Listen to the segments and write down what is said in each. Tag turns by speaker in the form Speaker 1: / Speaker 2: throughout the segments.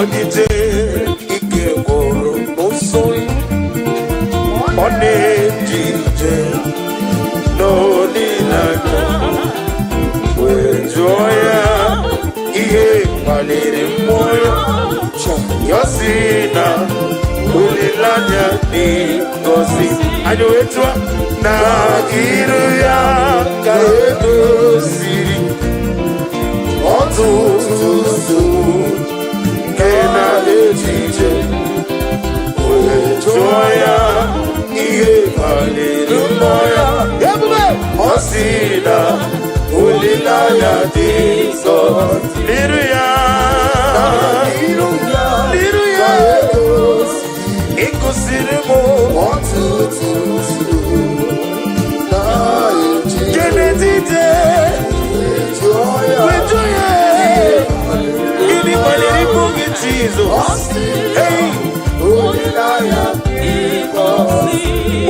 Speaker 1: Odije ike gwụrụ n'ụsọ ọ na-eji ije n'olileanya wee jụọ ya ihe kpaliri mmụọ ya ya si na olileanya dị ngọzi anyị wee jụọ na iru ya ka edoziri ọtụtụ nsogbu nke na-echiche wee jụọ ya ihe kpaliri mmụọ ya ọ si na olileanya dị nsọ n'iru ya ịgụsiri m ọtụtụ nsogbu Kenedide wetu ya gịnị kpaliri mụ gị Jizọs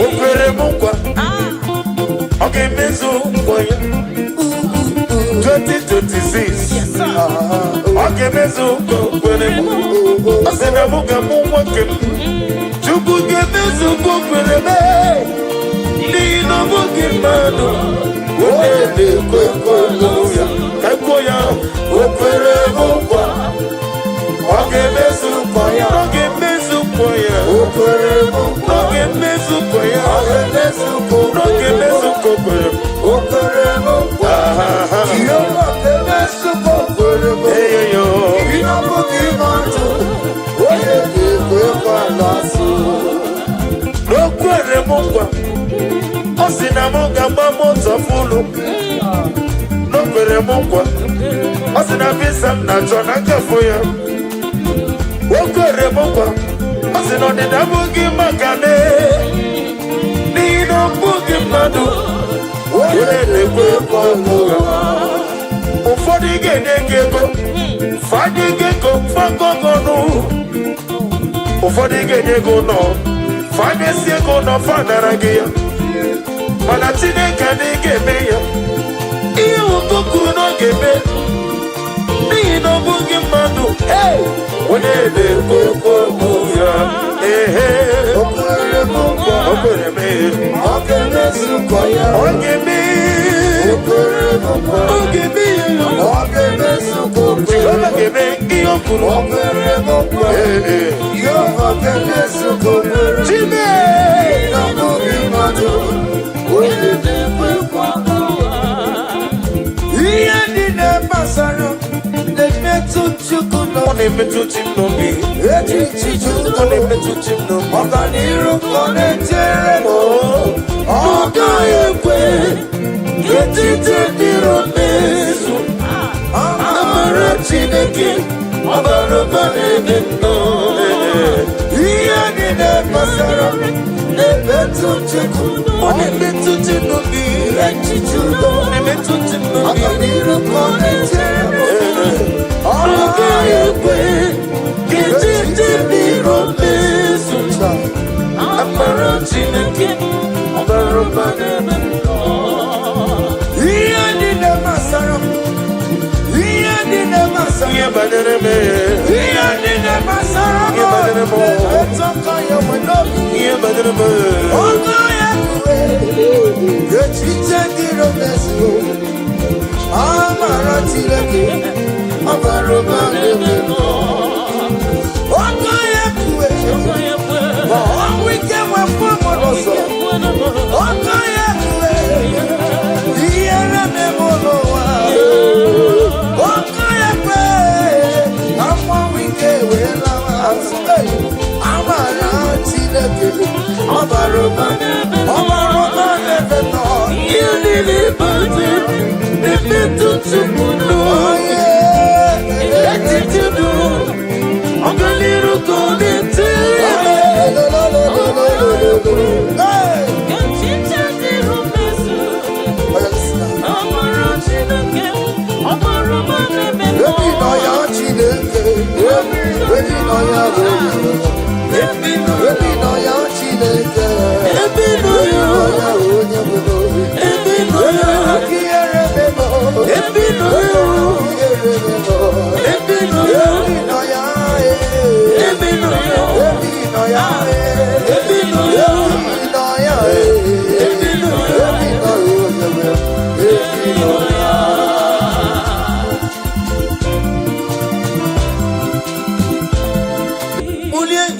Speaker 1: o kwere m nkwa ọ ga-emezu nkwa ya 2026 ọ ga-emezu nkwa o kwere m ọ sị na mụ ga-amụ nwoke m Chukwu ga-emezu nkwa o kwere m n'ihi na ọ bụghị mmadụ onye na-ekwe ya ka ekwo ya o kwere m nkwa ọ ga-emezu nkwa ya ọ ga-emezu nkwa ya o kwere m nkwa ọ ga-emezu nkwa ya ọ ga-emezu nkwa ọ ga-emezu nkwa o kwere m o kwere m nkwa ihe ọ ga-emezu nkwa o kwere m eyo ihe ọ bụghị mmadụ onye na-ekwe n'azụ o kwere m nkwa ọ sị na m ga-agba moto fụlụ o kwere m nkwa ọ sị na visa m na-achọ na ngafe ya o kwere m nkwa ọ sị na ọdịda abụghị maka n'ihi na ọ bụghị mmadụ onye na-ekwe ọgụ ụfọdụ ga-enye gị ego fanye gị ego fagọgọnụ ụfọdụ ga-enye gị ụlọ fanyesi ego ụlọ fanara gị ya mana Chineke adịghị ga-eme ya ihe ụkụkụ na ọ ga-eme n'ihi na ọ bụghị mmadụ onye na-ekwe okwu ya o kwere m nkwa o kwere m ọ ga-emezu nkwa ya ọ ga-eme o kwere m nkwa ọ ga-eme ya ọ ga-emezu nkwa ọ ga-eme ihe o kwuru o kwere m nkwa ihe ọ ga-emezu nkwa Chineke na ọ bụghị mmadụ onye na-ekwe nkwa ihe ndị na-amasara na-emetụ Chukwu ọ na-emetụ chi m n'obi echichi Chukwu ọ na-emetụ chi m n'obi ọganiru ka ọ na-echere m ọ gaghị ekwe etiti dịrị mezu amara Chineke ọ bara ụba n'ebe nnọ ihe ndị na-amasara na-emetụ Chukwu ọ na-emetụ chi n'obi echichi udo ọ na-emetụ chi n'obi ọganiru ka ọ na-echere m ọ gaghị ekwe etiti dịrị mezu amara Chineke ọ bara ụba n'ebe nnọ ihe ndị na-amasara m ihe ndị na-amasara ihe banyere m ihe ndị na-amasara m etọka ya n'obi ihe banyere m ọ gaghị ekwe echiche dịrị mezu amara Chineke ọ bara ụba n'ebe nnọ ọ gaghị ekwe ma ọnwụ ike wepụ mmadụ ọzọ ọ gaghị ekwe ihere meme n'ụwa ọ gaghị ekwe ka mmanwụ ike wee lawa azụ amara Chineke ọ bara ụba n'ebe nnọ ihe niile bụzi na-emetụ Chukwu n'onye etiti duru ọganiru ka ọ na-etere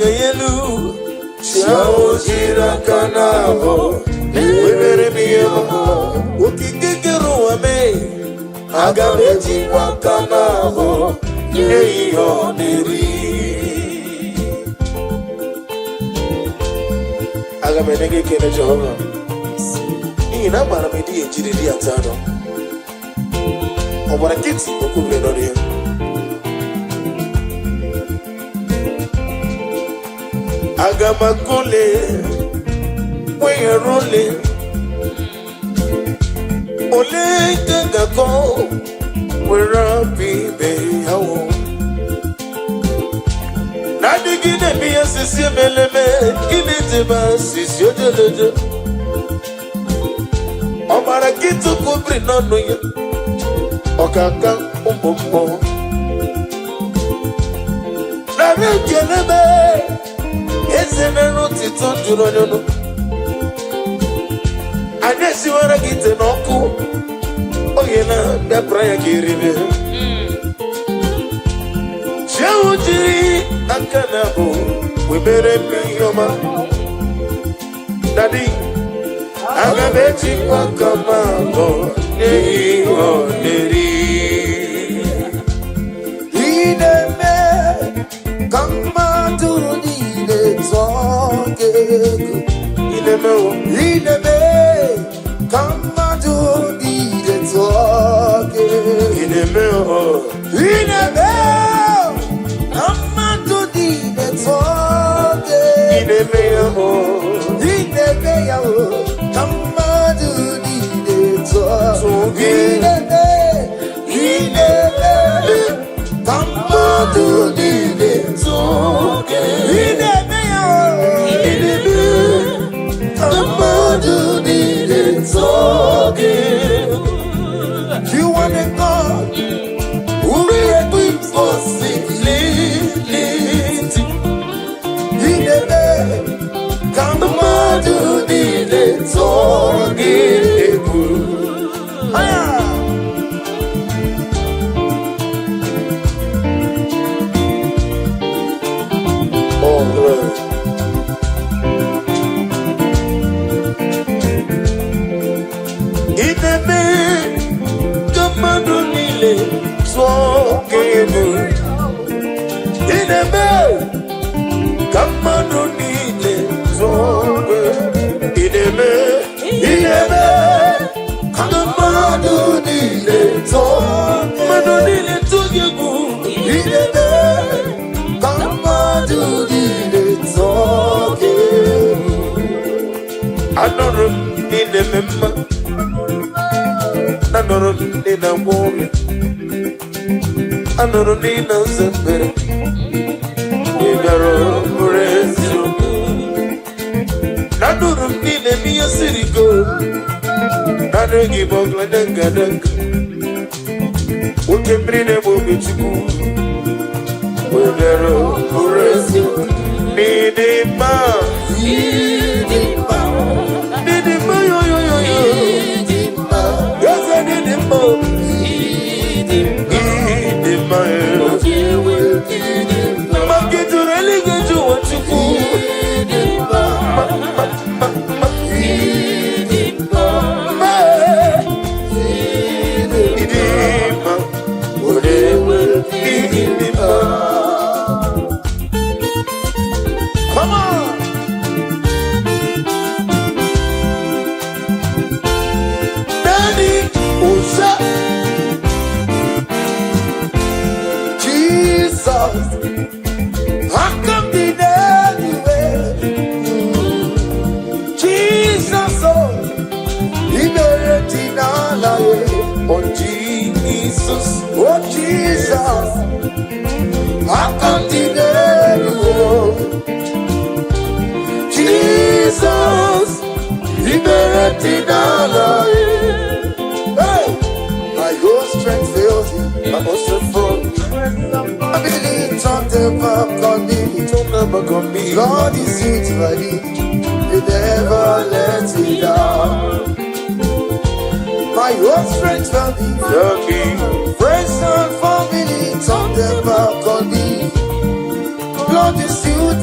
Speaker 1: yelu. Chao jira kanabo. Webere miyama. Ukikekeru wame. Agameji wakanabo. Yeyo neri. Agamenege kene Jehovah. Ina mara medi ejiri di atano. Obara kiti okubre no dia. Agamakole weyerole. Ole gagako werapi beyawo. Nadigine biya sisi meleme initeba sisi ojojojo. Obara kiti okubre no no ya. Okaka umbo. Nare kelebe ezenero tito duro nyono. Anesi wara gite noku. Oyena bebra ya kiribe. Chawujiri akanabo webere miyoma. Daddy agabeji wakamabo neyo neri. Ineme kamadu nile toge. Ineme kamadu nile toge. Ineme kamadu nile toge. Ineme kamadu nile toge. Kamadu nile toge. Kamadu nile toge. You want a God who equips for simplicity. Kamadu nile toge. Oh Lord. Ineme kamadu nile toge. Ineme kamadu nile toge. Ineme kamadu nile toge. Kamadu nile toge. Ineme kamadu nile toge. Anorum ineme ma. Anorum nina wome. Anorum nina zembere. Igaro murezu. Anorum nina miya sirigo. Nadengi bogla denga denga. Ukembrine bobe chuku. Igaro murezu. Nidima. Nidima yo yo yo yo. Yes, I need him more. Market to really get you what you Come on. Daddy, Jesus, how come the anywhere? Jesus, oh, he made it all away. Oh Jesus, oh Jesus, how come the anywhere? Jesus, he made it all away. Hey, my whole strength fails me. I must have fallen. I believe don't never come me. God is it ready. He never let me down. My whole strength will be friends and family don't never come me. God is it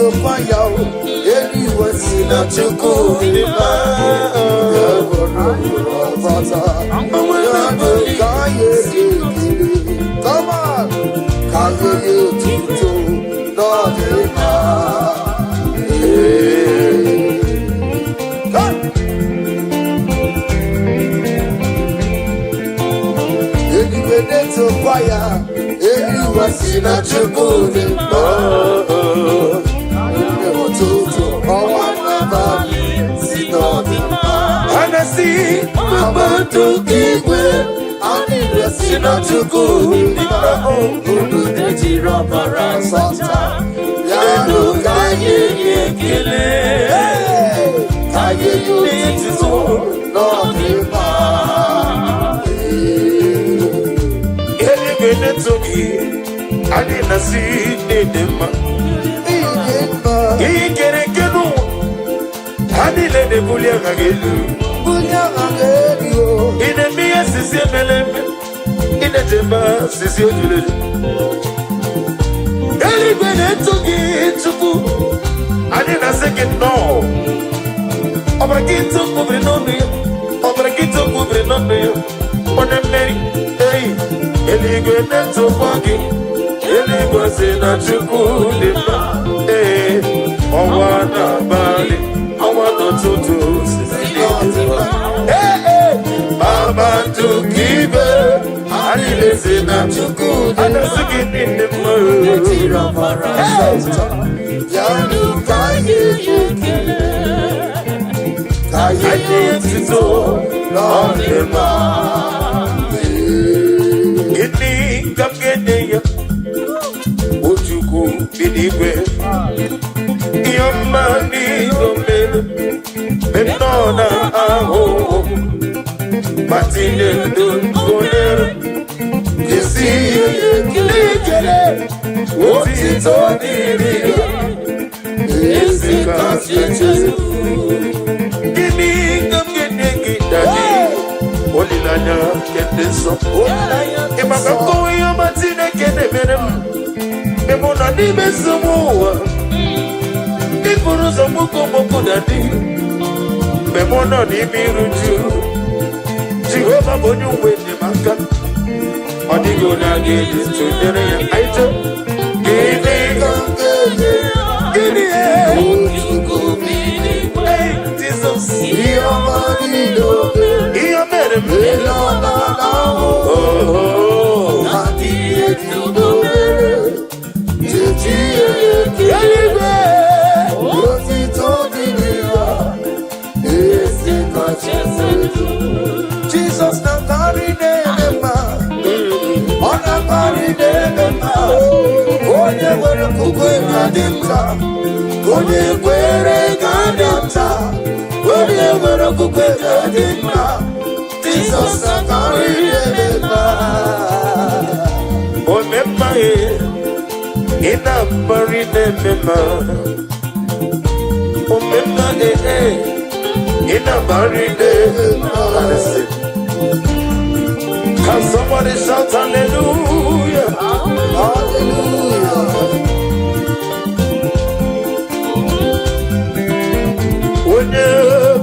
Speaker 1: to fire. Anywhere sin a chuku di ma. Come on, kaye tutu no di ma. Anywhere to fire. Anywhere sin a chuku di ma. And I see Mama to give way. I need a sinner to go in my home. Who do the Jirapara Santa? Yano Kaye Kile. Kaye, you need to go. Not in my. Any minute to me, I didn't see them. He get a canoe. Hadi le de bulia ngagelu ine miya sisi meleme ine jemba sisi ojule eli bene togi chuku ani na seke no obra kito kubre nonu yo one meri hey eli bene togi eli gwase na chuku de ba eh owana bali I want to do Mama to give her I listen to good and I sing in the mood Yanu Kaye to do Lord the man Get me come get there Would you go anywhere Your money Benona aho Matine don't go there Kisi Kile Oti Tony Esi Kaskeche Gini Gamgene Daddy Olilanya Kendeso Imagako ya Matine Kene Benem Memona Nime Samoa Ifuruza Moko Daddy Memono ni miruju Jehovah bonyu wene maka Odigo na gidi tudere ya aito Gini Gini Hey Jesus Iyo marido Iyo mere mele Oh Hati yetu domere Titi yetu Yalibe Yosi todi niya Jesus na carry them on a carry them Onye were kukwe gadimta Onye were gadimta Onye were kukwe gadimta Jesus na carry them Onemma ina carry them Onemma in a buried Can somebody shout hallelujah? Hallelujah. When I'm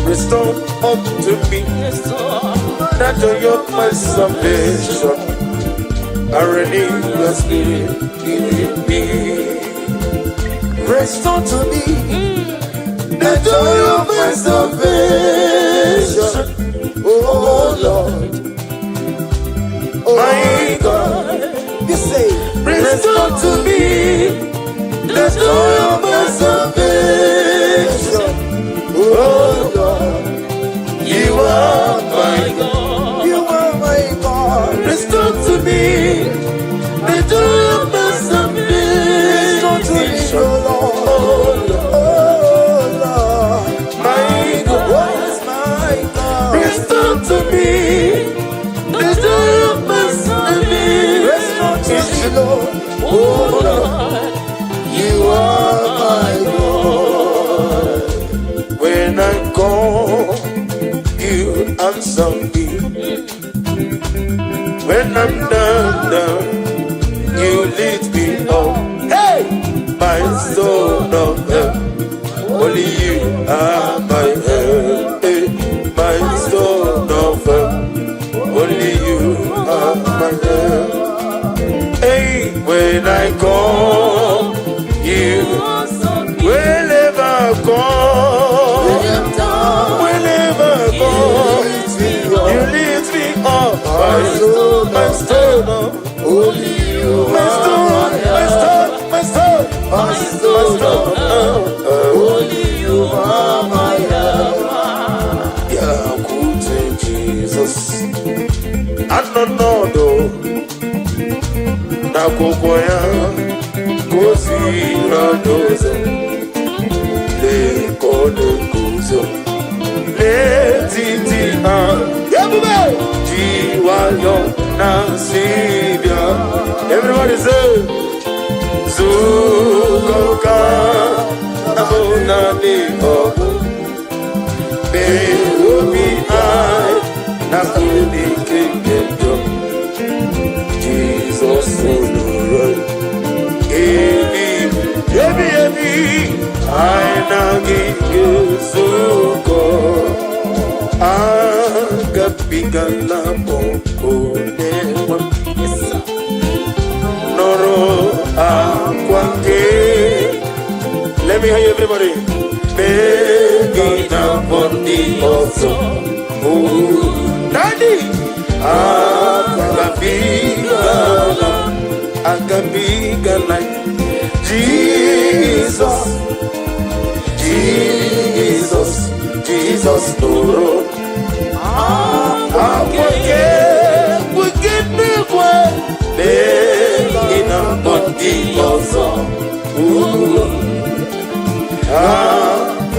Speaker 1: Restore unto me the joy of my salvation. I renew your spirit in me. Restore to me the joy of my salvation. Oh Lord, my God, you say, restore to me the joy of my salvation. Oh answer me. When I'm down, you lift me up. Hey, my soul of help, only you are my help. Hey, my soul of help, only you are my help. Hey, when I call, you will never call. Whenever I call, you lift me up. My soul, only you my soul, my soul, my soul, only you are my help. Yeah, good Jesus. I don't know though. Na kokoya, kosi na dozo, le kone kuzo, le titi yabube, jiwa yo na sibia. Everybody say, Zukoka, abona ni obu, be obi ai, na kuni kingejo. Jesus, Ebi, aina gisuko, agapiga la boko newa, noro akwake. Let me hear you, everybody. Begina bondi also, Daddy, agapiga like Jesus, Jesus, Jesus, Lord. We give me way, in a body also.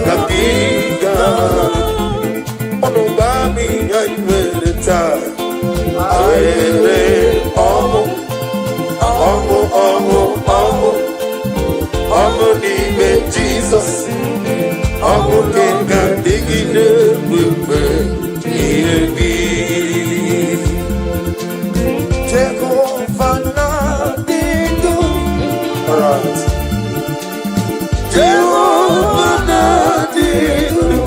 Speaker 1: Agapiga, ono baby, I will retire. Omo n'ime Jesus, omo kenga digide wewe iyebi. Jehovah na didu, alright. Jehovah na didu,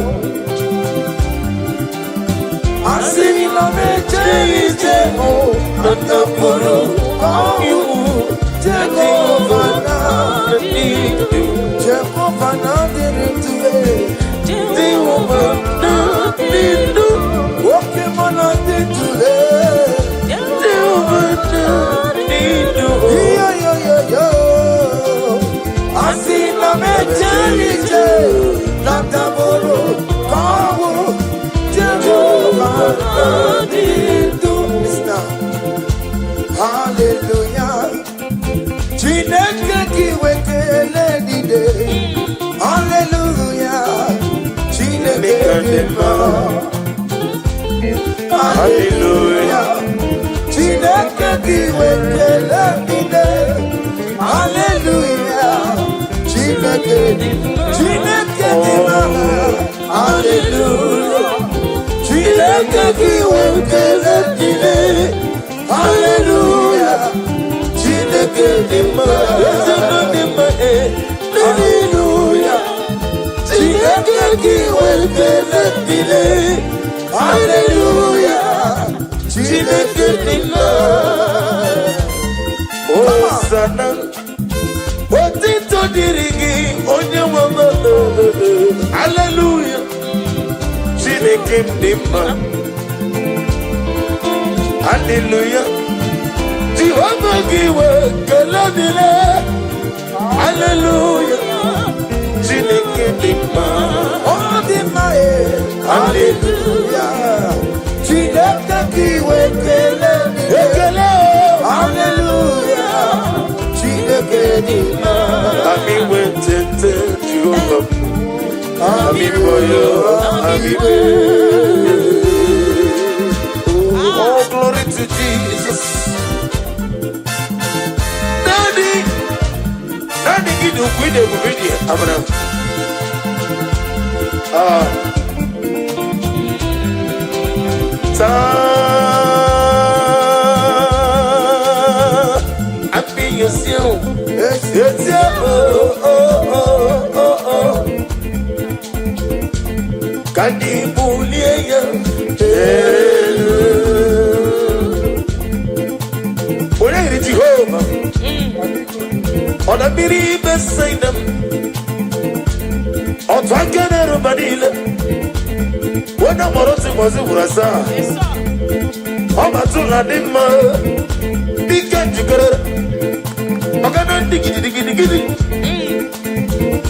Speaker 1: asini na meje Jehovah na puru you. Jehovah na didu, Jehovah na didu, Jehovah na didu, okay mana didu, Jehovah na didu, yo, asina meje na taboro kawo, Jehovah na didu. Hallelujah. Chineke kiwekele dide. Hallelujah. Chineke dima. Hallelujah. Chineke kiwekele dide. Hallelujah. Chineke dima. Hallelujah. Chineke kiwekele dide. Hallelujah. Chineke dima. Hallelujah. Chineke kiwekele dide. Hallelujah. Chineke dima. Hosanna. Otito dirigi onye wama. Hallelujah. Chineke dima. Hallelujah. Jehovah giwe keladile. Hallelujah. Chineke dima. Oh dima hallelujah. Chineke giwe keladile. Hallelujah. Chineke dima. Ami wetete Jehovah. Ami boyo. Ami boyo. Oh, glory to Jesus. Daddy, give you video. Abraham. Happy yourself. Yes, Kadibulia. What are you, Jehovah? On a believe say them. On Twakan Badila. When I'm not was it was a Omatula Dima. Big together.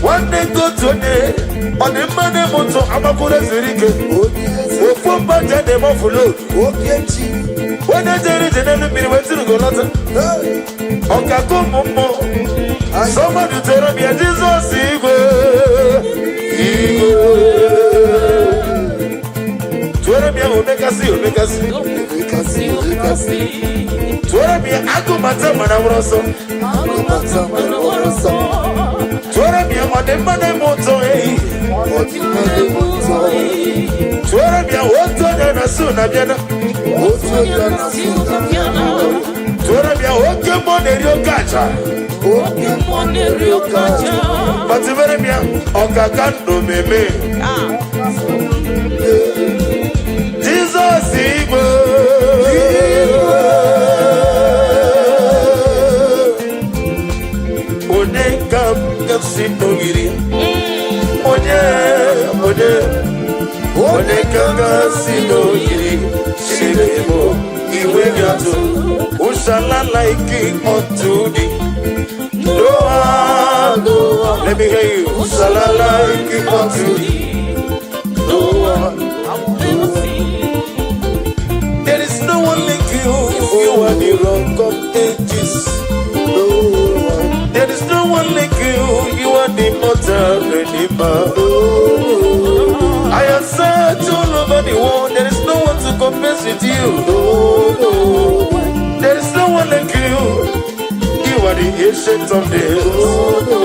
Speaker 1: One day go to a day on the money motor. I'm a good as a ricket. For budget, them off load. When I did it, and then went to go. Okay, come on. Somebody tell me, Jesus, Igbo. Tueremia omeka si. Tueremia agumata manawroso. Tueremia mademane moto Tueremia woto na suna biana. Tueremia woke monerio kacha. But Tueremia okakando meme. Jesus Igbo. One kam sino giri. One kam sino giri. Shiremo iwe gato. Ushala like unto thee. Noah. Let me hear you. Ushala like unto thee. Noah. There is no one like you. You are the rock of ages. No one. There is no one like you. You are the mortal redeemer. I have searched all over the world. There is no one to compare with you. There is no one like you. You are the ancient of days. No.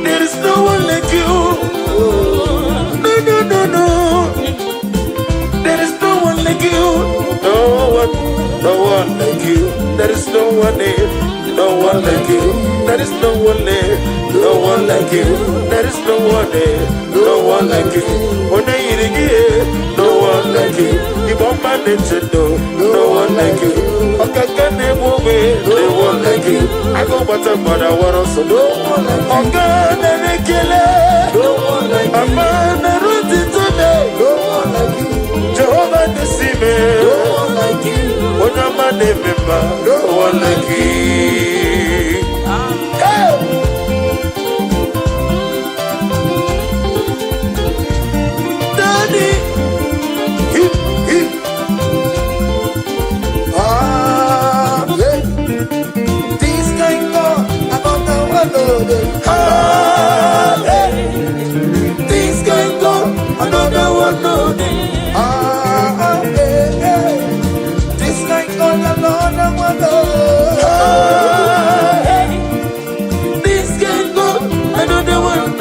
Speaker 1: There is no one like you. No. There is no one like you. No one like you. There is no one there. No one like you. There is no one there. No one like you. There is no one there. No one like you. When I eat again, no one like you. You want my nature, no one like you. Okay, can they move it? No one like you. I go but I'm not a war also. No one like you. Okay, they kill it. No one like you. I'm on a route today. No one like you. Jehovah the Sime. No one like you. When I'm a member, no one like you. Hey! Daddy! This kind of another one. This kind of another one. This kind of another one. This kind of another one.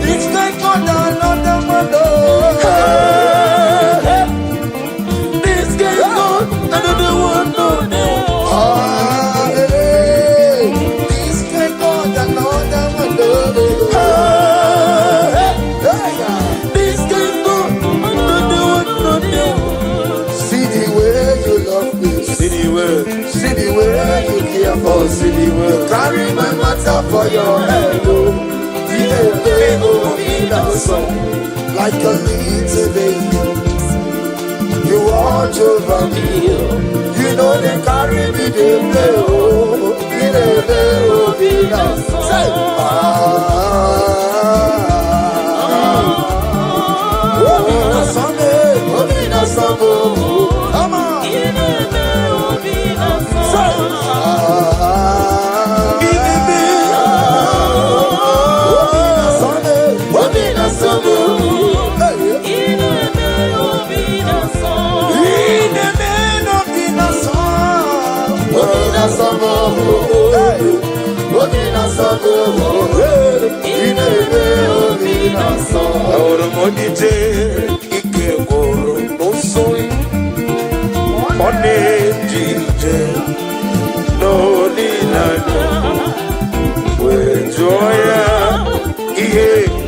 Speaker 1: This kind of another one. This kind of another one. This kind of another one. This kind of another one. See the way you love me. See the way you care for. See the way you carry my matter for your head. Like a little baby, you watch over me. You know they carry me, they play. Say, come on. Hey,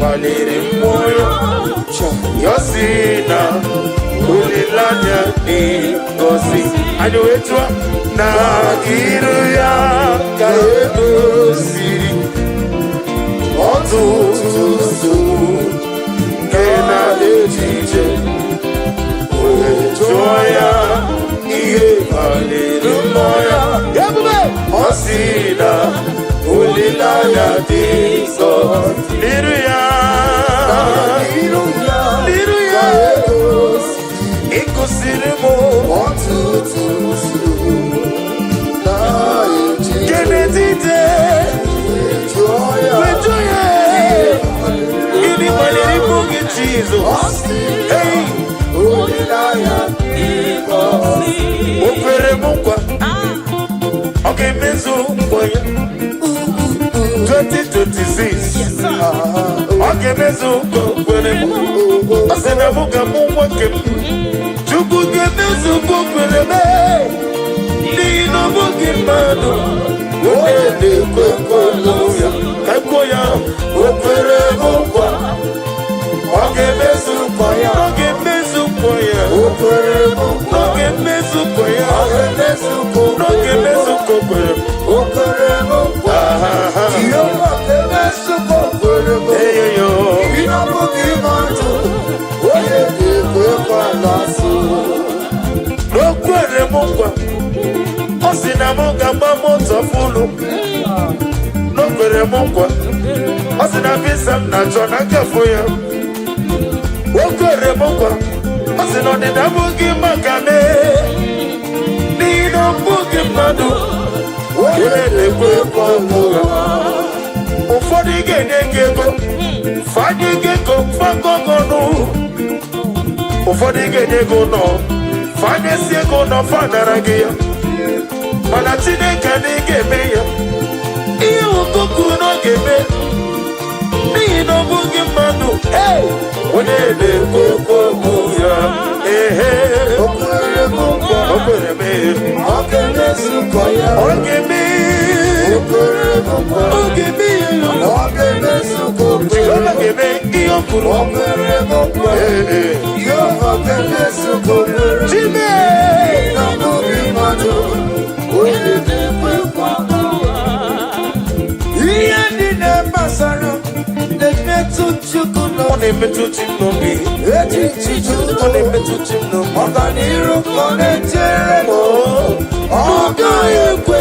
Speaker 1: kpaliri mmụọ ya yosina olileanya dị ngọzi anyị wetu na iru ya ka edoziri ọtụtụ nsogbu nke na-echiche wee jụọ ya ihe kpaliri mmụọ ya ọ sị na olileanya dị nsọ n'iru ya ịkụsiri m ọtụtụ nsogbu nke n'etiti wee jụọ ya gịnị kpaliri mbụ gị Jizọs o kwere m nkwa ọ ga-emezu nkwa ya 2026 ọ ga-emezu nkwa kwere m ọ sị na mụ ga-amụ nwoke m Chukwu ga-emezu nkwa kwere m n'ihi na ọ bụghị mmadụ onye na-ekwe nkwa ya ka kwuo ya o kwere m nkwa ọ ga-emezu nkwa ya ọ ga-emezu nkwa ya o kwere m nkwa ọ ga-emezu nkwa ya ọ ga-emezu nkwa ọ ga-emezu nkwa kwere m o kwere m nkwa ihe ọma ga-emezu nkwa kwere m eyoyo ihe ọ bụghị mmadụ onye na-ekwe nkwa na-asụ o kwere m nkwa ọ sị na m ga-agba moto fụlụ o kwere m nkwa ọ sị na visa m na-achọ na nkafo ya o kwere m nkwa ọ sị na ọdịda abụghị maka me n'ihi na ọ bụghị mmadụ onye na-ekwe nkwa ụgha ụfọdụ ga-enye gị ego fanye gị ego fagọgọnụ ụfọdụ ga-enye gị ụlọ fanyesi ego ụlọ fanara gị ya mana Chineke na ị ga-eme ya ihe okoko na ọ ga-eme n'ihi na ọ bụghị mmadụ onye na-ekwe okwu ya o kwere m nkwa o kwere m ọ ga-emezu nkwa ya ọ ga-eme o kwere m nkwa ọ ga-eme ọ ga-emezu nkwa ọ ga-eme ihe o kwuru o kwere m nkwa ihe ọ ga-emezu nkwa Chime na ọ bụghị mmadụ onye na-ekwe nkwa ihe ndị na-agbasara na-emetụ Chukwu ọ na-emetụ chi n'obi echichi Chukwu ọ na-emetụ chi n'obi ọganiru ka ọ na-echere m ọ gaghị ekwe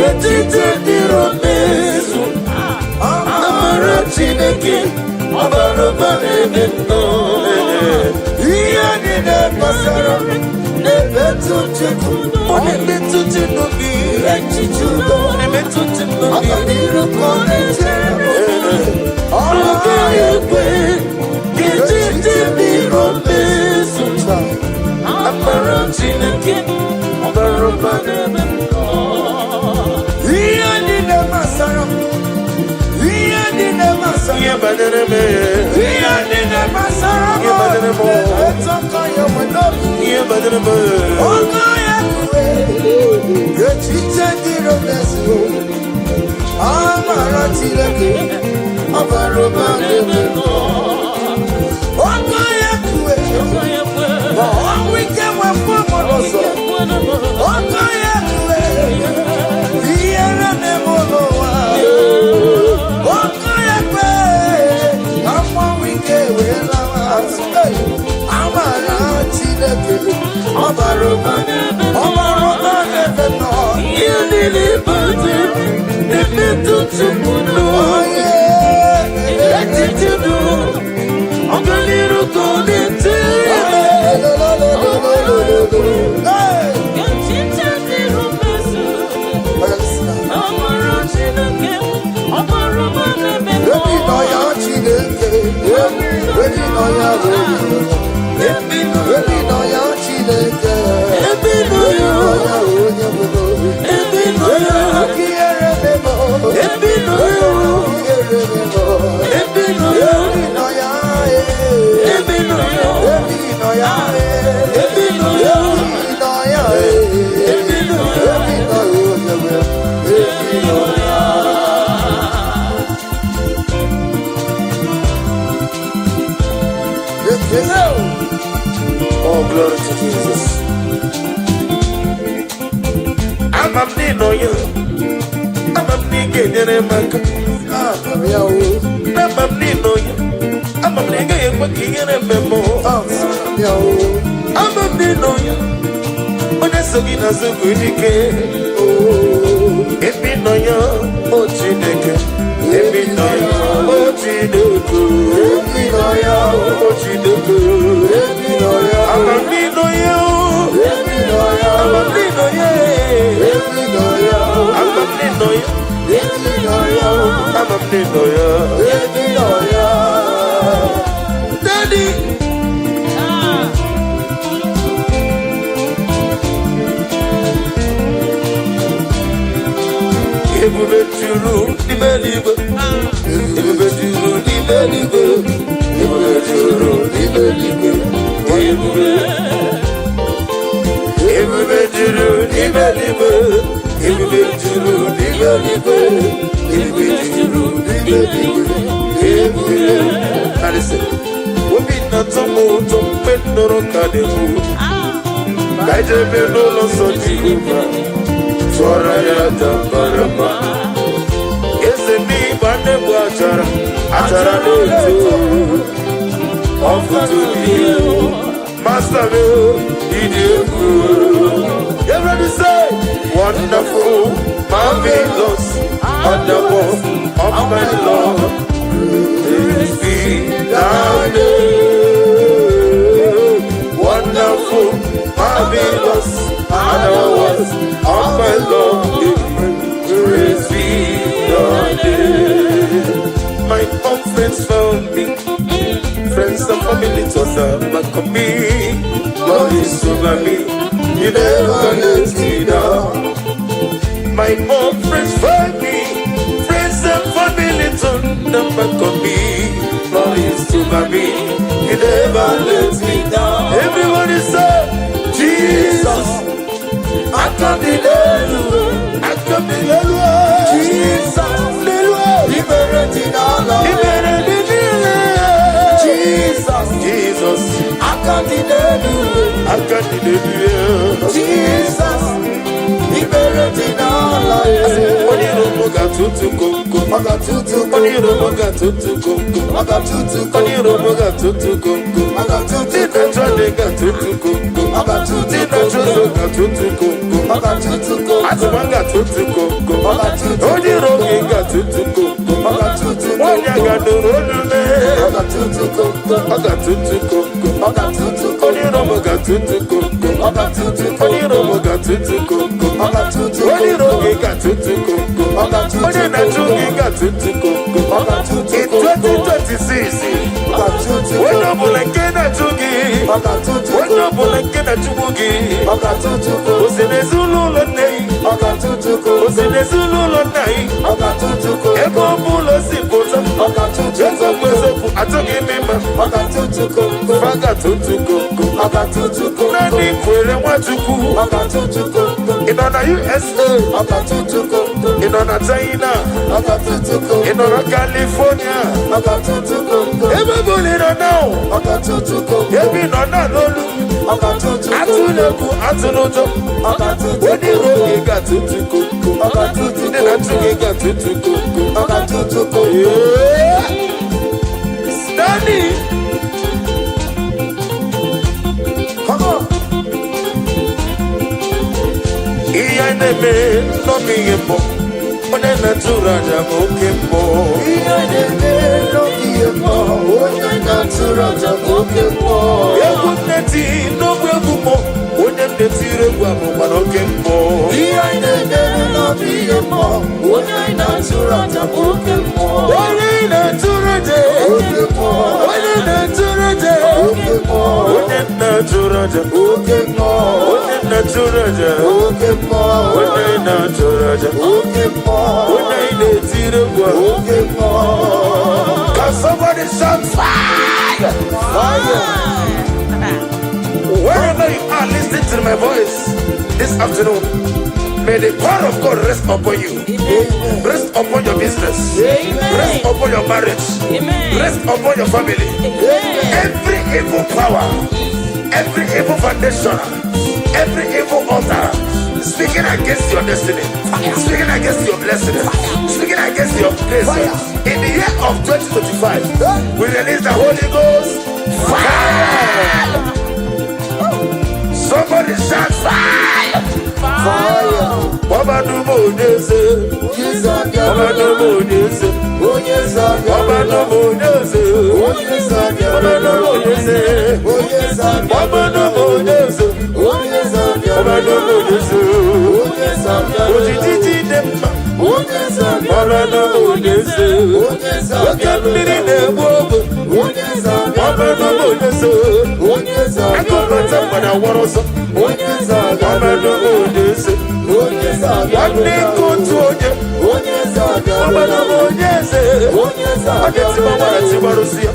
Speaker 1: etiti dịrị mezu amara Chineke ọbara ụba na-eme ihe ndị na-agbasara na-emetụ Chukwu ọ na-emetụ chi n'obi echichi Chukwu ọ na-emetụ chi n'obi ọganiru ka ọ na-echere m ọ gaghị ekwe etiti dịrị mezu amara Chineke ọbara ụba na-eme ihe ndị na-agbasara ihe ndị na-agbasara ihe banyere m ihe ndị na-agbasara ihe banyere m ihe banyere m ọ gaghị ekwe etiti dịrị mezu amara Chineke ọbara ụba na-eme ọ gaghị ekwe ma ọnwụ ike nwekwa mmadụ ọzọ ọ gaghị ekwe ihere na-eme n'ụwa ọ gaghị ekwe ka mmanwụ ike wee lawa amara Chineke ọbara ụba na-eme nọ ihe niile bụzi na-emetụ Chukwu n'onye etiti dụ ọganiru ka ọ na-etere Oh, glory to Jesus. I'm a nino. I'm a nigga in a mac. I'm a nino. I'm a nigga in a memo. I'm a nino. When I saw you as a good decay. Oh, if me no ya, oh, Chineke. If me no ya, oh, Chineke. If me no ya, oh, Chineke. If me no ya, I'm a nino. If me no ya, I'm a nino. If me no ya, I'm a nino. If me no ya, I'm a nino. If me no ya, Daddy. Ebube juru di beligo, ebube juru di beligo, ebube juru di beligo, ebube juru di beligo, ebube juru di beligo, ebube juru di beligo, ebube. And listen, we be not some more to pet no kademu. Kaje no lo so jiruba. Soraya Tambarama. Yes, me, Bande Buachara, Achara Neto. Offer to you, Master Bill, everybody say, wonderful, marvelous, wonderful, of my Lord. Praise be thou name. Wonderful, marvelous, wonderful. Oh my Lord, praise be your name. My own friends found me, friends and family told them back on me. Lord is over me, you never let me down. My own friends found me, friends and family told them back on me. Lord is over me, you never let me down. Everybody say, Jesus. I come in Jesus, liberating all of Jesus, Jesus, I come in Jesus, liberating all of in 2026, when I'm like USA, in China, in California, everybody don't know. Every no Standing. Come on. No me One natural jamokembo. No one natural jamokembo. Eguneti no webumo. One netire guamokembo. No be mo. One natural jamokembo. One natural jamokembo. One natural jamokembo. One natural jamokembo. One natural jamokembo. One natural jamokembo. Can somebody shout fire? Fire! Wherever you are listening to my voice this afternoon, may the power of God rest upon you. Amen. Rest upon your business. Amen. Rest upon your marriage. Amen. Rest upon your family. Amen. Every evil power, every evil foundation, every evil altar speaking against your destiny, speaking against your blessing, speaking against your grace. In the year of 2025, we release the Holy Ghost fire. Somebody shout fire! Fire! Baba no more days. Baba no more days. Baba no more days. Baba no more days. Baba no more days. Baba no more days. Ojiji dem. Baba no more days. Okamiri dem. Baba no more days. I come back when I want to. Baba no more days. One day go to you. Baba no more days. I get to Baba to Barusia.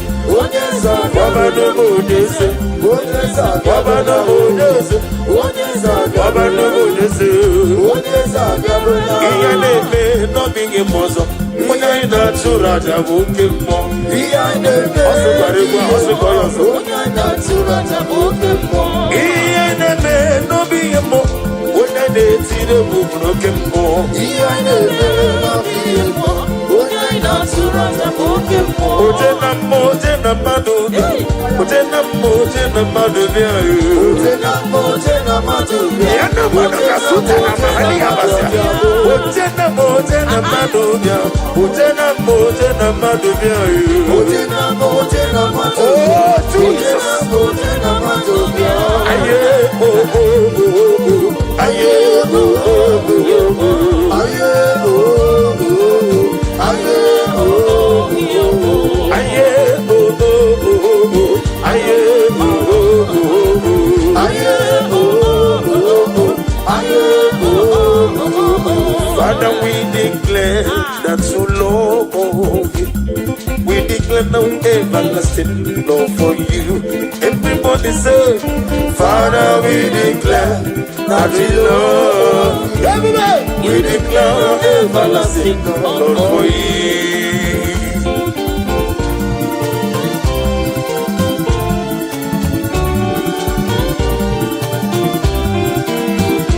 Speaker 1: Baba no more days. Baba no more days. Baba no more days. No being a Muslim. When I not to Raja, who came more. Also, no being a more. When I did see the book, no came more. Father, we declare that you love you. We declare no everlasting love for you. Everybody say, Father, we declare that we love you. Everybody, we declare everlasting love for you.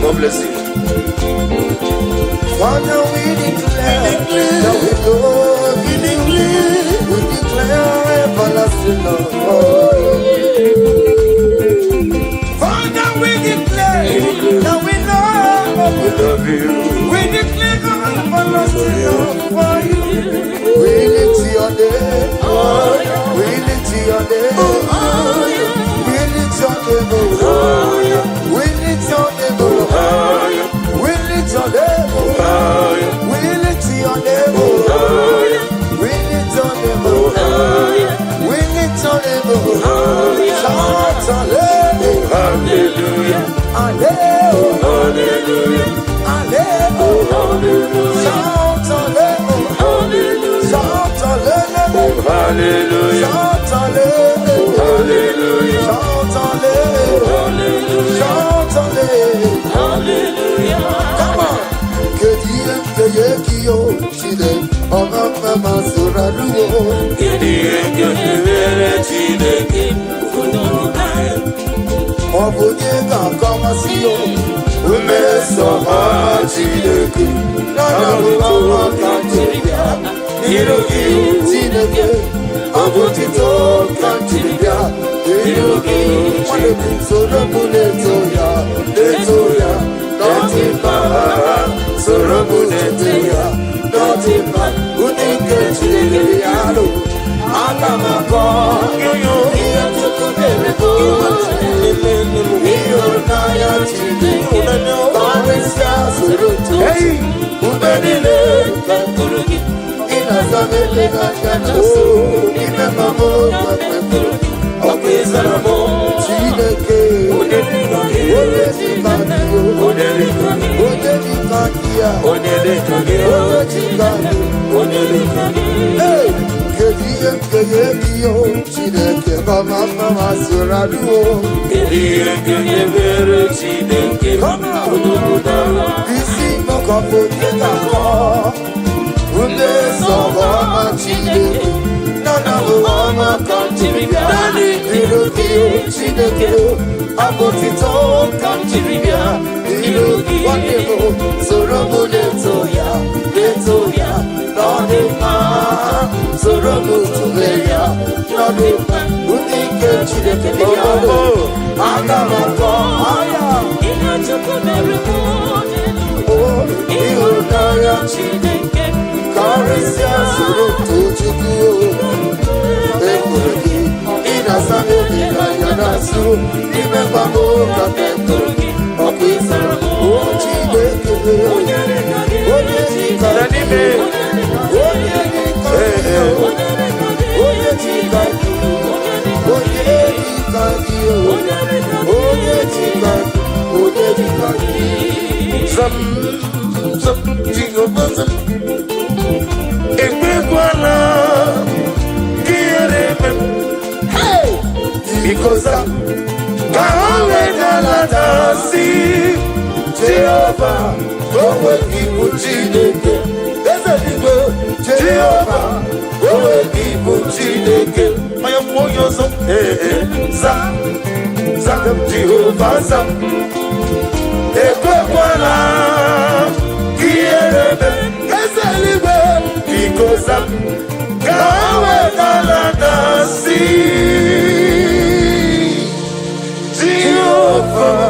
Speaker 1: God bless you. Father, we declare that we love, we declare everlasting love. Father, we declare that we love you. We declare everlasting love for you. We lift your name, we lift your name, we lift your name, we lift your name. We lift your name, we lift your name, we lift your name, we lift your name. Shout hallelujah, hallelujah, hallelujah, hallelujah. Shout hallelujah, shout hallelujah, hallelujah, shout hallelujah, shout hallelujah, shout hallelujah. Come on. Kediyo chide ọmọ masura ruo. Kediyo chide kudukai. Ọbụnye ga-akọwa si yo. Umeso ha Chineke. Nana mụwa ka Chineke. Iru gị Chineke. Ọbụtito ka Chineke. Iru gị Chineke. Soro mụ na-eto ya. Eto ya. Nothing but Sorobunetia, nothing but Unike Chiliano. Akamako, you took a miracle. You Naya Chili, hey, Ubedile, in a Zameka, in a Mamo, Okizamo, Chileke, abotito kamchiribia ilugi wadebo soromu letoya nodima soromu tumeya nodima unike chideke biyabo agamako aya inachukumerumu ihunaya chideke karisia suru tuchuku ekurgi inasanu inayanasu nimebabo kapekurgi okwisara chideke because Jehovah, go with people, Jehovah, go with people, I am for your son, Zam, Jehovah, Zam, Equala, because I'm Jehovah,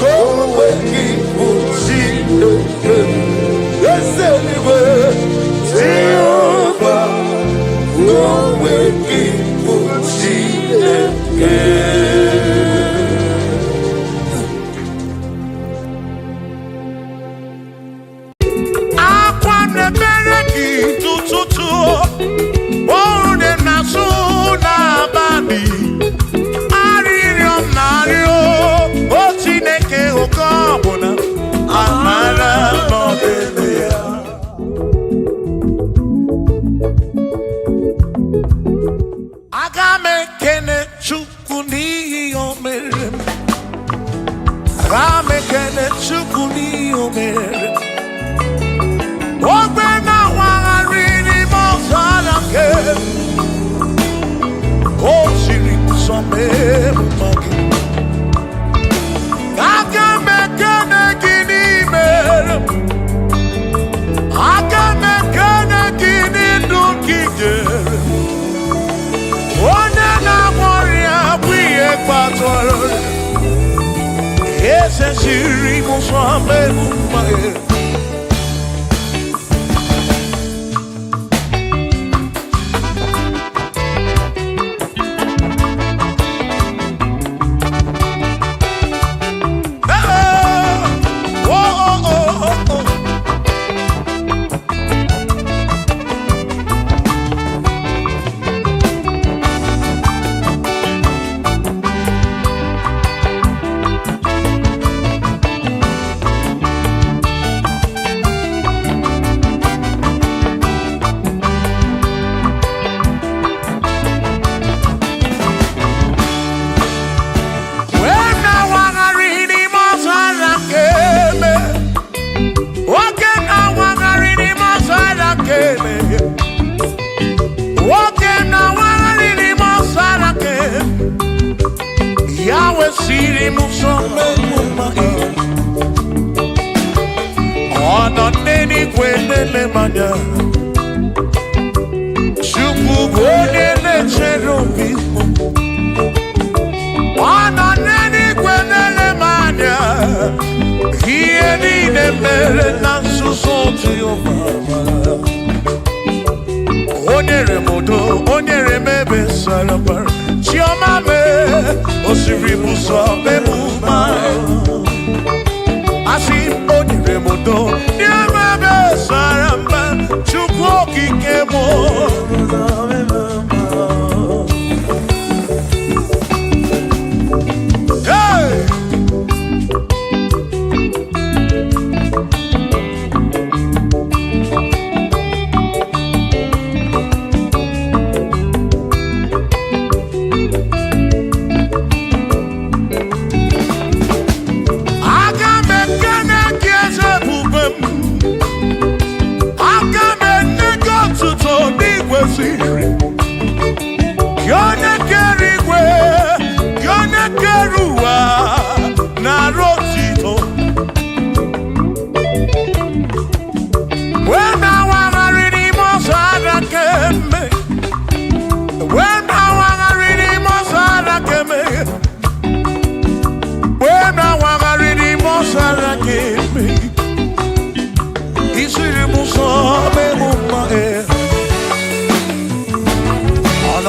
Speaker 1: go with people, Jehovah, go with people,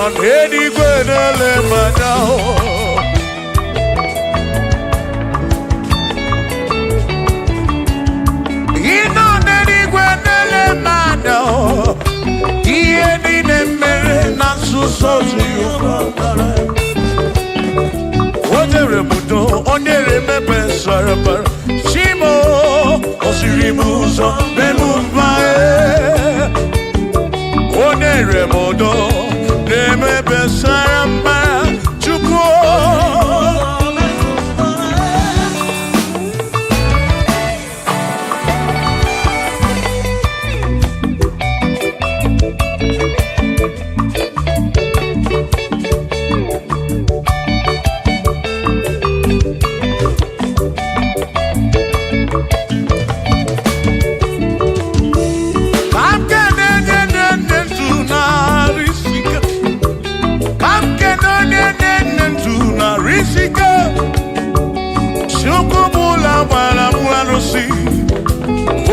Speaker 1: nọ n'eluigwe na-ele m anya. Ị nọ n'eluigwe na-ele m anya. Ihe niile mere na nzuzo Jehova mere. O nyere m udo, o nyere m ebe sara mbara. Chimo, o siri m ụzọ mee m mma. O nyere m udo na-eme ebe sara mbara. Chukwu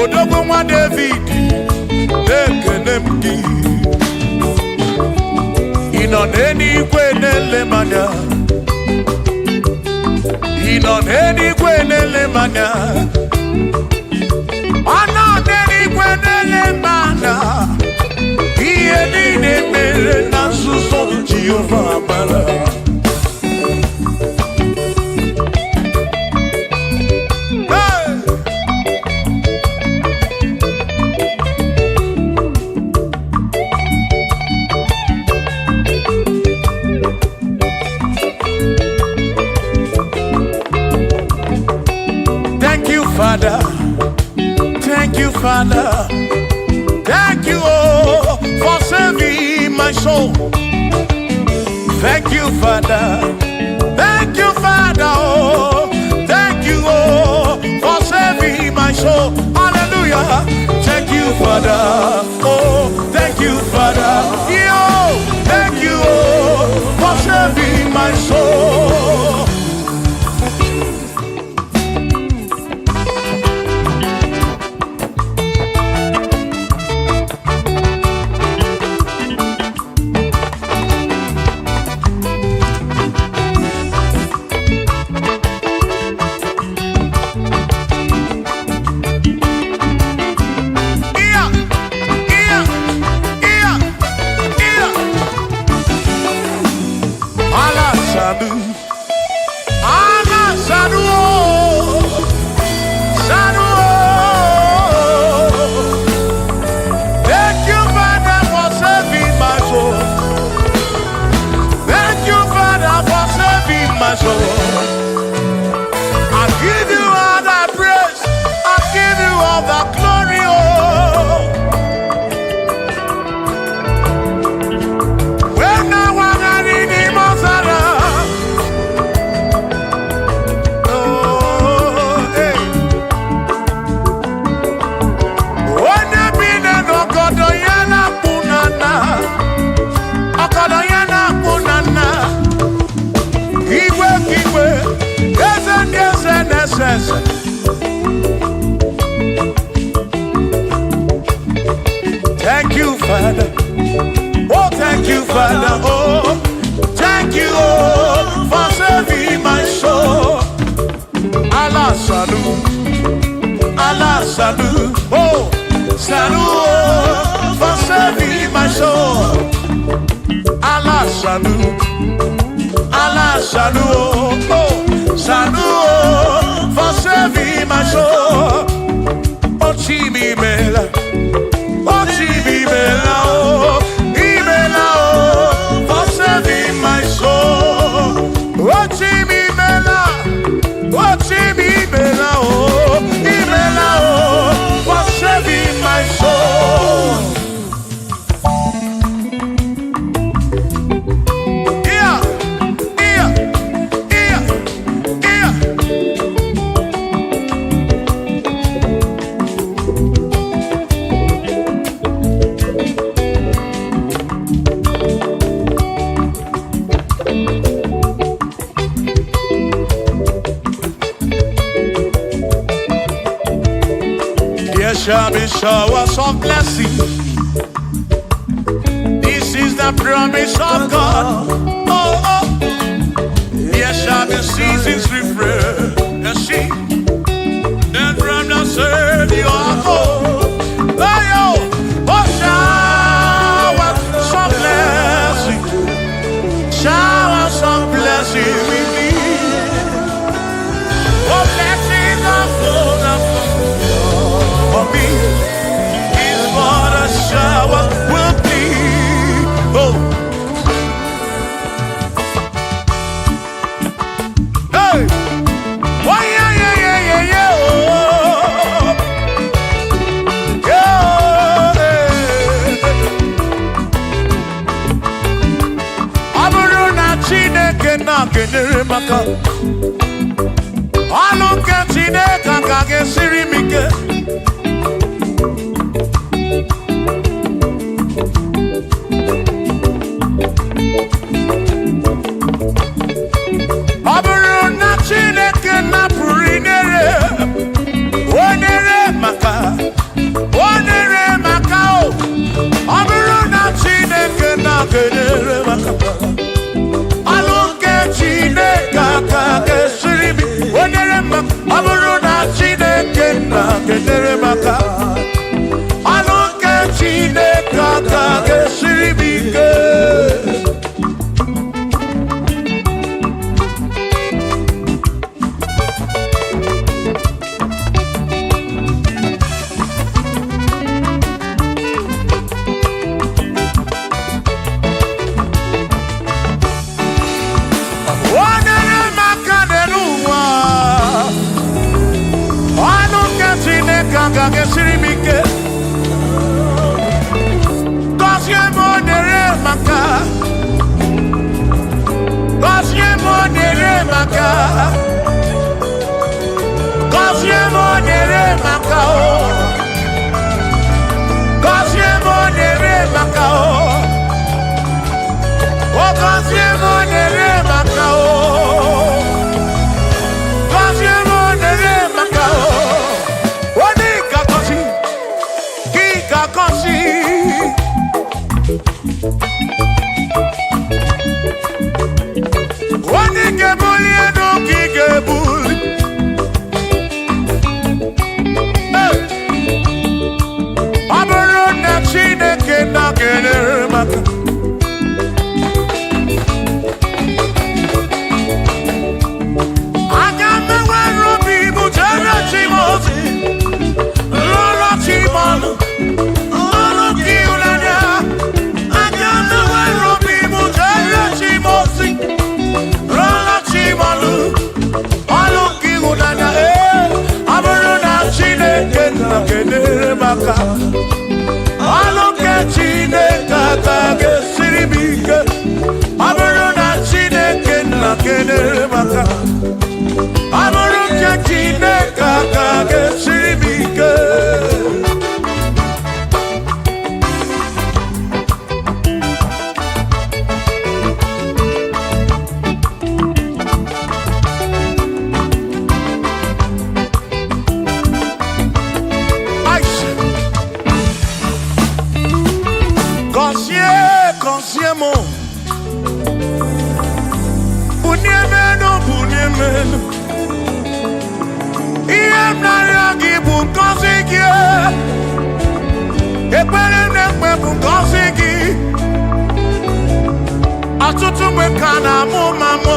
Speaker 1: Odogwu nwa David na-ekene m gị. Ị nọ n'eluigwe na-ele m anya. Ị nọ n'eluigwe na-ele m anya. Ọ nọ n'eluigwe na-ele m anya. Ihe niile mere na nzuzo Jehova mara. Father, thank you, Father, thank you, oh, for saving my soul. Thank you, Father, thank you, Father, oh, thank you, oh, for saving my soul. Hallelujah, thank you, Father, oh, thank you, Father, yo, thank you, oh, for saving my soul. I give you all the praise, I give you all the glory, oh. When I want to read him, oh, hey. When I been a Okodoyana Punana, Okodoyana Punana. Thank you, Father. Oh, thank you, Father. Oh, thank you, oh, for saving my soul. Allah salut, Allah salut. Oh, salut, oh, for saving my soul. Allah salut, Allah salut. Oh, salut, for saving my soul. Oh, Chimi Mela, oh, Chimi Mela, oh, Imela, oh, for saving my soul. Oh, Chimi Mela, oh, Chimi Mela, oh, Imela, oh, for saving my soul. There shall be showers of blessing. This is the
Speaker 2: the promise of God. Oh, oh. There shall be seasons refreshed. And see, then from the earth you are home. Oh, oh, shower some blessing. Shower some blessing with me. Oh, blessings are full for me. Is what a shower will be. Oh. Hey. Oh, yeah, yeah, yeah, yeah, yeah. Oh. Yeah. Aburu na Chineke na kenere maka. Alu nke Chineke ka ga-esiri m ike. Ọ bụrụ na Chineke napụrụ inere, onere maka o. Ọ bụrụ na Chineke na-kenere maka, alụ nke Chineke ka ga-esiri m onere maka. Ọ bụrụ na Chineke na-kenere maka, alụ nke Chineke ka ga-esiri m ike. Onere maka n'elu ụwa, alụ nke Chineke ka ga-esiri m ike. Gọzie m onere maka, gọzie m onere maka, gọzie m onere maka o, gọzie m onere maka o, o gọzie m onere maka o, gọzie m onere maka o, o dị ka gọzi, gị ka gọzi. Onye ga-ebuli elu ka ị ga-ebuli. Ọ bụrụ na Chineke na-kenere maka, aga m enwere obi bụ jere chi m ozi, lụrụ chi m ọnụ, lụrụ gị ụlanya. Aga m enwere obi bụ jere chi m ozi, lụrụ chi m ọnụ, ọnụ gị ụlanya. Ọ bụrụ na Chineke na-kenere maka, ọnụ nke Chineke ka ga-esiri m ike. Ọ bụrụ na Chineke na-kenere maka, ọ bụrụ nke Chineke ka ga-esiri m ike. Gọzie m, bunie m elu. Ihe m na-arịọ gị bụ ngọzi gị, ekpere m na-ekpe bụ ngọzi gị. Ọtụtụ mgbe ka na-amụ ma mụ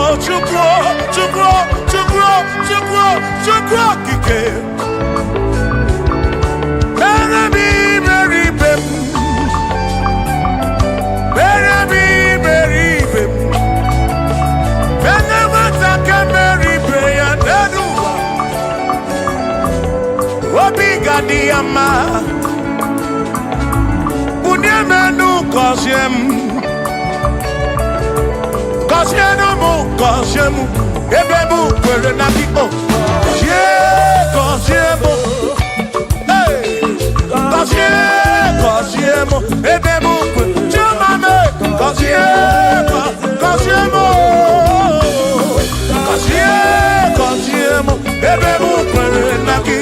Speaker 2: Chukwu okike. Mere m iberibe m, mere m iberibe m. Enye nwata ka mere ibe ya n'elu ụwa, obi ga-adị ya mma. Bunie m elu, gọzie m, gọzie m, ebe m kwere na gị. Gọzie m, gọzie m, ebe m kwere. Chiomame, gọzie m, gọzie m, ebe m kwere na gị.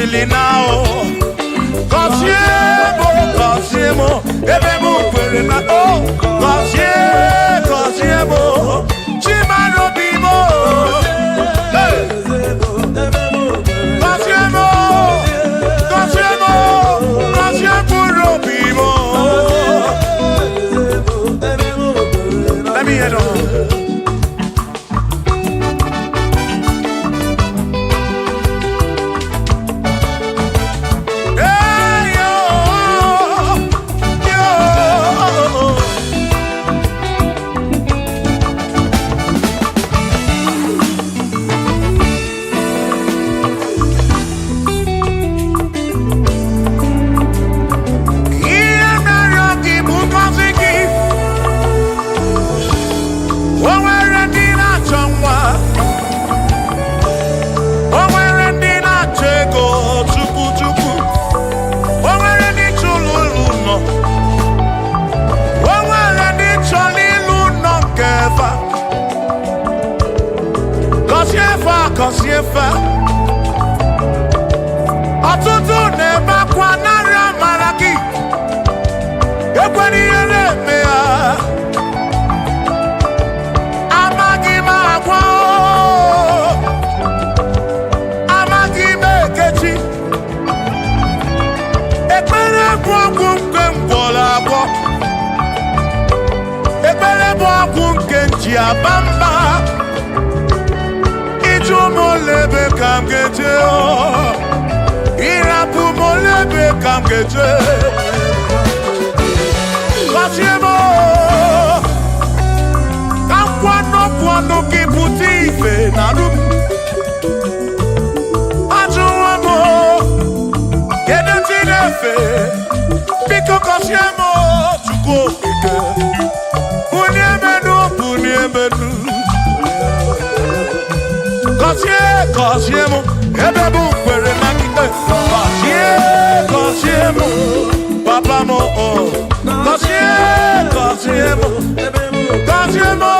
Speaker 2: wili now. Kosiemo, ebe mu kwere na oh. Kosiemo, chimano bimo. Kosiemo bimo. Let me hear it. Kosiefa ọtụtụ na-ebakwa narị amara gị ekwere ihe na-eme ya amaghị m agwa amaghị m ekechi ekpere bụ ọgwụ nke ngwọrọ agwọ ekpere bụ ọgwụ nke nji aba mba molebe kam geje irapu molebe kam geje Kosiemo kam kwano kiputi ife narum ajuwamo kede tinefe biko Kosiemo chuko ike uniemenu Kosiemo, ebe bu kwere na kite. Kosiemo, papa mo oh. Kosiemo, Kosiemo.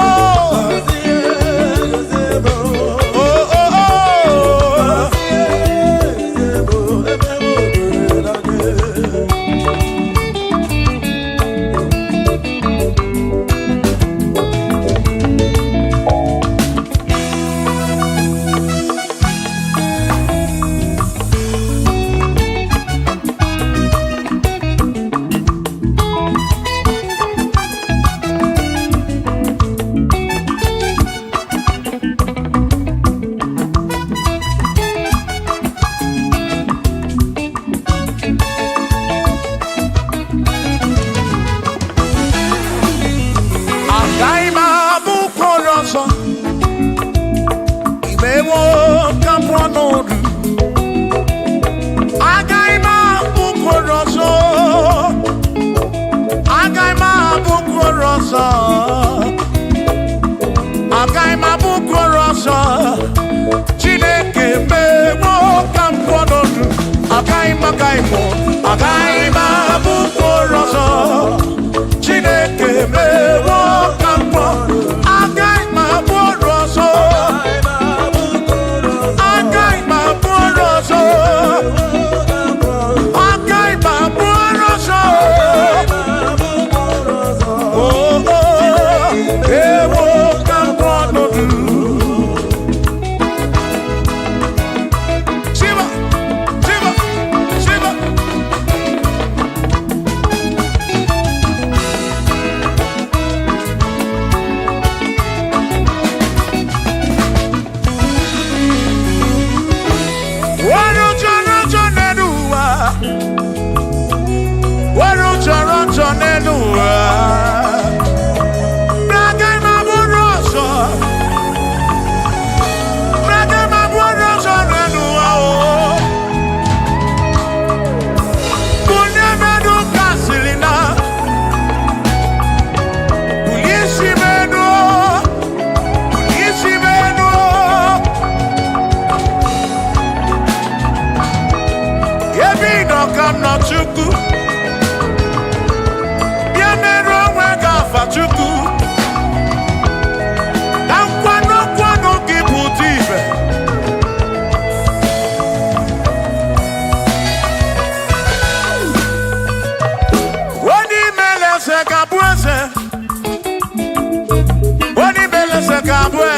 Speaker 2: Oh oh oh.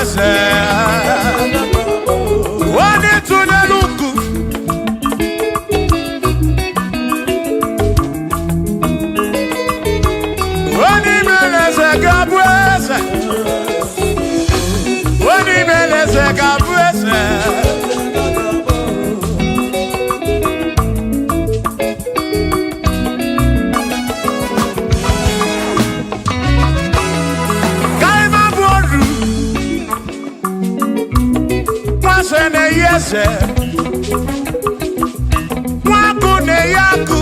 Speaker 2: eze onye tụnyere ukwu onye mere eze ga-abụ eze onye mere eze ga-abụ eze Yese Mwaku ne yaku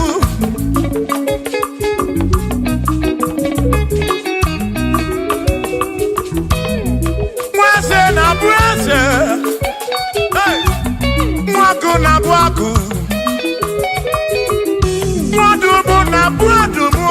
Speaker 2: Mwase na bwase Mwaku na bwaku Mwadumu na bwadumu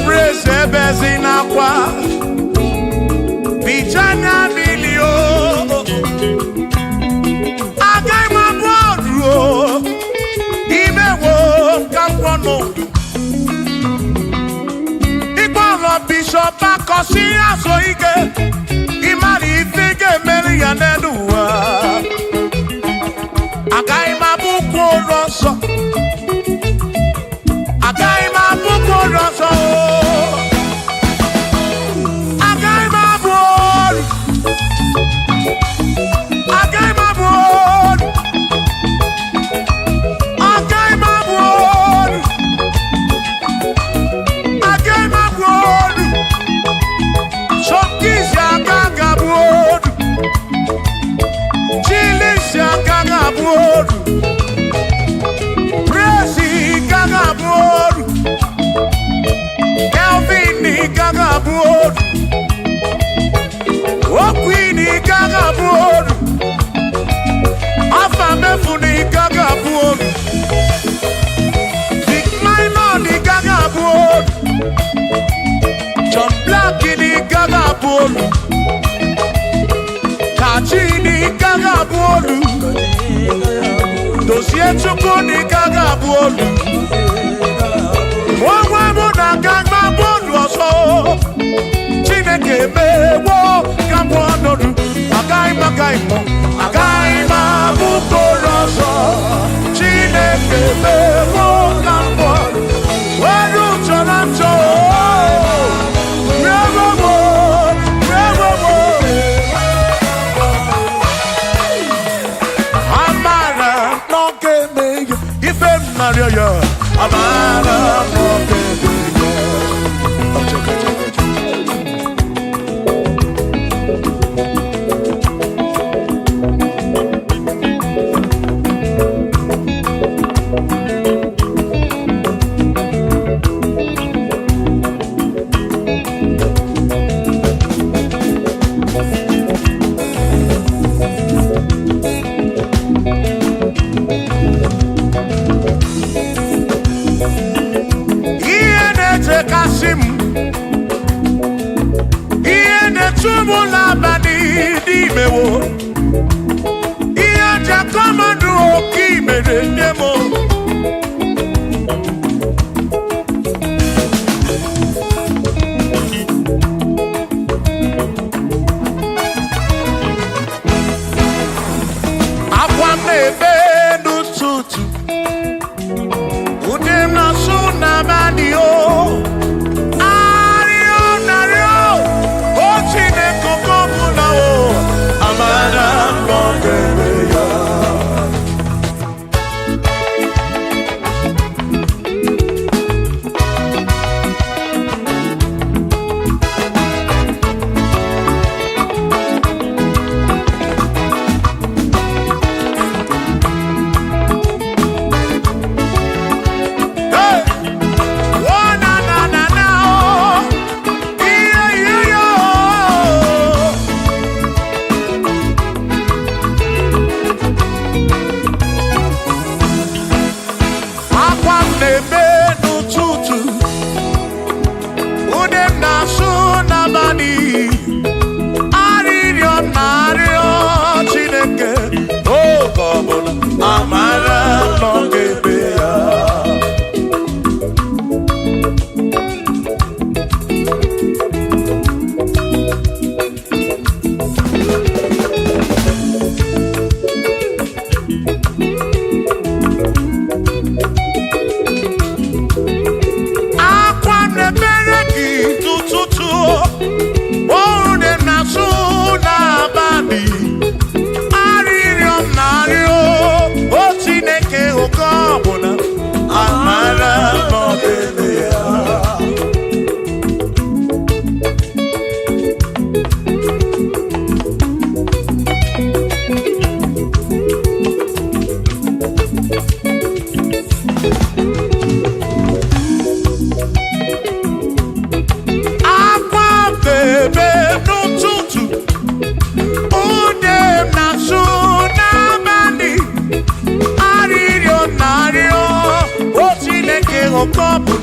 Speaker 2: Praise Bezina kwa Bichanya milio Agai mabodro Imewo kampono Igboland Bishop Akosi asoike Imari ifike meli yaneduwa Agai mabuko roso Agai mabuko roso Kachini gaga bolu Dosie chukuni gaga bolu Mwa muna gaga bolu oso Chineke mewo Kambonodu Agai magaimo Agai mabuko roso Chineke mewo Kambonodu Wadu chonacho Maria, Amara,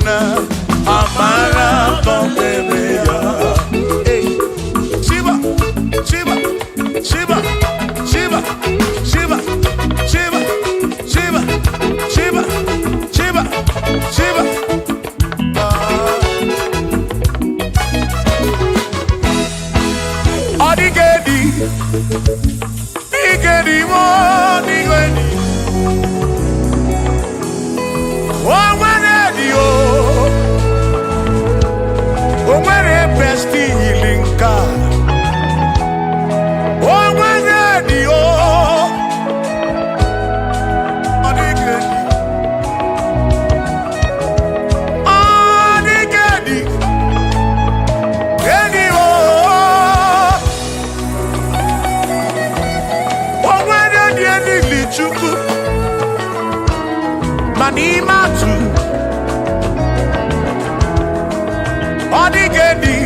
Speaker 2: na amara nọdebe ya. Shiba, Shiba, Shiba, Shiba, Shiba, Shiba, Shiba, Shiba, Shiba, Shiba. Odigedi, Igedi, Odigedi. Oh, when a bestie healing car. Oh, when the Manimatu Odigedi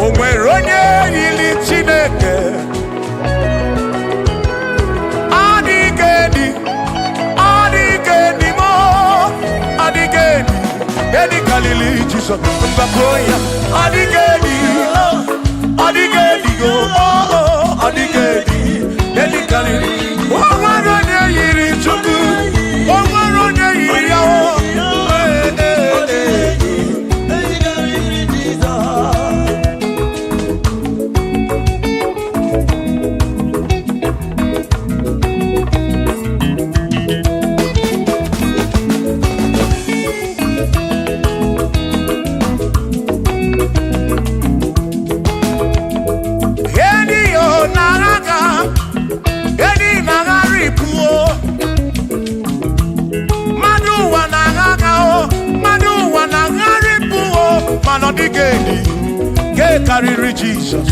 Speaker 2: Onweronye yili Chineke Odigedi Odigedi mo Odigedi Edi Galili Jesus Mbakoya Odigedi Odigedi go Odigedi Edi Galili Onweronye yili Chukwu Onweronye yili Yawo Odigedi, get carry Jesus.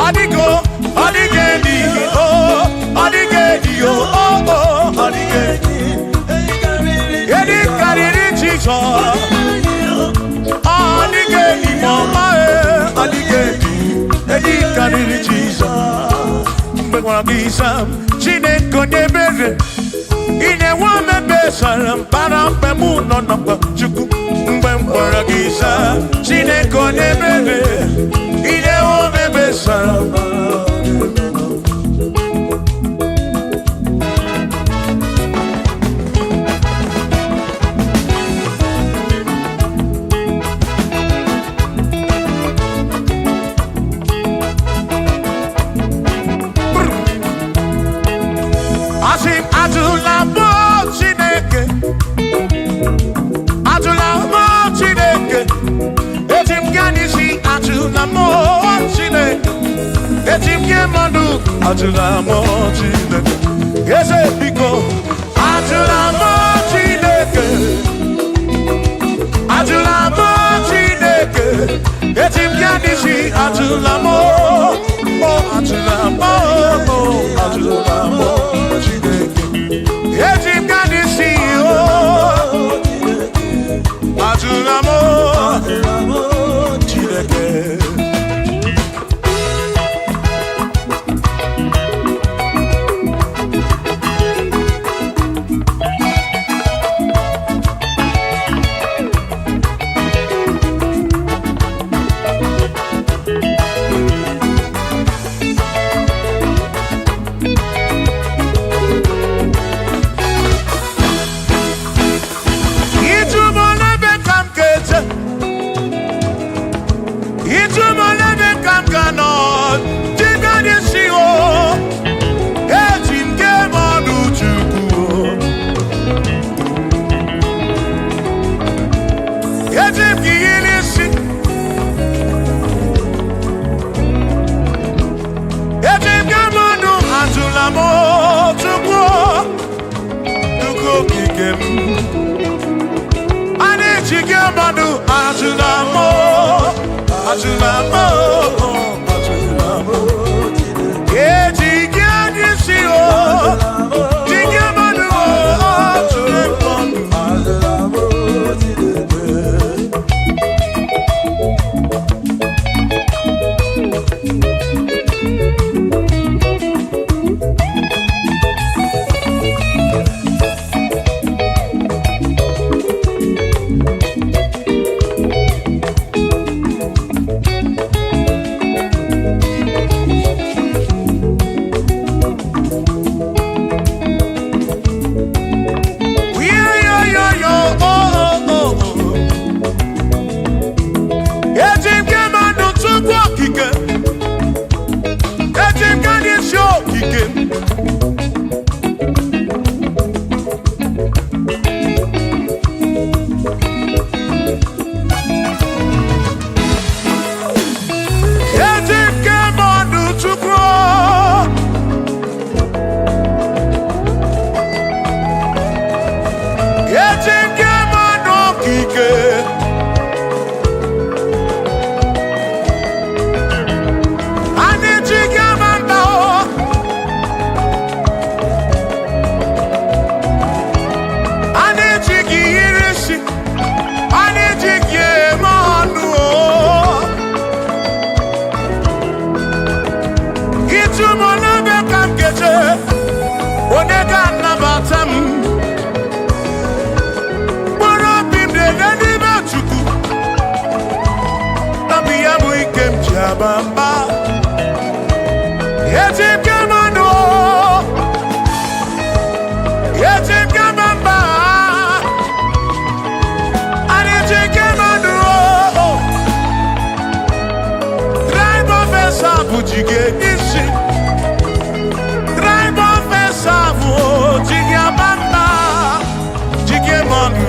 Speaker 2: Odigo, Odigedi, oh, Odigedi, oh, Odigedi, get carry Jesus. Odigedi mama Odigedi Edi kariri Jesus Mgbe gwara gị Isam Chineke onye ebere ị na-enwe mbesara mpara mgbe mụ nọ n'ọkpa Chukwu mgbe m gwara gị Isam Chineke onye ebere ị na-enwe mbesara Atula mo Chineke, eze biko. Atula mo Chineke, atula mo Chineke. Etim yanisi atula mo, oh atula mo, oh atula mo Chineke. Etim yanisi oh, atula mo Chineke. bamba. Yeti gamano. Yeti gamamba. Yeti gamano. Drive officer bujige nisi. Drive officer bujige bamba. Jige manu.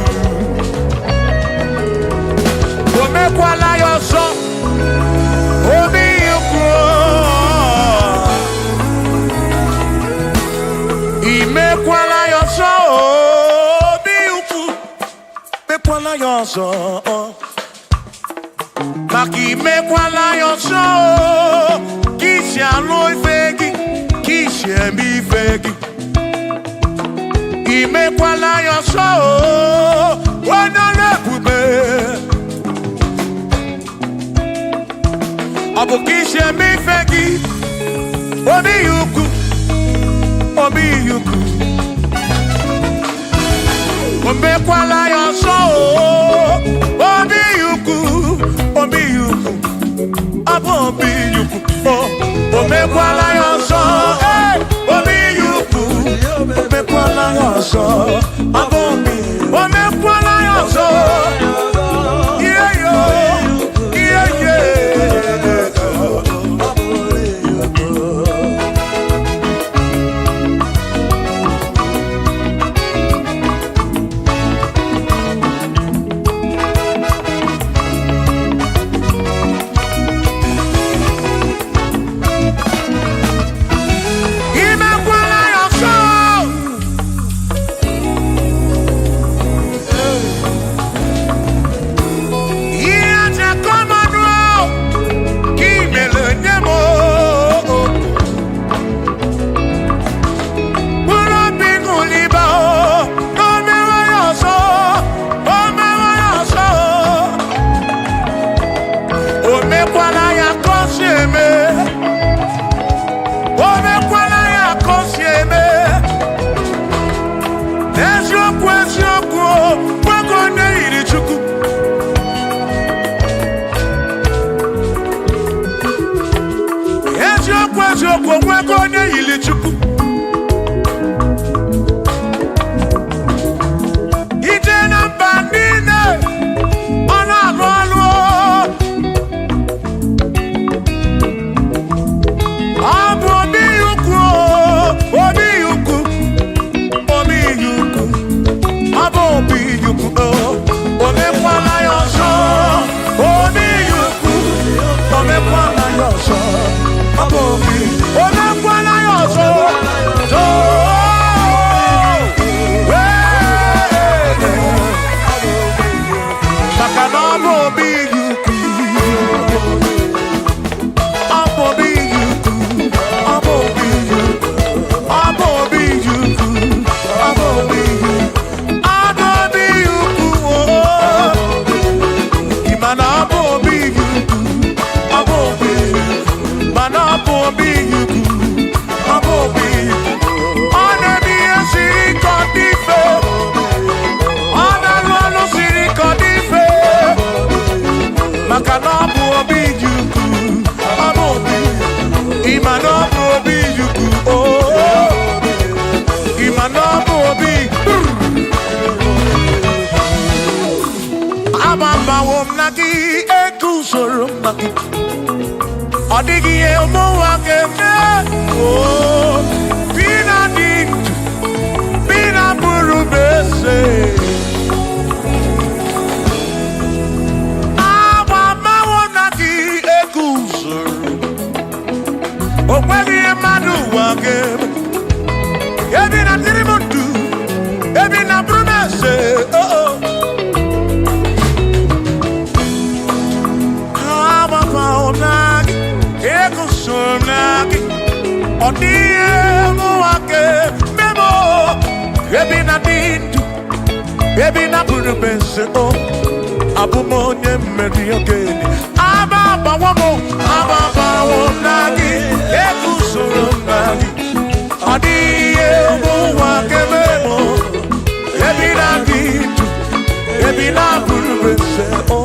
Speaker 2: Omekwala yoso. Obi yuko. Imekwala yoso. Obi yuko. Mekwala yoso. Maki mekwala yoso. Kishi aloi fegi. Kishi embi fegi. Imekwala yoso. Wana lepube. Abukishe mi fegi. Obi yuku. Obi yuku. Omekwala yoso. Obi yuku. Obi yuku. Abo obi yuku. Omekwala yoso. Obi yuku. Omekwala yoso. Abo obi. Omekwala yoso. Yeah yo. Yeah yeah. Odigi elmo akeme oh bina dit bina buru bese mama wonagi ekuzuru okwagi madu akeme ebina tirimudu ebina buru bese oh mama wonagi Ekusonaki, odiemu ake memo, ebi na dindu, ebi na buru bense o, abumonye meri ogeni, ababa wonagi, ekusonaki, odiemu ake memo, ebi na dindu, ebi na buru bense o,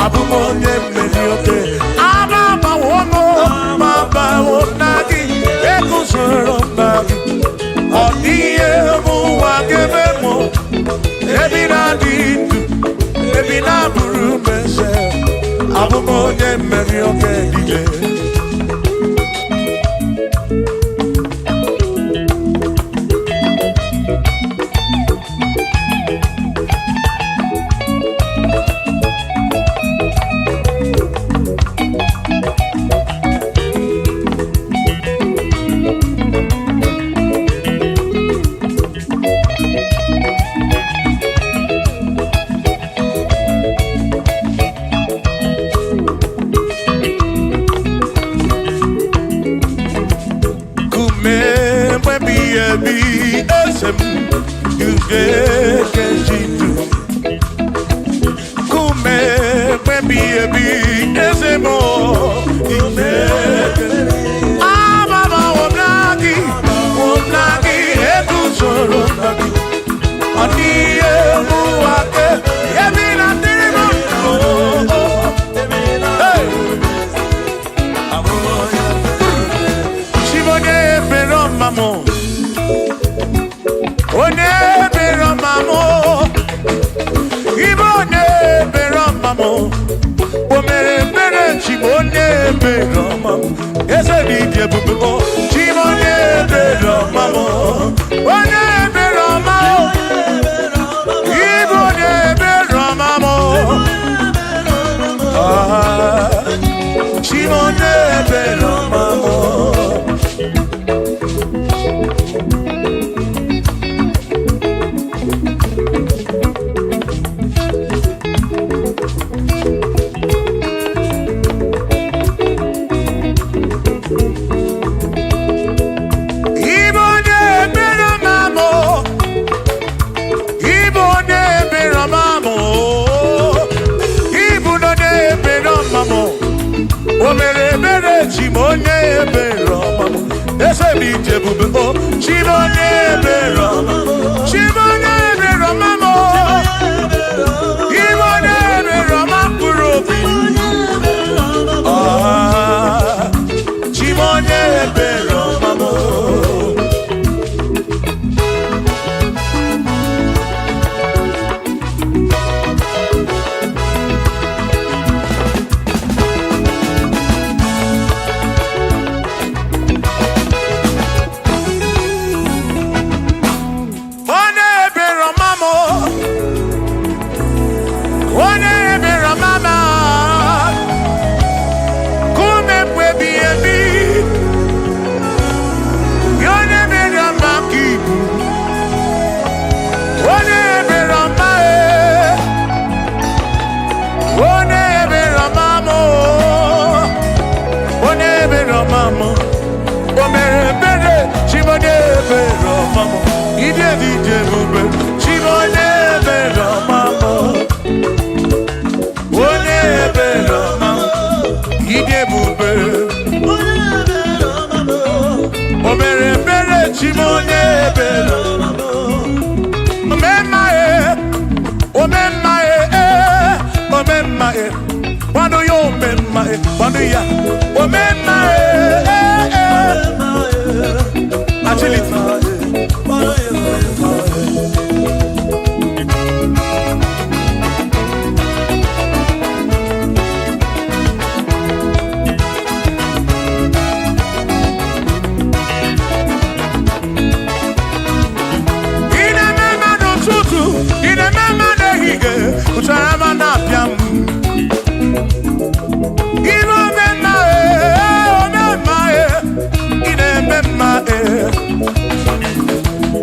Speaker 2: abumonye meri ogeni, ababa meri oke dile.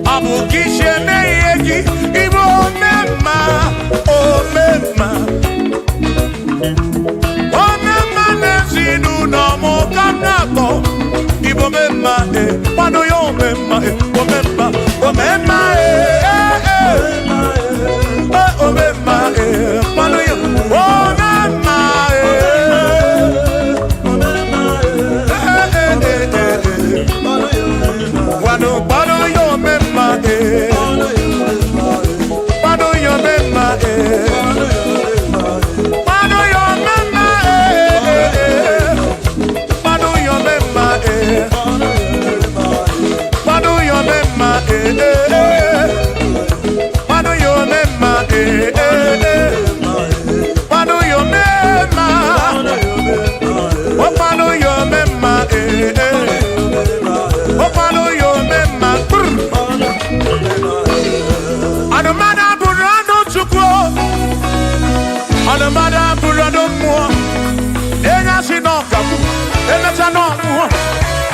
Speaker 2: Abu Kishe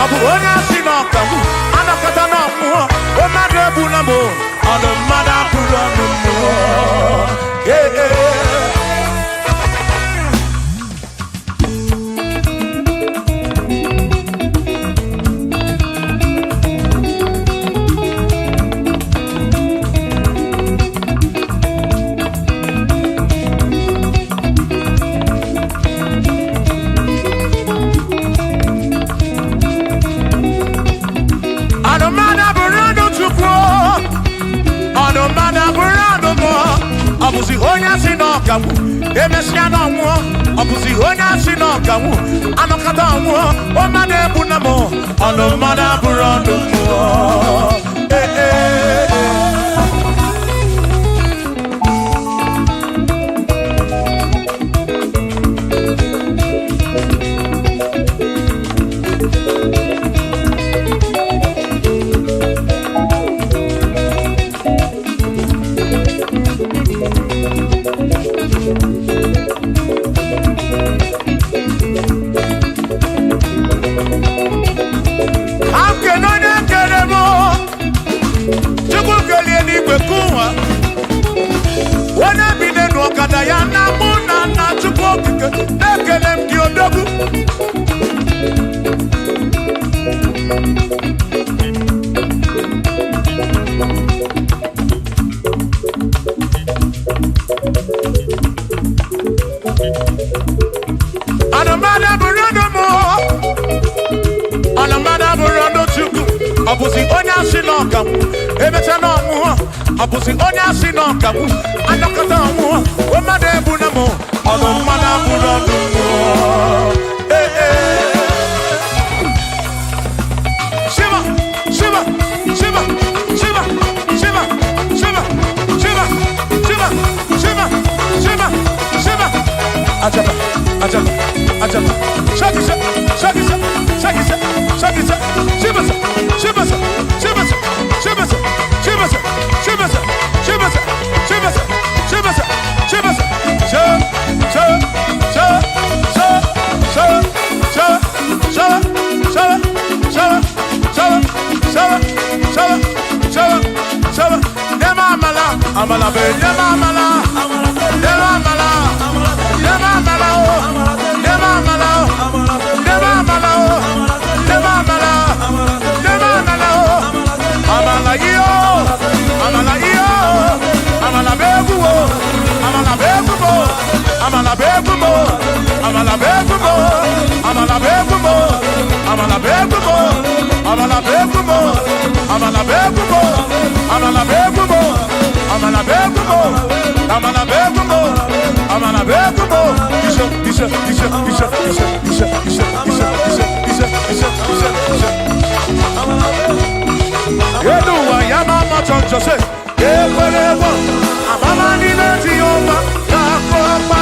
Speaker 2: Abu onye si n'ọkamu, anakọta n'ọmụọ, o mmadụ ebula m, ọnụ mmadụ abụrụ ọnụ mmụọ. Ọbụzi onye si n'ọkamu, emesịa n'ọnwụọ. Ọbụzi onye si n'ọkamu, anọkọta ọnwụọ. O mmadụ ebu na mụ, ọnụ mmadụ abụrụ ọnụ mmụọ. Ya na mụ na nna Chukwu okike na-ekele m gị odogwu. Anamada bụrụ ọnụ mụ, anamada bụrụ ọnụ Chukwu. Ọ bụzi onye asị n'ọkamu, emecha n'ọnwụọ. Ọ bụzi onye asị n'ọkamu, anọkọta ọnwụọ. O mmadụ ebu na mụ, ọnụ mmadụ abụrụ ọnụ mmụọ. Shiva, Shiva, Shiva, Shiva, Shiva, Shiva, Shiva, Shiva, Shiva, Shiva, Shiva. Ajaba, ajaba, ajaba. Shakisa, shakisa, shakisa, shakisa. Shivasa, shivasa, shivasa, shivasa, shivasa, shivasa, shivasa, shivasa, shivasa, shivasa. Sha, sha, sha, sha, sha, sha, sha, sha, sha, sha, sha, sha, sha, sha. Nema amala, amala be, nema amala, nema amala, nema amala, nema amala, nema amala, nema amala, nema amala, amala yo, amala yo, amala begumo, amala begumo, amala begumo, amala begumo, amala begumo, amala begumo, amala begumo, amala begumo, amala begumo, amala begumo, amala begumo, amala begumo. Isha, isha, isha, isha, isha, isha, isha, isha, isha, isha, isha, isha. Yeduwa ya mama choncho se, yekwelewa, amama ni leti yoma, yakopa.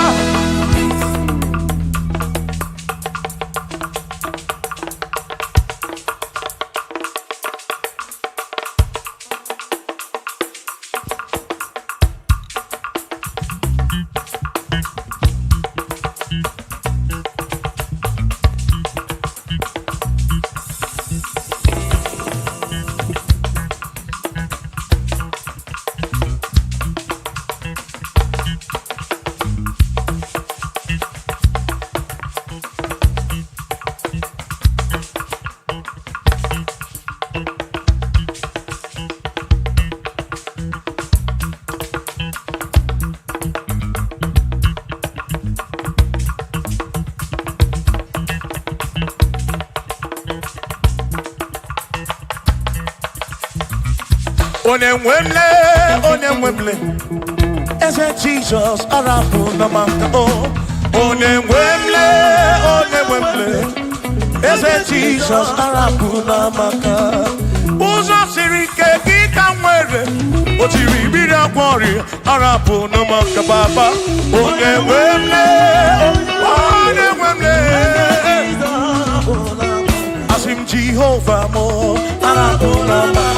Speaker 2: Onemwemle, ese Jesus arabu namaka o. Onemwemle, ese Jesus arabu namaka. Uzo sirike kita mwere, otiri bira kwori arabu namaka baba. Onemwemle, asim Jehovah mo arabu namaka.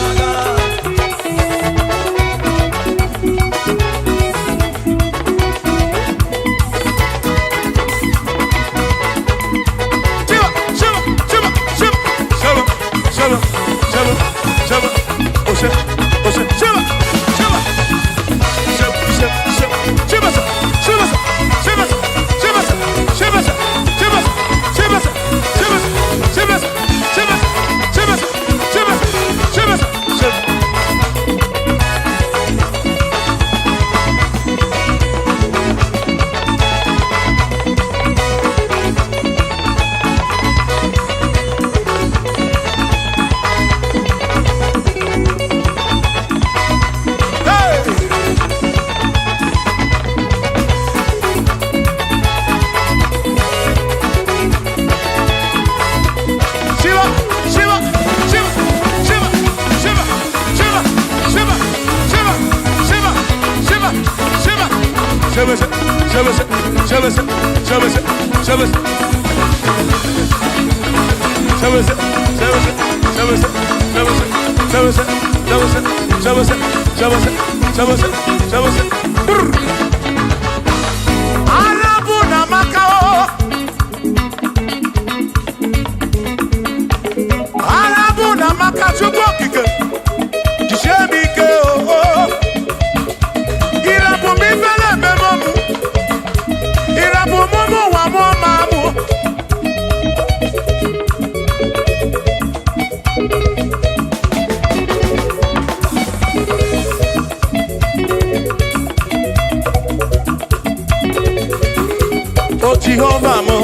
Speaker 2: Jehovah mo,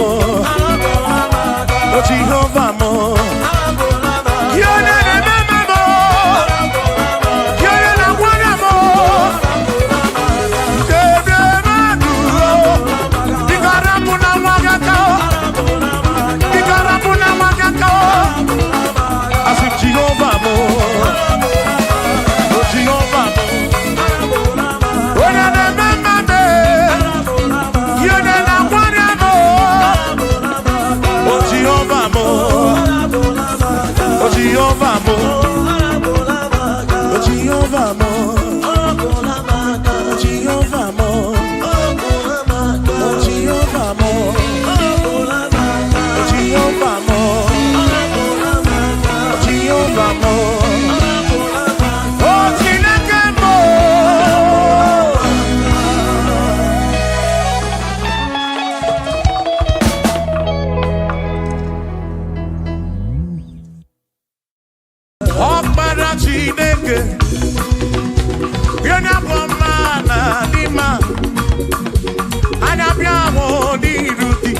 Speaker 2: oh Jehovah mo, you're the remember mo, you're the one mo, the maduro, the karapuna wagaka, the karapuna wagaka, I said Jehovah mo, oh Jehovah mo, oh the remember me, you're the Jehovah mo, oh Jehovah mo, oh Jehovah mo, oh Jehovah mo, oh Jehovah mo, oh Jehovah mo, oh Jehovah mo, oh Chineke mo. Ọkpara Chineke bịa mana n'ime anya bịa hụ n'iru gị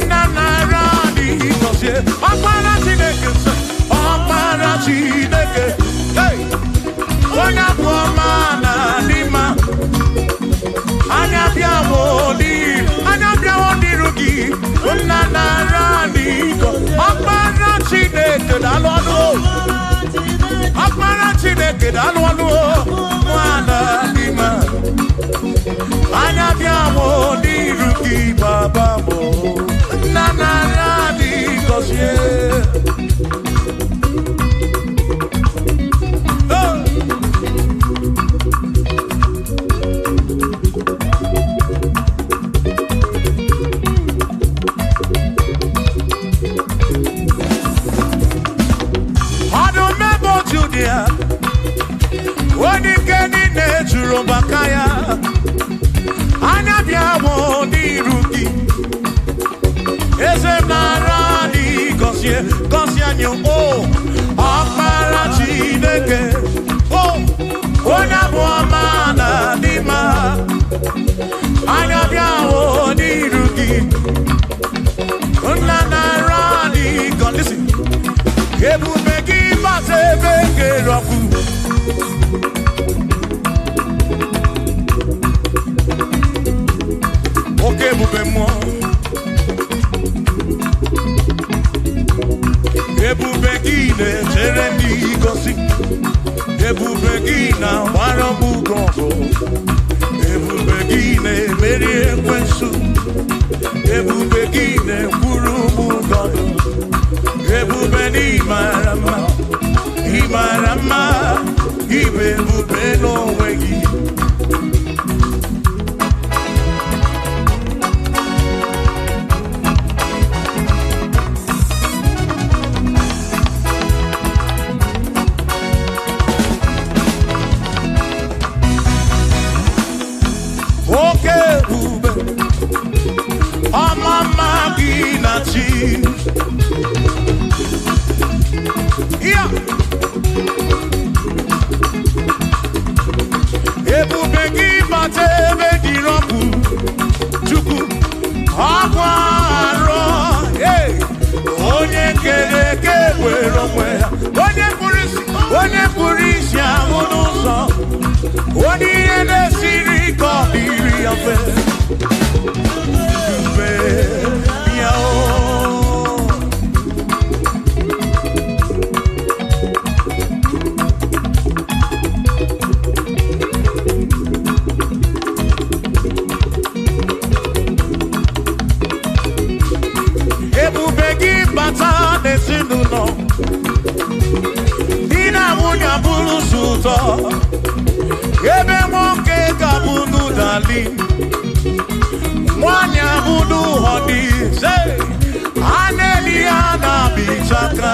Speaker 2: nna nara n'ihi gọzie ọkpara Chineke nsọ ọkpara Chineke onye bụ mana n'ime anya bịa hụ n'iru gị nna nara n'ihi gọzie ọkpara Chineke daalụ ọnụ ọkpara Chineke daalụ ọnụ nwana n'ime anya bịa mụ n'iru gị baba mụ nna nara dị gọzie onye nke niile juru maka ya anya bịa mụ n'iru gị eze m nara dị gọzie anyị ọkpara Chineke onye bụ ọma na dị mma anya bịa mụ n'iru gị nna nara dị gọzie ebube gị bata ebe kere ọkụ oke ebube mmụọ ebube gị na-echere ndị gosi ebube gị na-agbara ọgbụgụ ọgụ ebube gị na-emeri ekwensu ebube gị na-ekwuru ụmụ gọdụ ebube n'ịmara mma ịmara mma ibe ebube n'onwe gị oke ebube ọma mma gị na chi ebube gị bata ebe dị rọpụ Chukwu ọkwa arọ onye kere eke were onwe ya onye pụrụ isi ahụ n'ụzọ onye ihe na-esiri ike ọ dịrị ya mfe mfe ya bata n'ezinụlọ di na nwunye bụrụ ụzọ ebe nwoke ga-abụrụ dali nwanyị abụrụ ọdịze a na-eli ya na bichaka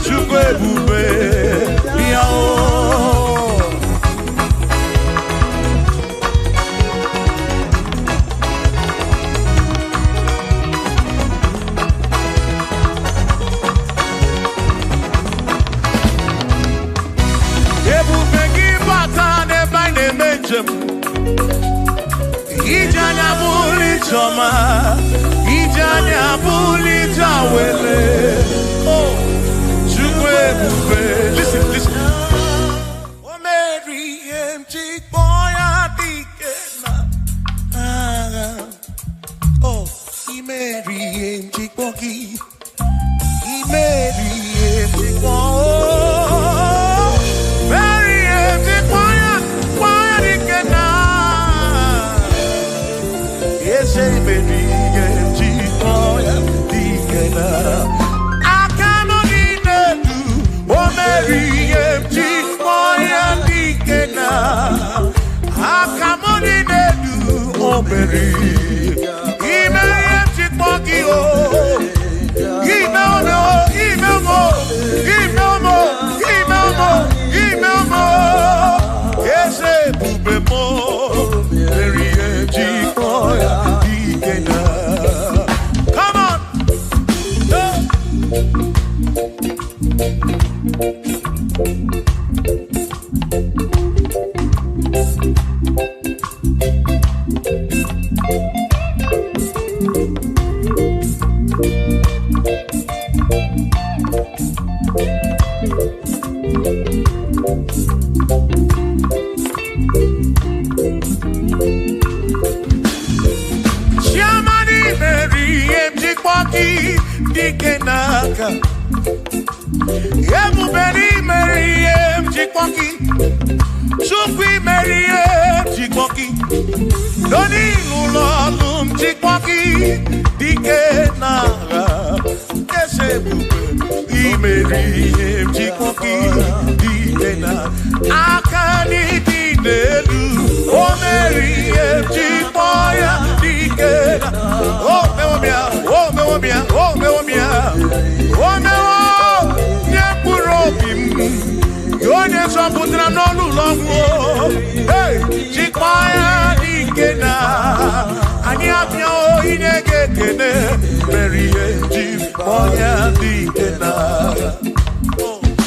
Speaker 2: Chukwu ebube ya o Ijanya buli choma, ijanya buli jawele. Oh, Chukwu ebube. Listen, listen. O Mary empty boy adikena. Oh, I Mary empty bogi, I Mary empty boy. Mary empty boy adikena. Say baby, get boy, dikena. I cannot need you. Oh Mary, empty boy, dikena. I cannot need you. Oh Mary, Mary, empty boy, oh. Email more. Yes, baby, more. Mary, empty boy. Come on. Dikenaka Ebuberi Meriem Chikwoki Chukwi Meriem Chikwoki Doni Lulolum Chikwoki Dikenaka Ebuberi Meriem Chikwoki Dikenaka Akani Dinelu O Meriem Chikwoya Dikenaka Oh Meomia Oh Meomia Oh Meomia Oh Meomia Nyepurobim Yonye Soputra Nolu Longo Hey Chikwaya Dikena Anyapnya O Inege Kene Merie Chikwaya Dikena Chukwu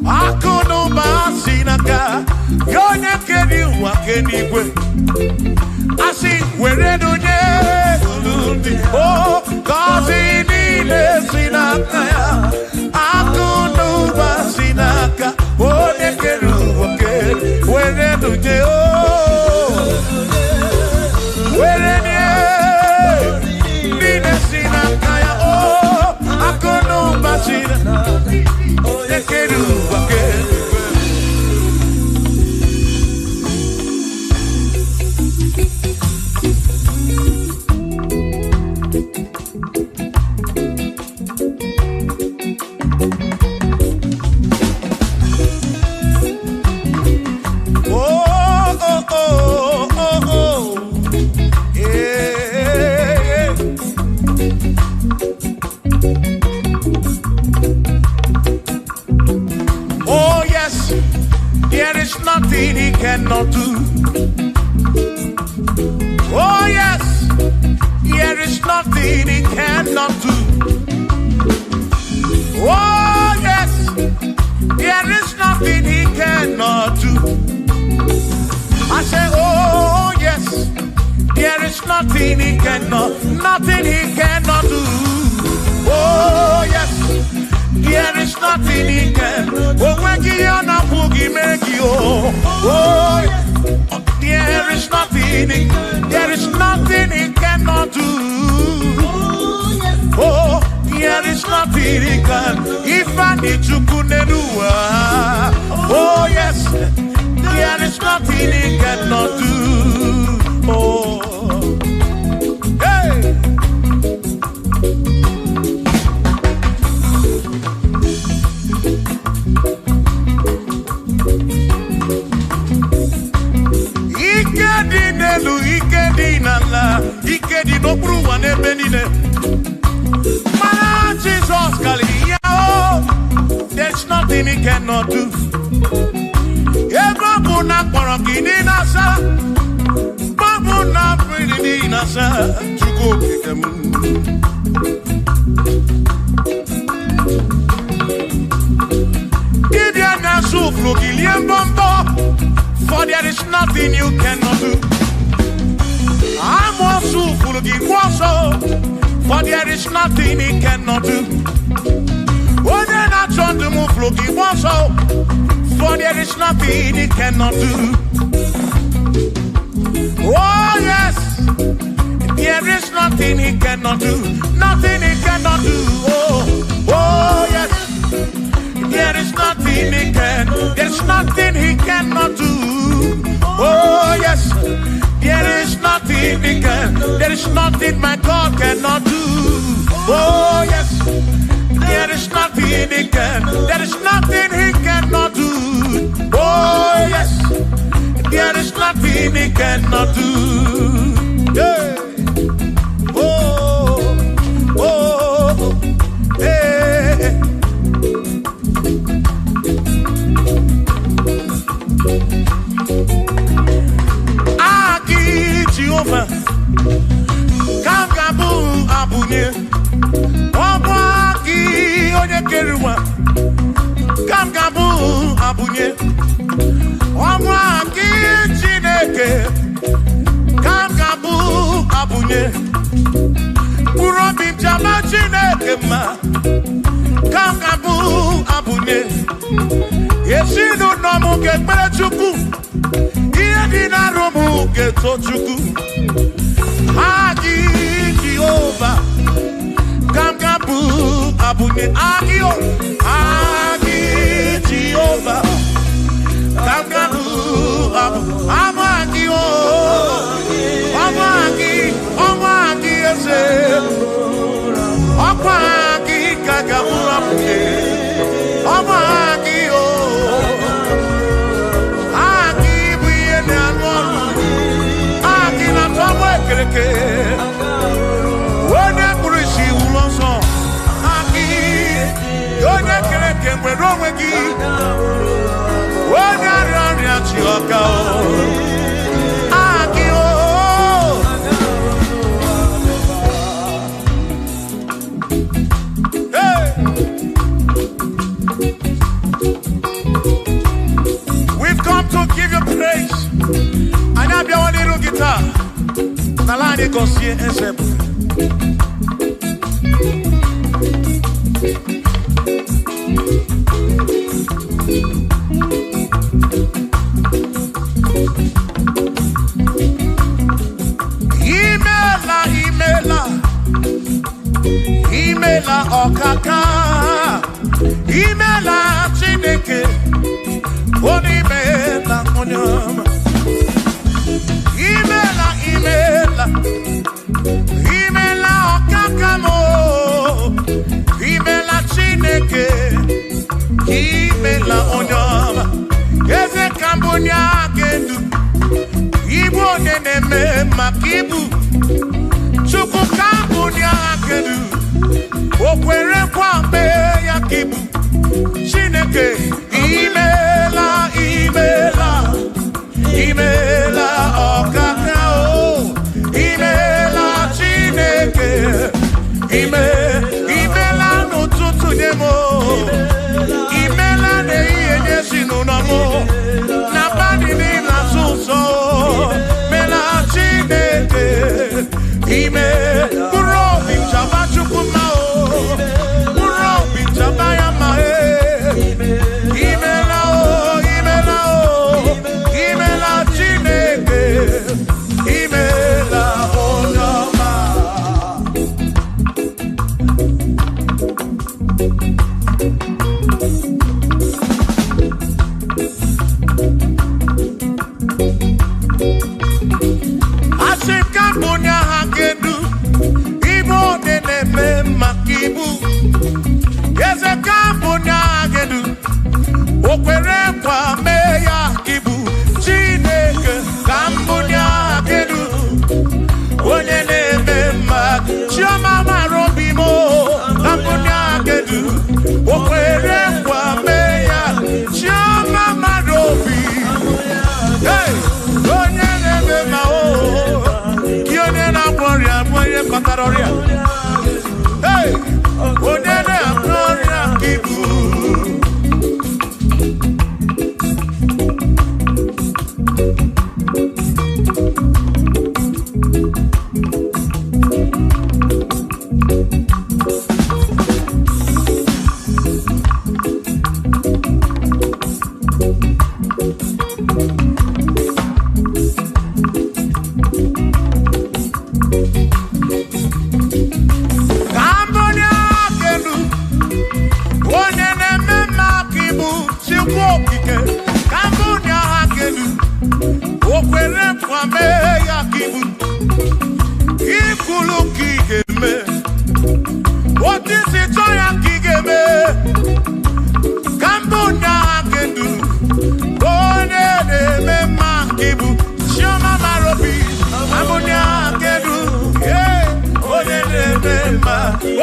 Speaker 2: Akuno Basinaka, Yona Kedi Wakenigwe. I see where do you oh, cause he needs Sinaka. Akuno Basinaka, oh, Nekeru Wake, where do you where need Sinaka, oh, Akuno Basinaka, Nekeru Wake. Nothing he cannot do. Oh yes, there is nothing he cannot do. Oh yes, there is nothing he cannot do. I say, oh yes, there is nothing he cannot do. Oh yes, there is nothing he can. Oh, when you are not boogie, make you. Oh, there is nothing he cannot do. Oh, there is nothing he can. If I need to kunedua. Oh, yes, there is nothing he cannot do. Oh, hey. Ikedi no pruwa ne benine. Man, Jesus Kali, oh, there's nothing he cannot do. Babu na paraki nasa, babu na pretty nasa, to go pick them. Give ya na soup, look, bombo, for there is nothing you cannot do. I'm also full of so, for there is nothing he cannot do. Oh, then I turn to move looking so, for there is nothing he cannot do. Oh, yes, there is nothing he cannot do. Nothing he cannot do. Oh, yes, there is nothing he can. There's nothing he cannot do. Oh, yes. There is nothing he can, there is nothing my God cannot do. Oh yes, there is nothing he can, there is nothing he cannot do. Oh yes, there is nothing he cannot do. Yeah. Oh, oh, hey. Jehovah, Kangabu Abunye, Obaki Oyekerua, Kangabu Abunye, Obaki Chineke, Kangabu Abunye, Urobim Jama Chineke ma, Kangabu Abunye, Yesinu Nomu Ketmechuku. Romu geto chuku Agi Jehovah Kamgabu Abunye Agio Agi Jehovah Kamgabu Amagio Amagi Ese Amagi Kagabura Amagio when I see Ulonso, Aki, you're not getting wrong with you. When I run at your cow, Aki, oh, hey. Kalani Gosie Esep. Imela Okaka, Imela Chineke, Onimela Onyama. Imela Okaka mo, Imela Chineke, Imela Onyama. Eze Kambonya Gendu, Igbo Neneme Makibu, Chuku Kambonya Gendu. Okwere kwambe ya kibu Chineke imela Okaka o imela Chineke imela n'ụtụtụ nyemo imela n'ihe nyesi n'ụlọmụ na bani n'ịla sụsọ mela Chineke ime mkpụrụ obi chaba Chukwu ma o Okwere kwa meya kibu Chineke Kambonya kedu onye na-eme mma Chioma marobi mo Kambonya kedu okwere kwa meya Chioma marobi hey onye na-eme mma o ki onye na-agwọrịa onye kọtara ọrịa hey onye na-agwọrịa kibu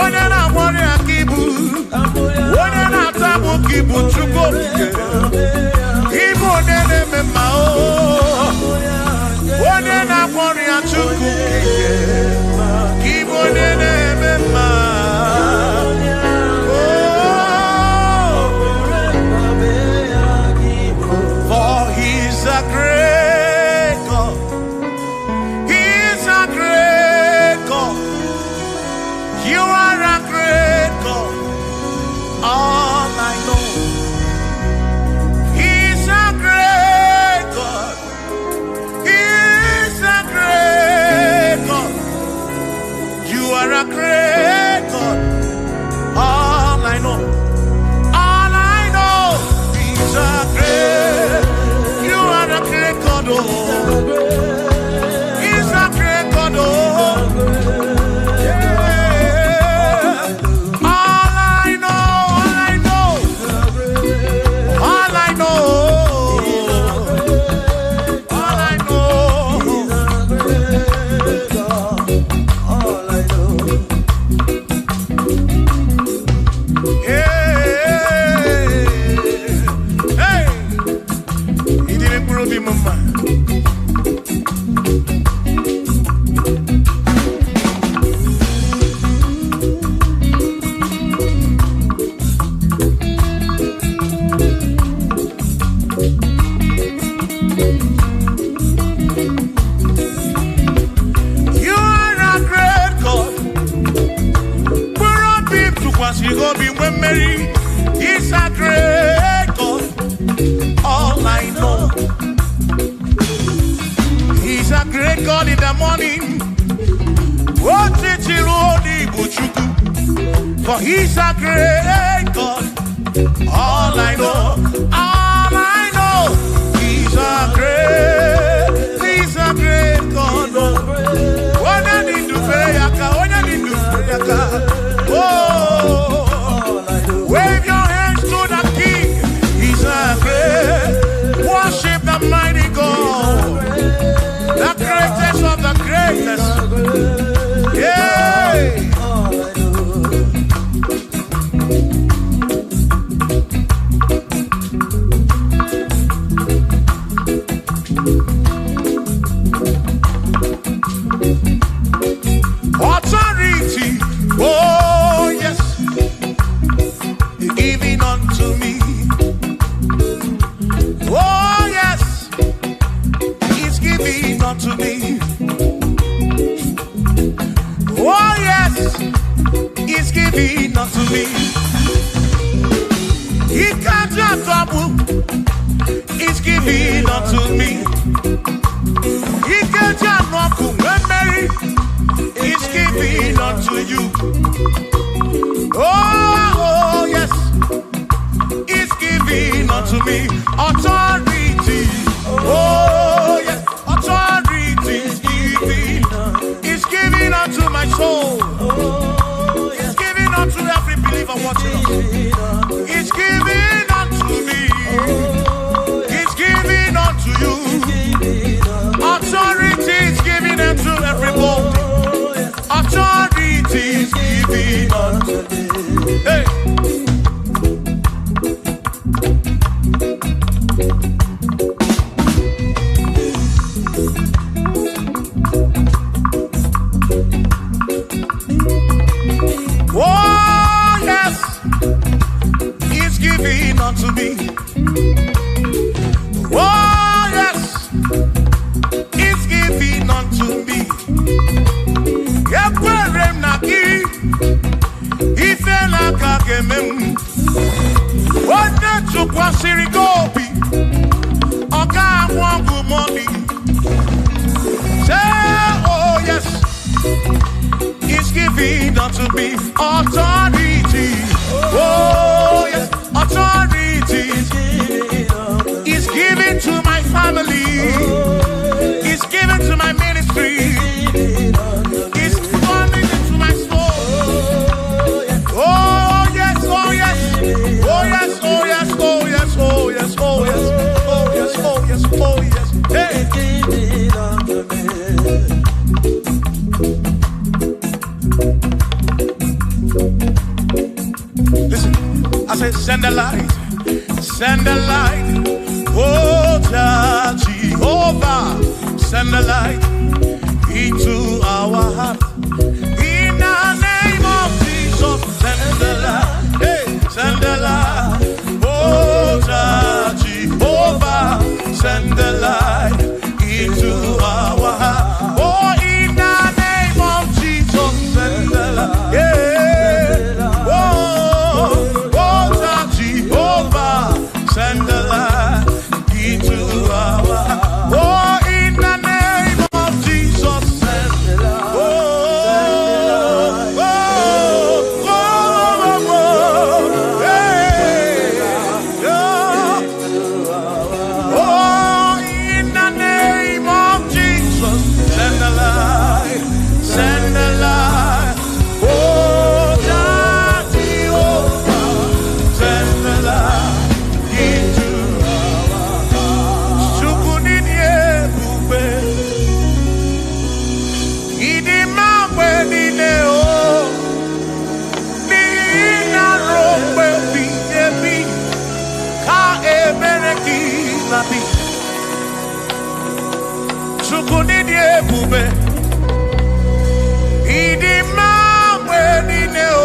Speaker 2: onye na-agbọrị aka ibu onye na-atabụ ka ibu Chukwu okike ibu onye na-eme mma onye na-agbọrị ya Chukwu okike ibu onye na-eme mma for he's a great God. He's a great God. You are a great God, all I know. He's a great God. He's a great God. You are a great God, all I know. All I know, He's a great. You are a great God, oh. He's a great God, oh. You the morning. What did you do? For he's a great God. All I know, he's a great God. When I need to pray, oh, wave your hands to the King. He's a great. Worship the mighty God, the greatest of the greatest. Yeah. Authority, oh yes, giving unto me. Oh yes, He's giving unto me. Oh yes, He's giving unto me. He can't just double. He's giving unto me. He can't just walk when Mary. He's giving unto you. Oh yes, He's giving unto me. Authority. Oh yes, authority is giving. He's giving unto my soul. He's giving unto every believer watching us. He's giving unto me. He's giving unto you. Authority is giving unto everybody. Authority is giving unto me. Hey. Oh yes, He's giving unto me. Oh yes, He's giving unto me. Ekwere na ki, ife na kakemem. Wode tukwasiri gobi, oka mwangu money. Say oh yes, He's giving unto me authority. Oh yes, authority. He's giving to my family. He's giving to my ministry. He's coming into my soul. Oh yes, oh yes, oh yes, oh yes, oh yes, oh yes, oh yes, oh yes, oh yes, oh yes. Hey. Listen, I said send the light, send the light. Oh Jehovah, send the light into our heart. In the name of Jesus, send the light. Hey, send the light. Oh Jehovah, send the light into our heart. Oh, in the name of Jesus, send the light. Yeah. Oh Jehovah, send the light into our heart. Oh, in the name of Jesus, send the light. Oh, in the name of Jesus, send the light, send the light. Oh, Jehovah, send the light into our heart. Sukunini ebube, idima wenine o, ni na rompe bi ebi, ka ebereki na bi. Sukunini ebube, idima wenine o,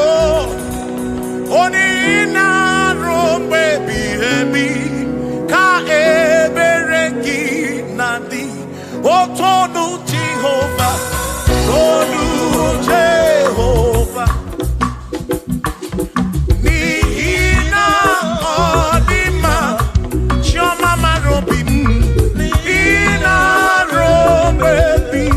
Speaker 2: oni na rompe bi ebi, ka ebereki na di. O tonu Jehovah, tonu Jehovah. Ni na odima, choma marobim, ni na robebi.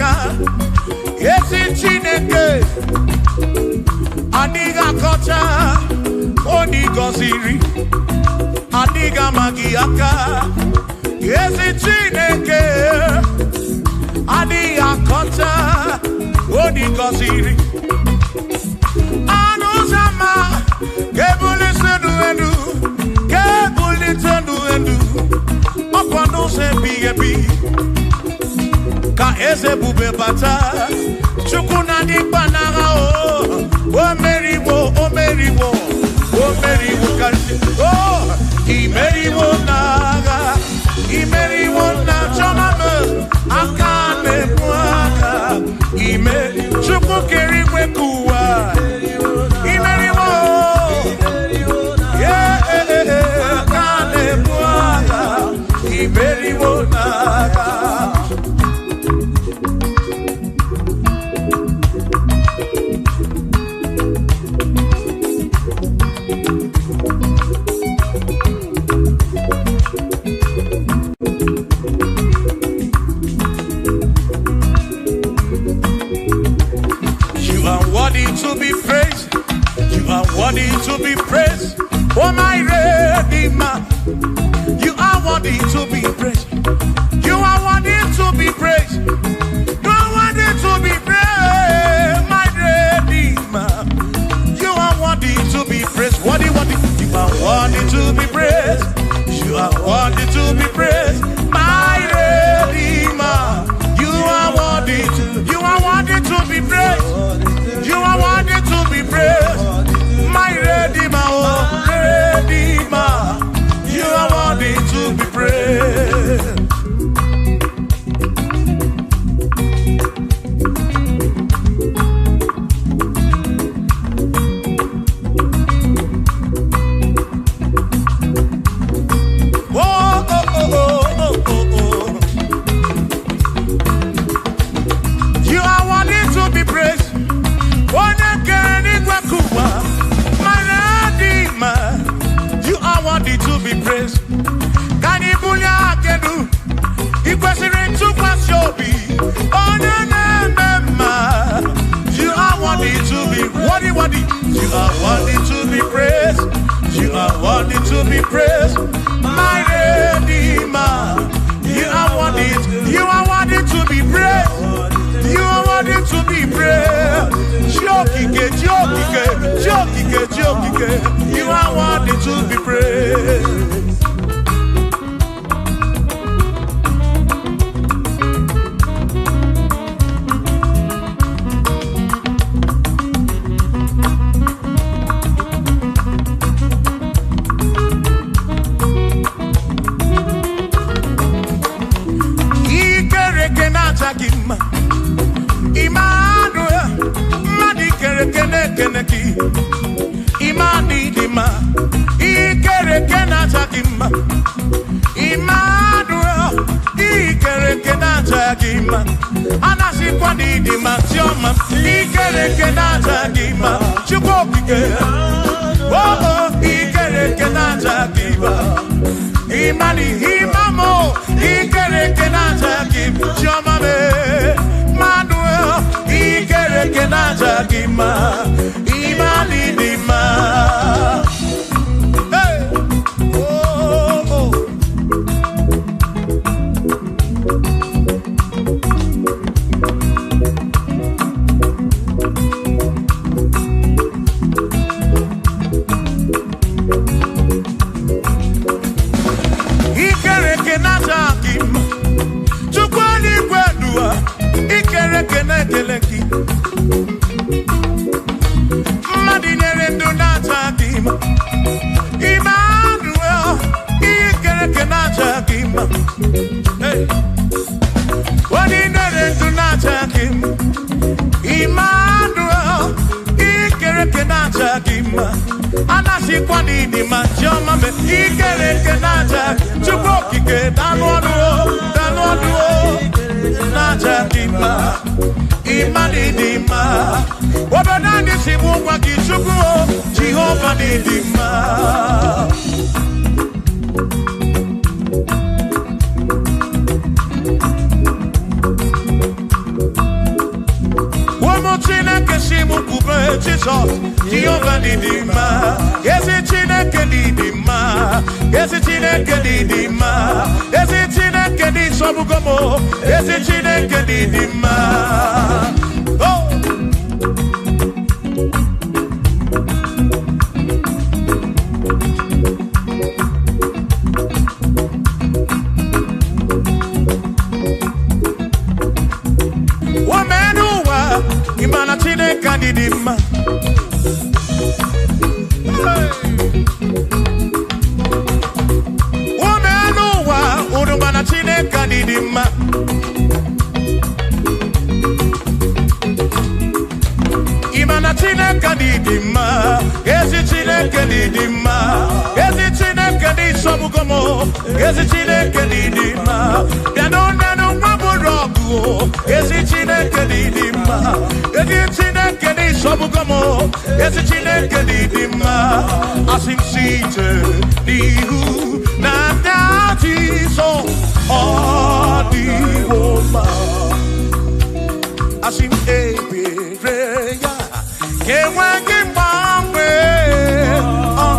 Speaker 2: aka ezi Chineke adịghị akọcha onye gọziri adịghị amaghị aka ezi Chineke adịghị akọcha onye gọziri anụ ụzọ ama ga-ebulite elu ga-ebulite elu ọkwa n'ụzọ ebighị ebi ka eze bube bata Chukwu na dịkpa n'agha o meriwo karịsị imeriwo n'agha imeriwo na chọmame aka na-ebu agha Chukwu kere igwe ka ụwa imeriwo aka na-ebu agha imeriwo n'agha. To be praised, you are worthy to be praised. Oh my Redeemer, you are worthy to be praised. You are worthy to be praised. You are worthy to be praised, my Redeemer. You are worthy to be praised. Worthy. You are worthy to be praised. You are worthy to be praised, my Redeemer. You are worthy to be praised. You are worthy to be praised, my Redeemer, oh Redeemer. You are worthy to be praised. You are worthy to be praised. My Redeemer, you are worthy to be praised. Can you pull your canoe? It was to pass your be. Oh, no. You are worthy to be worthy. You are worthy to be praised. You are worthy to be praised. My Redeemer, you are worthy to be praised. You are worthy to be praised. Jokike. You are worthy to be praised. Imani dima, ikere kenata kima. Emmanuel, ikere kenata kima. Anasi kwani dima tioma, ikere kenata kima. Chukopike, ikere kenata kima. Imani himamo, ikere kenata kima. Tioma me, Emmanuel, ikere kenata kima. Imani dima. Hey, Ikere kenata kima. Chukwani kwedua, ikere kenekeleki. Madinere ndunata kima. Emmanuel, ikere kenata kima. Hey, Madinere ndunata kima. Emmanuel, ikere kenata kima. Anasi kwani ni machoma me ikere kenata. Chukokike danoduo. Nata kima. Imani dima. Wabadani simu kwa kichukuo. Jehovah ni dima. Jesus, Jehovah Didima, Ezi Chineke Didima, Ezi Chineke Didima, Ezi Chineke Di Sobugomo, Ezi Chineke Didima. Oh. Womenuwa, Imana Chineke Didima. Urumana Chineke Didima. Imana Chineke Didima. Ezi Chineke Didima. Ezi Chineke Di Sobugomo. Ezi Chineke Didima. Bianonano Maburogu. Ezi Chineke Didima. Ezi Chineke Di Sobugomo. Ezi Chineke Didima. Asim Site Nihu na Jesus the woman. Asim Ebereya Kewagi Mambe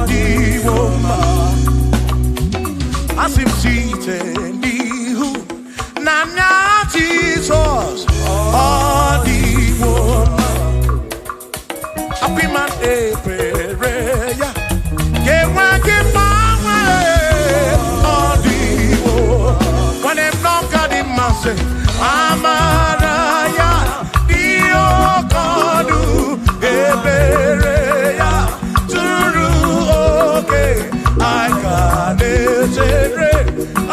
Speaker 2: the woman. Asim Site Nihu na Jesus the woman. Apiman Ebereya Kewagi Mambe. Amaraya Dio Kodu Ebereya Turu Oke I Kanetere I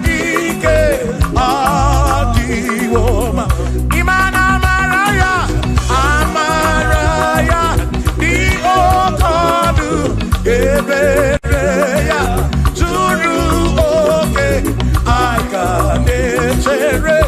Speaker 2: Dike Adiwoma Imana Amaraya Dio Kodu Ebereya Turu Oke I Kanetere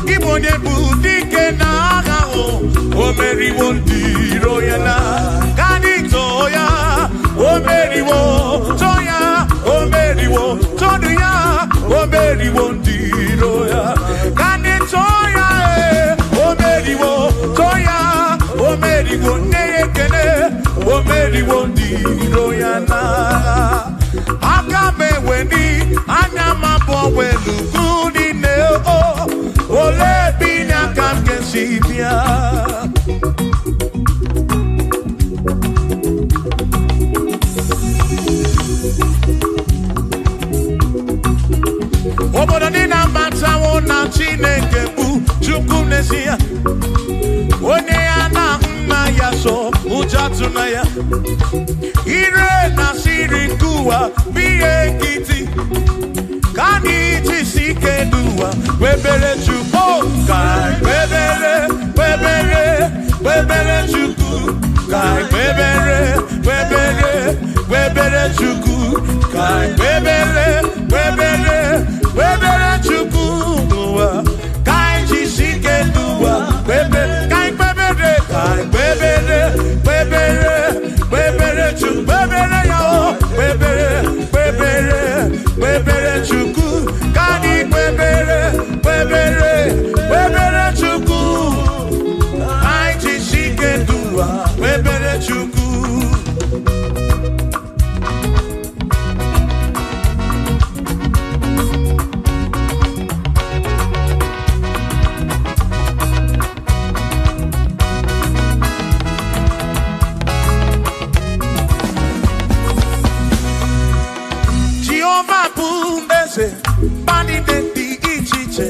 Speaker 2: Igbo nebu dike na agha o meriwo ndị iro ya na gani toya o meriwo toya o meriwo todu ya o meriwo ndị iro ya gani toya o meriwo toya o meriwo nekene o meriwo ndị iro ya na aka meweni anya mabo welu kudi ne o ole binya kam kesibia obodo ni na matawo na Chineke bu chukwu nesia onye ya na nna ya so ujatu na ya ire na siri nkuwa biye kiti kani tisike duwa webere chukwu kai webere chukwu kai webere chuku kai bebere chuku duwa kai jisike duwa kai bebere chuku bebere yo bebere chuku kai bebere chuku kai jisike duwa bebere chuku. Bani de di ichiche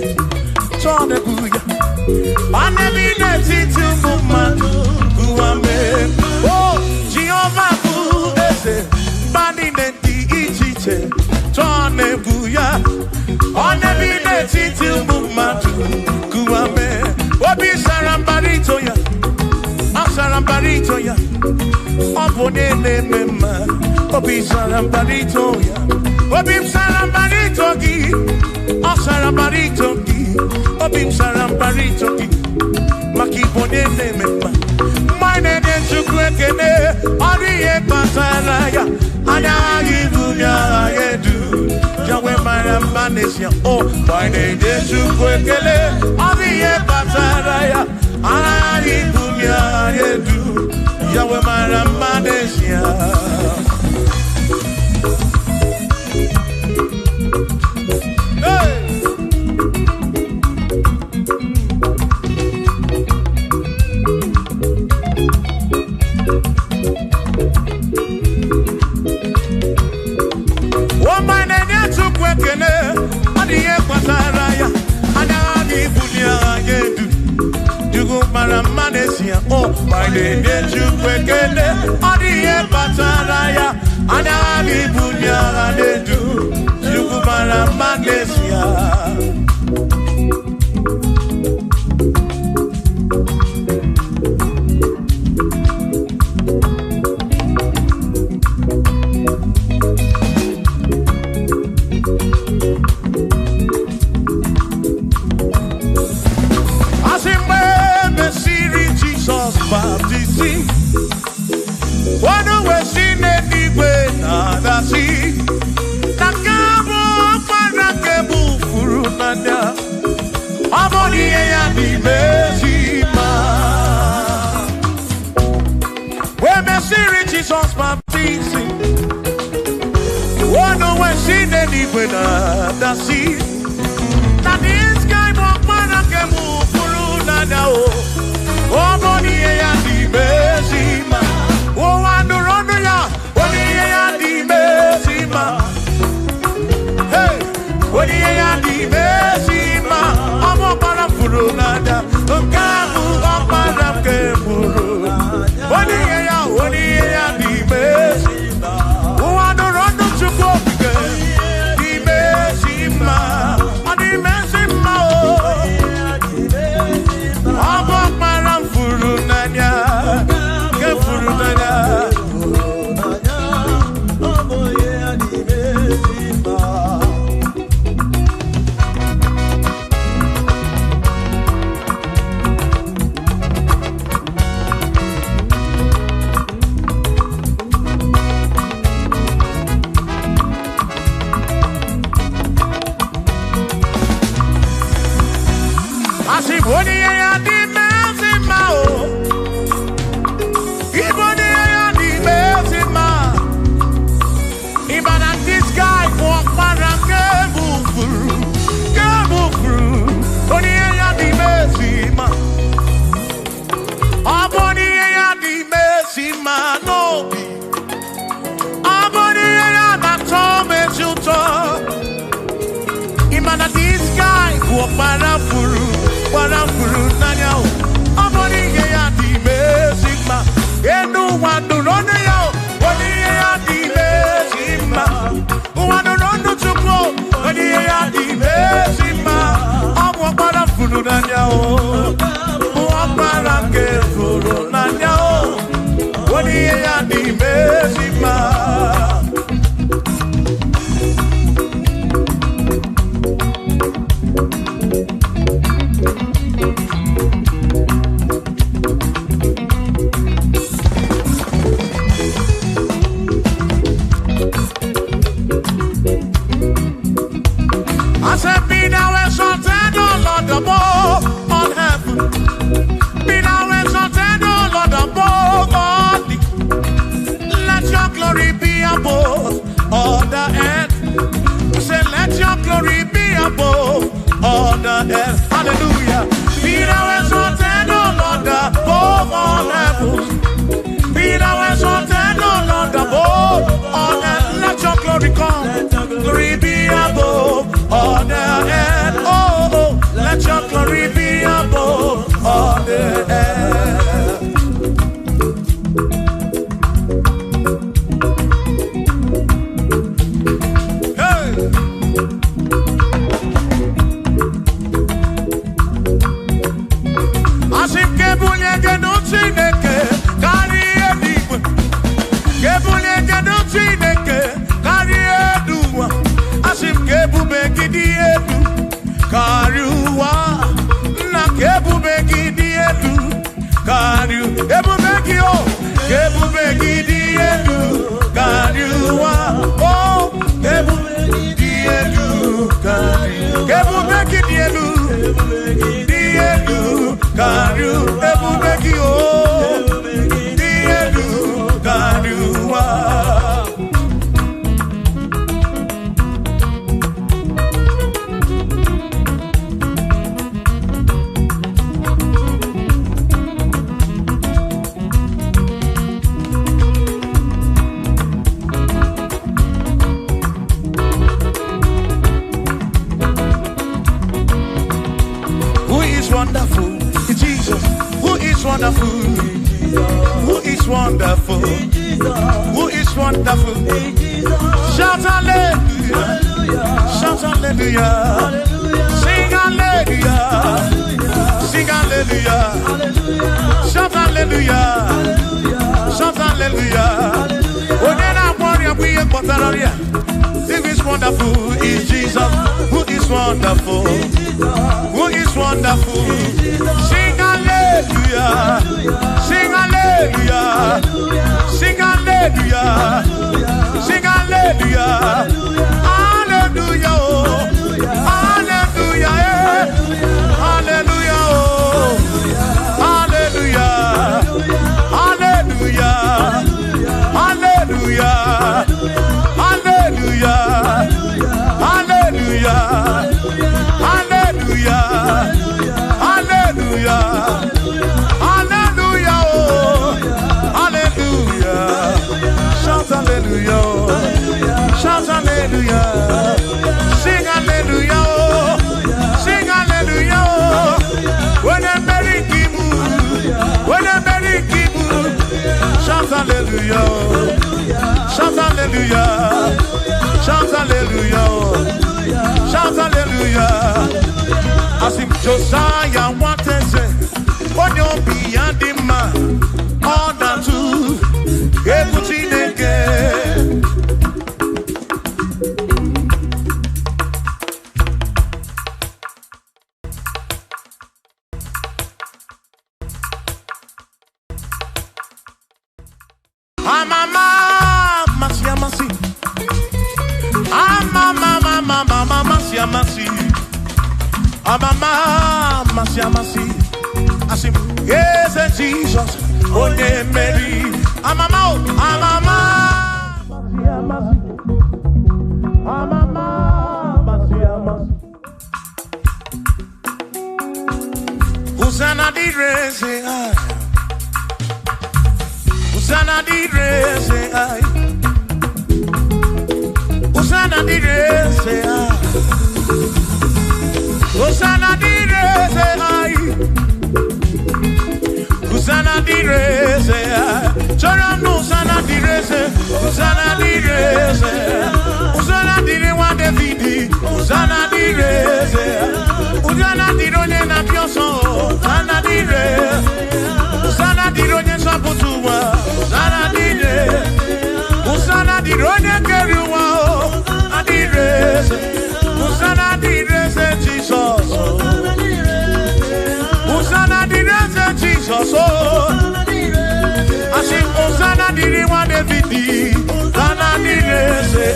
Speaker 2: chone guya bani de titu mumanu guame oh Jehovah budese bani de di ichiche chone guya bani de titu mumanu guame obi sarambarito ya opone ne mema obi sarambarito ya Obim sarambarito ki, sarambarito ki, obim sarambarito ki, makibone ne mema. Mine ne chukwekene, ariye pasalaya, anayi dunya yedu, jawe maramanesia. Oh, mine ne chukwekene, ariye pasalaya, anayi dunya yedu, jawe maramanesia. Oh, my name is Jukwekene, Odiye Pataraya, Anabi Bunya Adedu, Jukumara Magnesia. on the earth. Hallelujah. Be thou exalted, O Lord, above all heavens. Be thou exalted, O Lord, above all earth. Let your glory come. Glory be above all the earth. Oh, oh, let your glory be above all the earth. Josiah wanted to say, on your beyond the man, all that to everything again. I say, yes, Jesus, oh, yeah, Mary. I'm a Hosanna di rese ai, Hosanna di rese ai, Hosanna di rese ai, Hosanna di rese ai, Hosanna di rese ai, Chora no Hosanna di rese, Hosanna di rese, Hosanna di re wa David, Hosanna di rese, Hosanna di ronye na pioso, Hosanna di re, Hosanna di ronye saputuwa, Hosanna di re, Hosanna di ronye keruwa, Hosanna di rese, Hosanna di rese Jesus, Hosanna di rese Jesus, I sing Hosanna di re wa David, Hosanna di rese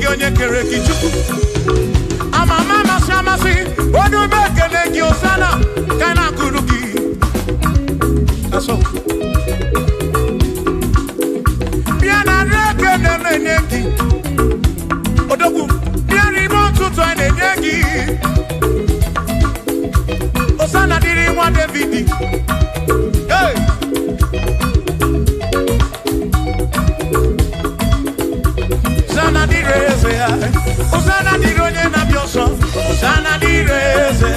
Speaker 2: gị onye kere gị Chukwu amama amasị amasị onume ekele gị osana ka na-akụrụ gị aso bịa na nri ekele na-enye gị odogwu bịa n'ime ụtụtụ a na-enye gị osana dịrị nwa David hey Osana dịrị eze ya Osana dịrị onye na-abịa ọsọ Osana dịrị eze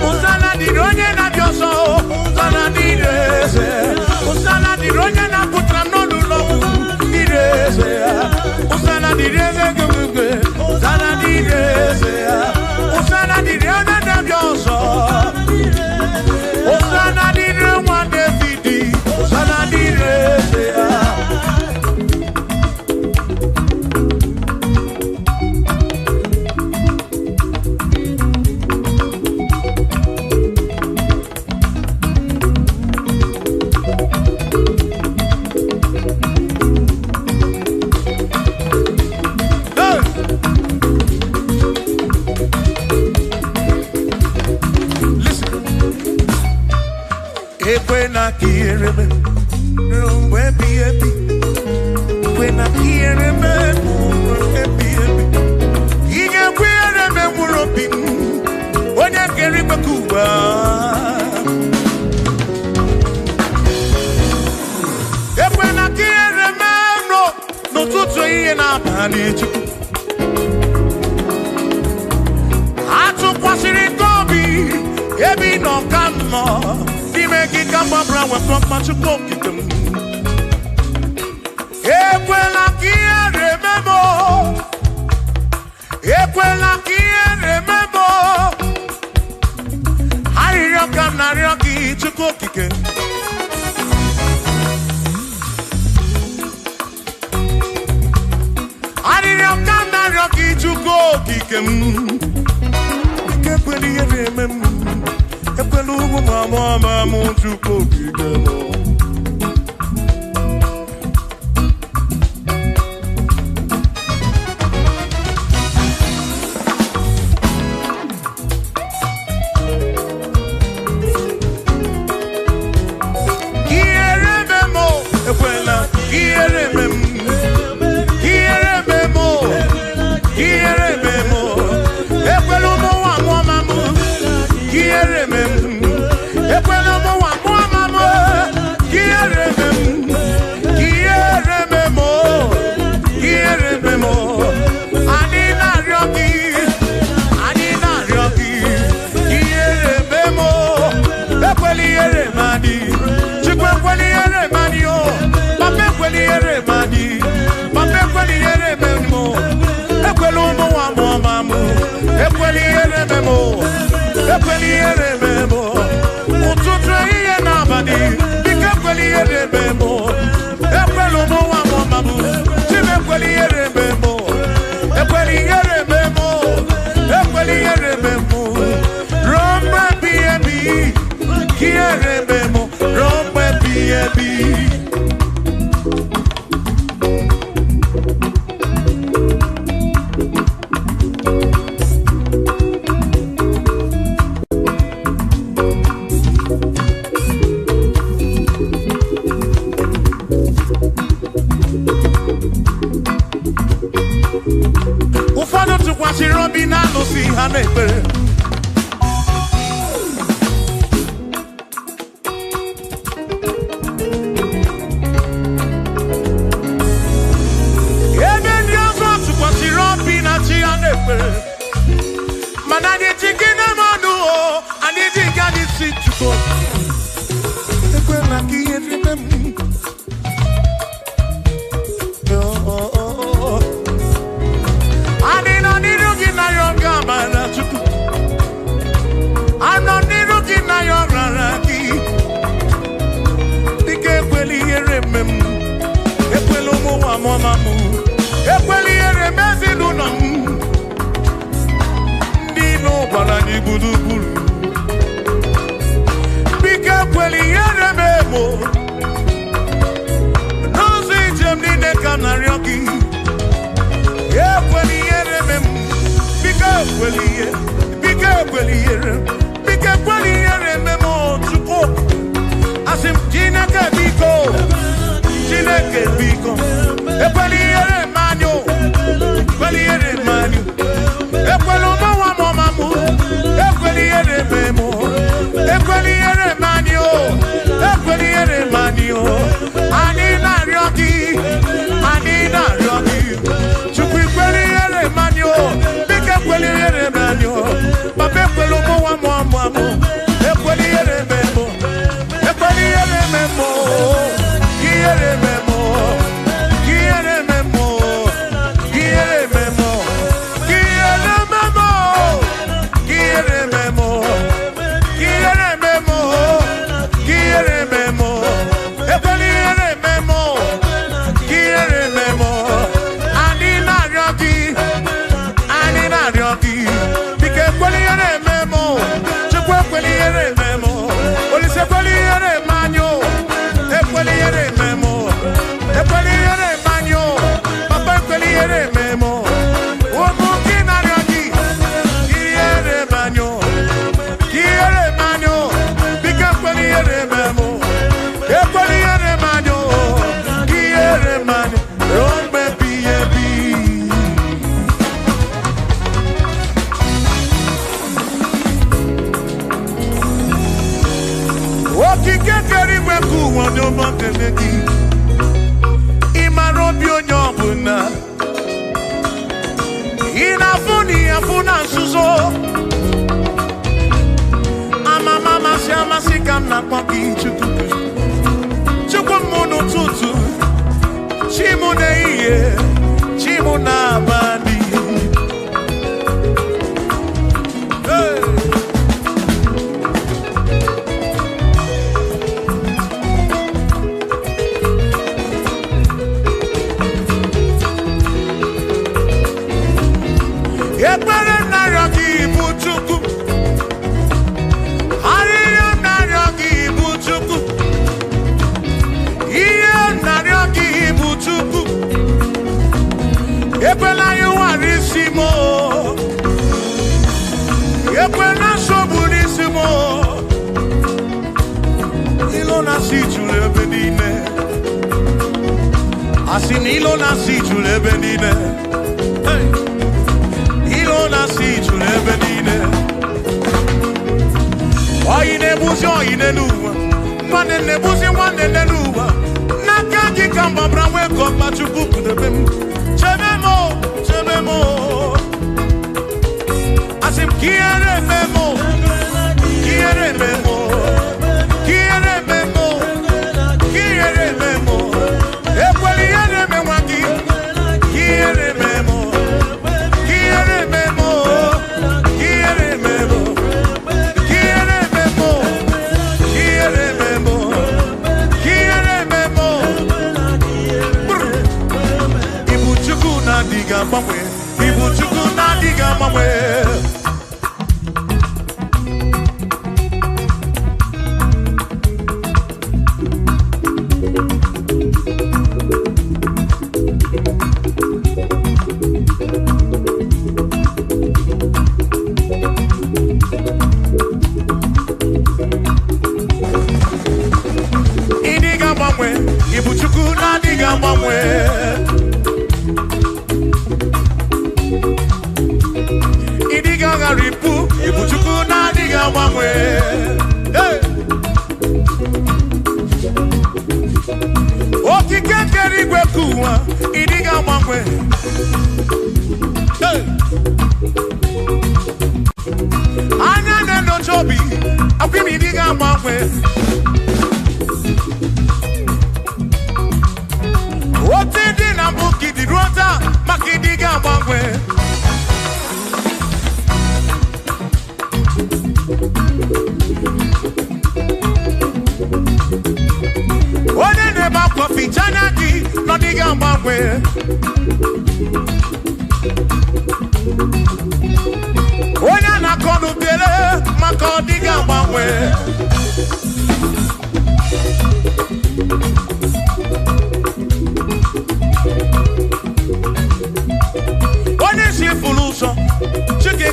Speaker 2: Osana dịrị onye na-abịa ọsọ Osana dịrị eze Osana dịrị onye na-apụtara n'ọnụ ụlọ dịrị eze ya Osana dịrị eze gụgụgụ Osana dịrị eze ya Osana dịrị onye na-abịa ọsọ Osana dịrị nwa David Osana dịrị eze ya When I hear him, when I hear him, he can wear him and will be when I get him a Cuba. When I hear him, no to in a panic. I took what's in it, Gobi, Ebi no come more. Make it come up around with so much of them. Equela remember. Equela remember. I come Naraki to cook again. I didn't come Naraki to cook again. Equally remember. Mama, to cook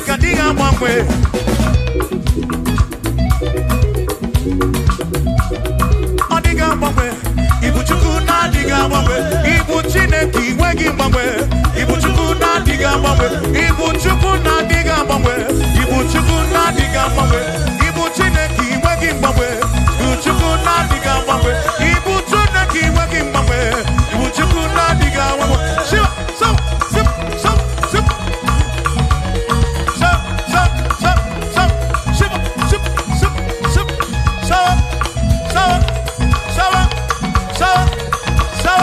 Speaker 2: Chineke adịghị agbanwe. Ọ dịghị agbanwe. Ibu Chukwu na-adịghị agbanwe. Ibu Chineke inweghị mgbanwe. Ibu Chukwu na-adịghị agbanwe. Ibu Chukwu na-adịghị agbanwe. Ibu Chukwu na-adịghị agbanwe. Ibu Chineke inweghị mgbanwe. Ibu Chukwu na-adịghị agbanwe. Ibu Chineke inweghị mgbanwe. Ibu Chukwu na-adịghị agbanwe. Shiva, so, sip, so, sip. So, so, so, so, shiva, sip, sip, sip, so, so, so, so, so, so,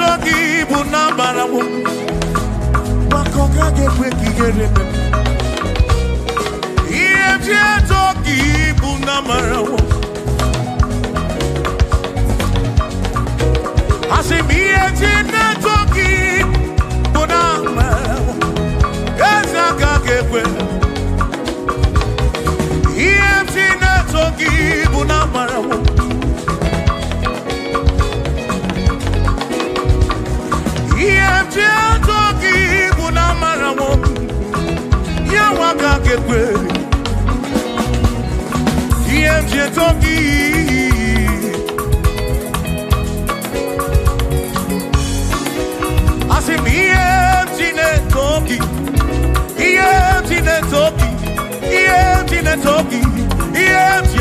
Speaker 2: togi bu na marawo. Makoga ge kweki gere me. Iye togi bu na marawo. Asimiye togi bu na marawo. Ezaka ge kwe. Iye togi bu na marawo. Togi buna marawo ya waka kekwe ye togi asimi ye togi ye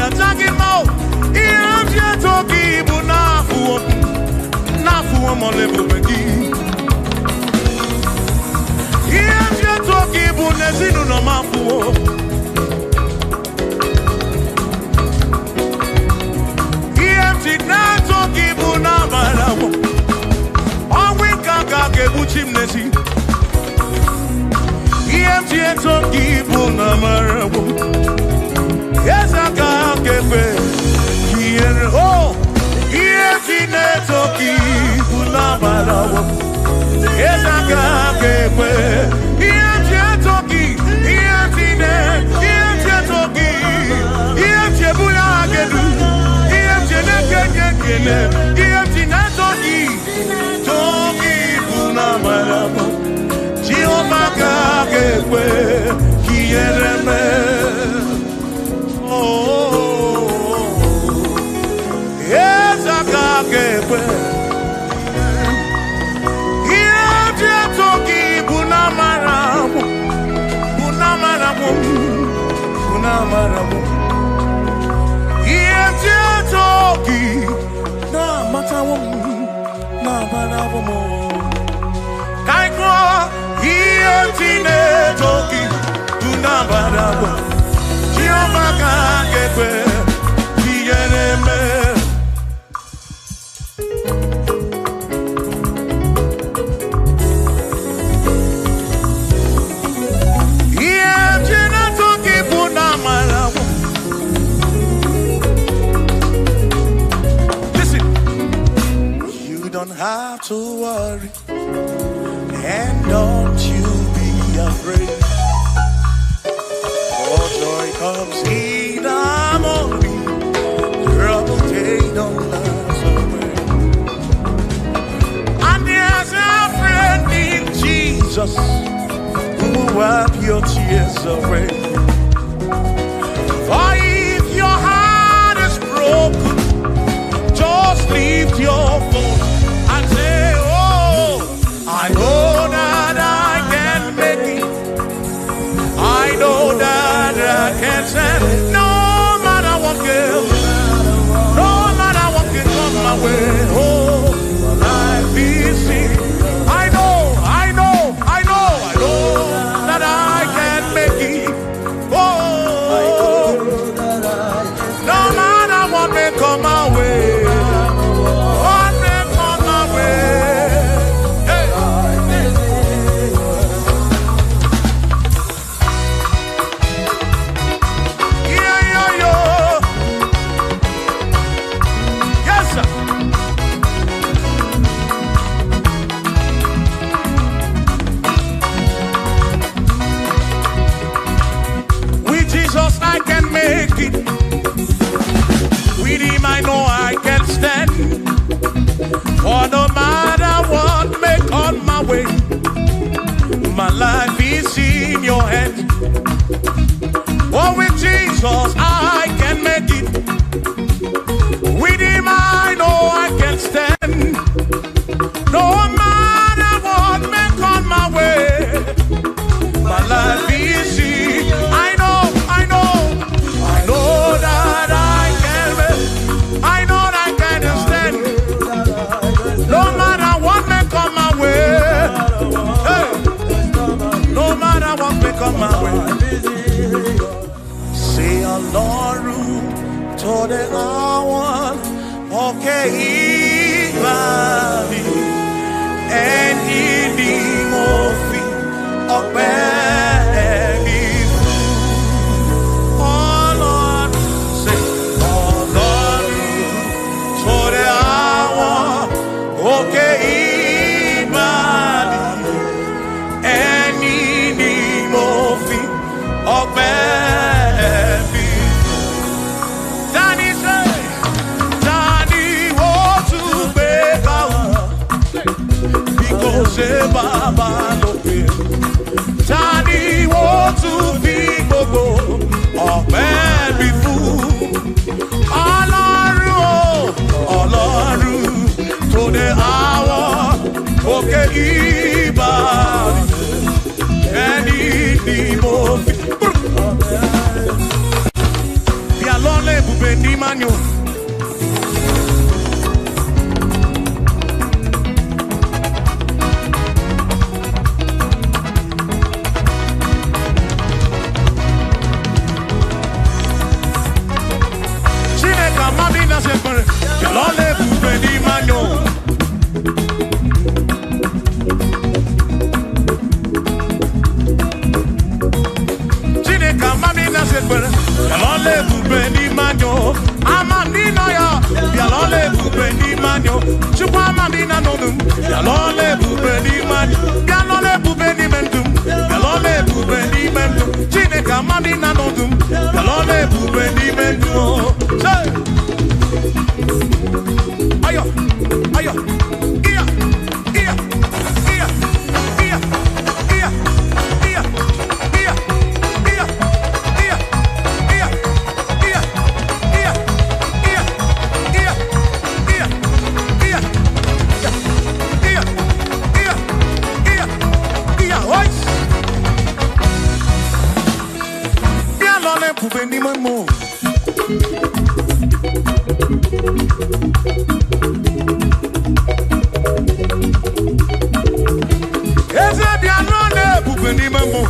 Speaker 2: atagi mo ye togi buna fu mo lebu begi. Togi bu nezinu no mafuo. Iemti na togi bu na marawo. Onwe kaka ke bu chimnesi. Iemti togi bu na marawo. Ezaka ke pe kiere oh. Iemti na togi bu na marawo. Ezaka ke pe. Have to worry and don't you be afraid, for joy comes in the morning, trouble day don't last away. And there's a friend in Jesus who will wipe your tears away. For if your heart is broken, just lift your voice. I know that I can make it. I know that I can stand it. No matter what comes, no matter what can come my way. Oh, life is seen. I know that I can make it. ṣe bàbá lókè. Tani wo tún fi gbogbo ọpẹ́ mi fún? Ọlọ́run o, Ọlọ́run tó dé àwọn òkè ìbàdàn. Ẹni ni mo fi. Bí alọ́lẹ̀ ibùgbé ní Manyo. Chineke mami na sekpere. Bí alọ́lẹ̀ ibùgbé ní Manyo. Bialole bube ni manyo, amandina ya. Bialole bube ni manyo, chukwa amandina nodum. Bialole bube ni manyo, bialole bube ni mendum. Bialole bube ni mendum, chineke amandina nodum. Bialole bube ni mendum. Say, ayo, ayo, iya, iya, iya, iya, iya, iya, iya. Ni mamo. Eze biano ne bube ni mamo.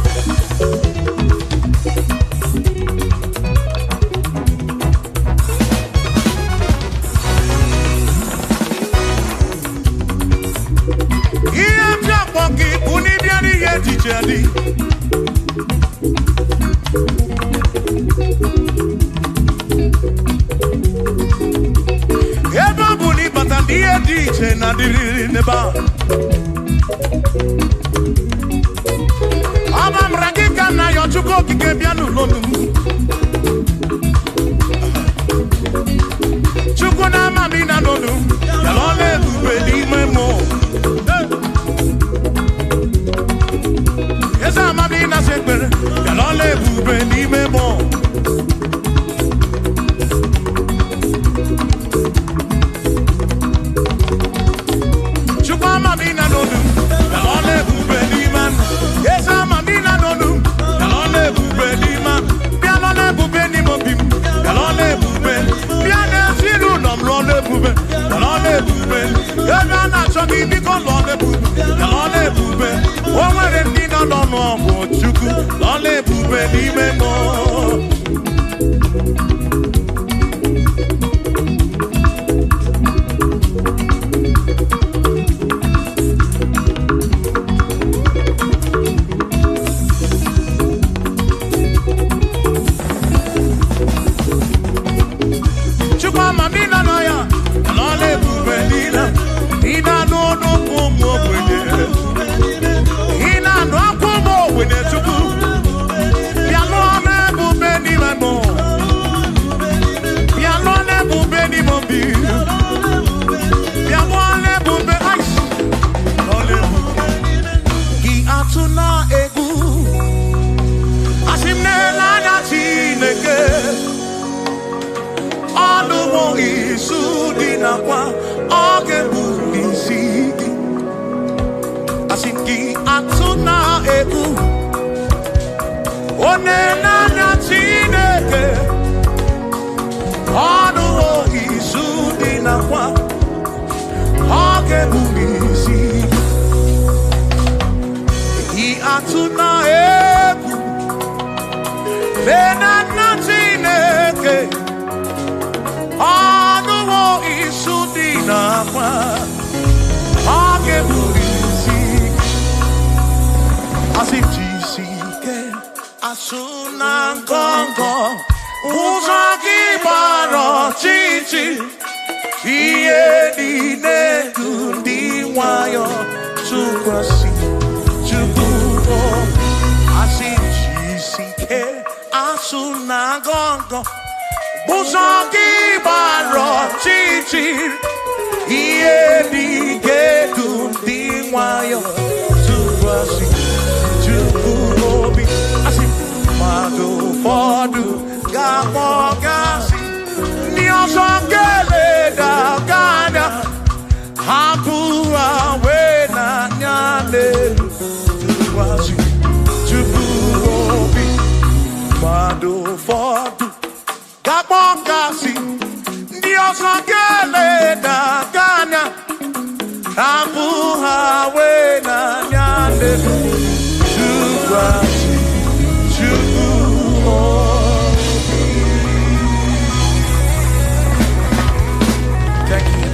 Speaker 2: Iye japoki uni biani ye tichedi. Iye DJ na diri neba. Abam ragika na yo chuko kike bianu lonu. Chuko na mami na lonu. Yalole bube ni memo. Esa mami na sekbere. Yalole bube ni memo.
Speaker 1: Chichi, iye di gedu di wayo
Speaker 2: ụfọdụ ga-akpọgasị ndị ọzọ ga-eleda anya hapụ ha wee n'anya n'elu tụkwasị tupu obi mmadụ ụfọdụ ga-akpọgasị ndị ọzọ ga-eleda anya hapụ ha wee n'anya n'elu tụkwasị tupu obi. Thank you.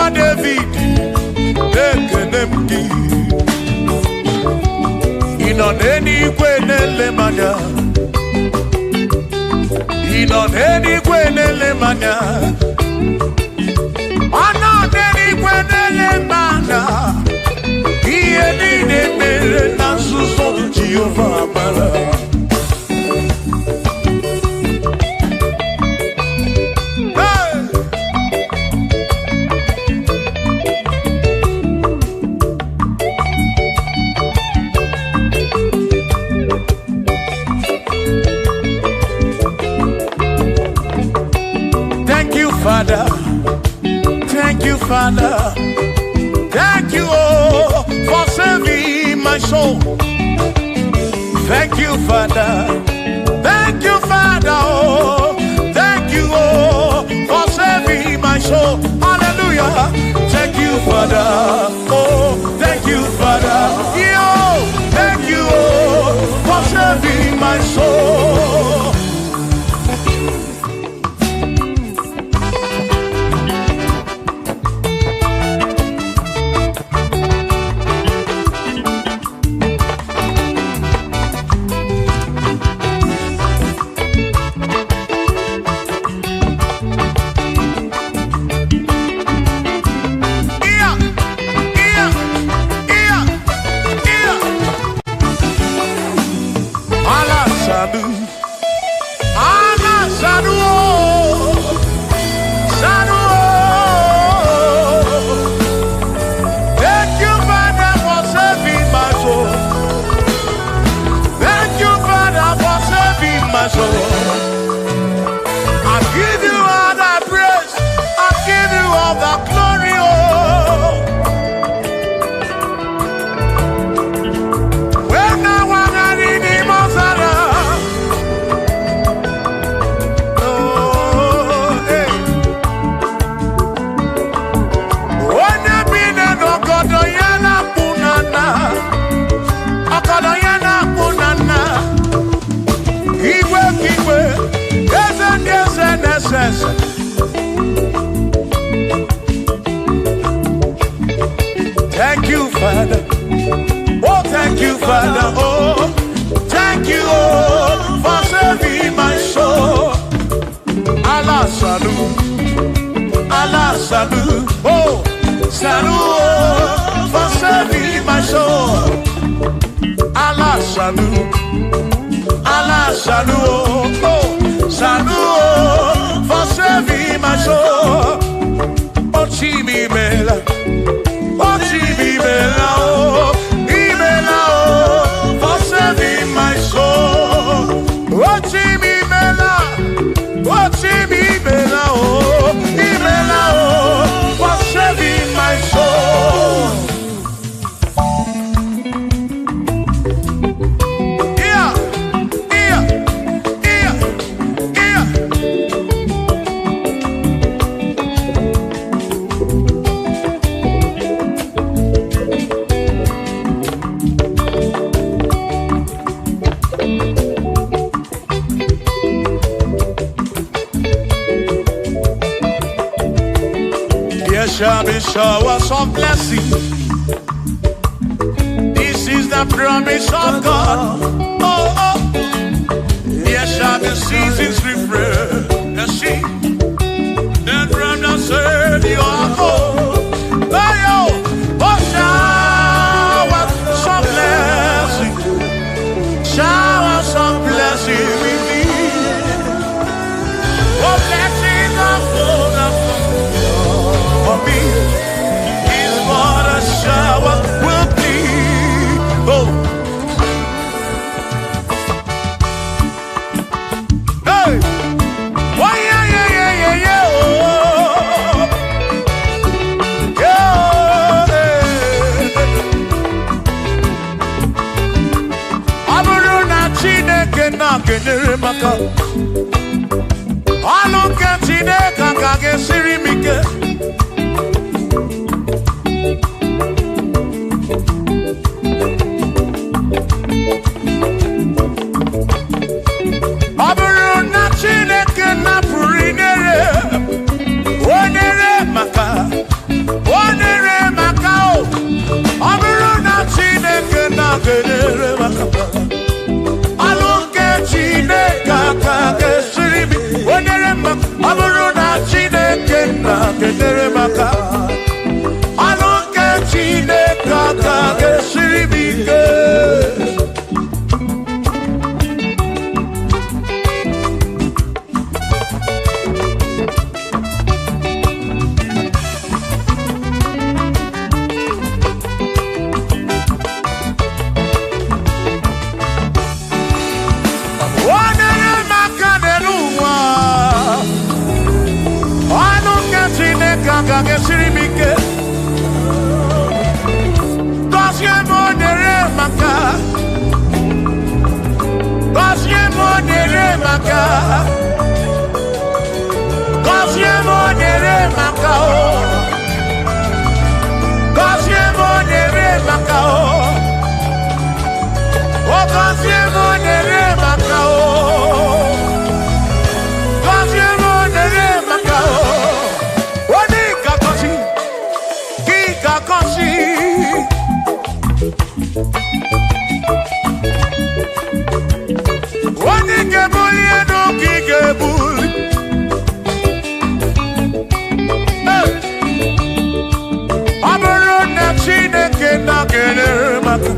Speaker 2: Nwa David, ekele m gị. Ị nọ n'eluigwe na-ele m anya. Ị nọ n'eluigwe na-ele m anya. Ọ nọ n'eluigwe na-ele m anya. Ihe niile mere na nzuzo Jehova amara. Father, thank you, Father, thank you, oh, for saving my soul. Thank you, Father, thank you, Father, oh, thank you, oh, for saving my soul. Hallelujah, thank you, Father, oh, thank you, Father, yo, thank you, oh, for saving my soul. Thank you, Father. Oh, thank you, Father. Oh, thank you, oh, for saving my soul. Allah salut, Allah salut. Oh, salut, oh, for saving my soul. Allah salut, Allah salut. Oh, salut, oh, for saving my soul. Oh, Chimimela. Oh, Chimimela, oh, Imela, oh, for saving my soul. Oh, Chimimela, oh, Chimimela, oh, Imela, oh, for saving my soul. Yeah, yeah, yeah, yeah. There shall be showers of blessing. This is the promise of God. Oh, oh. There shall be seasons refreshing. Then from the Savior, oh, oh, showers of blessing. Showers of blessing we need. Oh, blessings of full for me is what a shower will be. Oh, hey, oh yeah, yeah, yeah, yeah, yeah. Oh, yeah. Aburu na Chineke na kenyere maka. Alu nke Chineke ka ga-esiri m ike. ga siri mike. Gozie mo nere maka. Gozie mo nere maka. Gozie mo nere maka o. Gozie mo nere maka o. O gozie mo nere maka o. Gozie mo nere maka o. Oni kakosi, ki kakosi. Oni kebuli eno ki kebuli. Aburo na Chineke na kenere maka.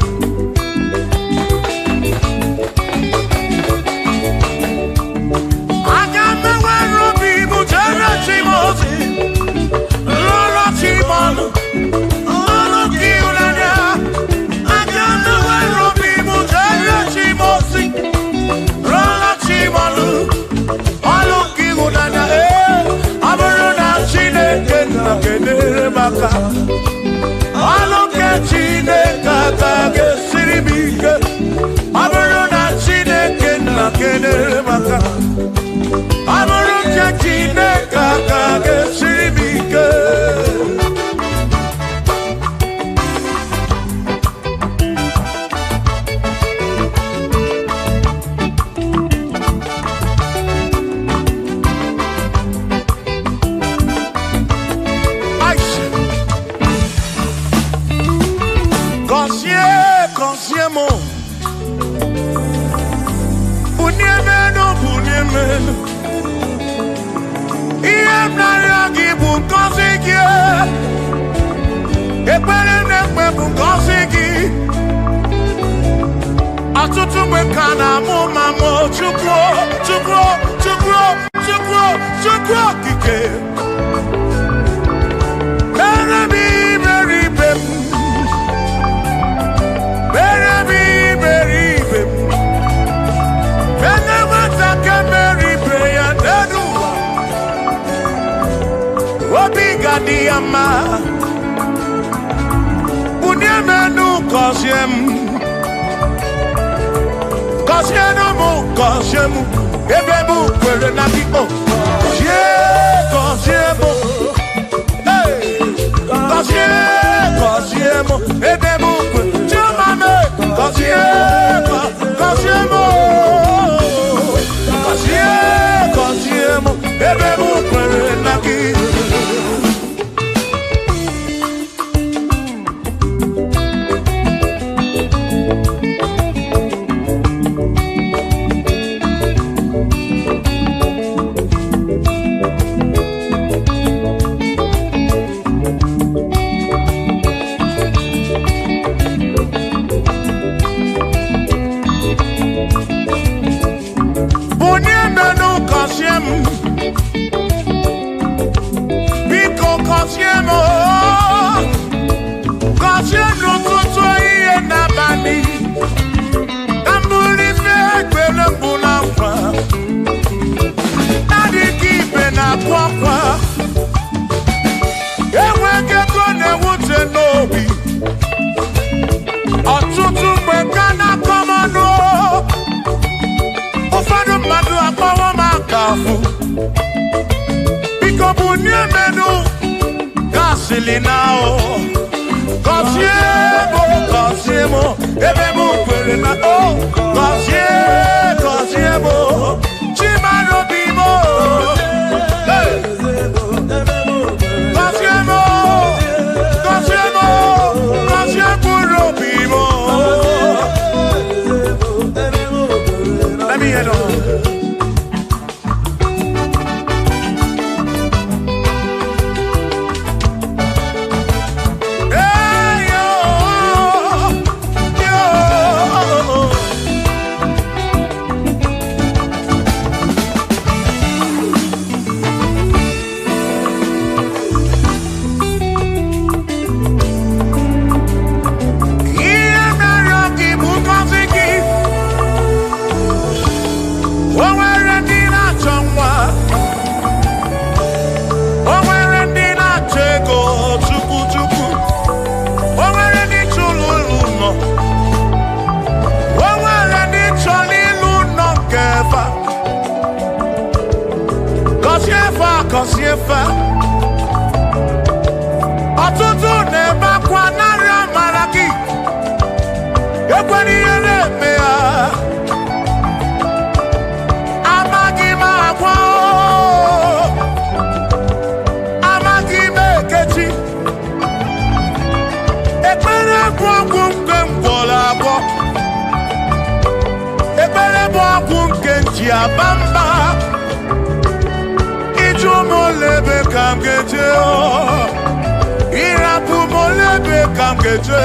Speaker 2: Kosiefa ọtụtụ na-ebe akwa narị amara gị ekwere ihe na-eme ya amaghị m akwa amaghị m ekechi ekpere bụ ọgwụ nke mgbọrọ abụọ ekpere bụ ọgwụ nke nji aba mba Molebe kam geje irapu molebe kam geje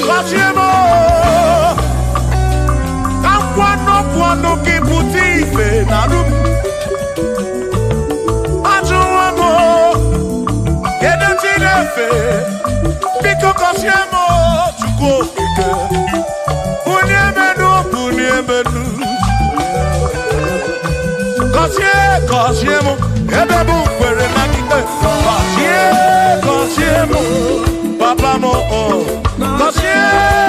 Speaker 2: Kasiemo Kamkwano kiputi ife narum Ajuwamo Yedechinefe Biko kasiemo Chuko ike Uniemenu Kasiemo, ebebu kwere nakite. Kasiemo, papa mo. Kasiemo,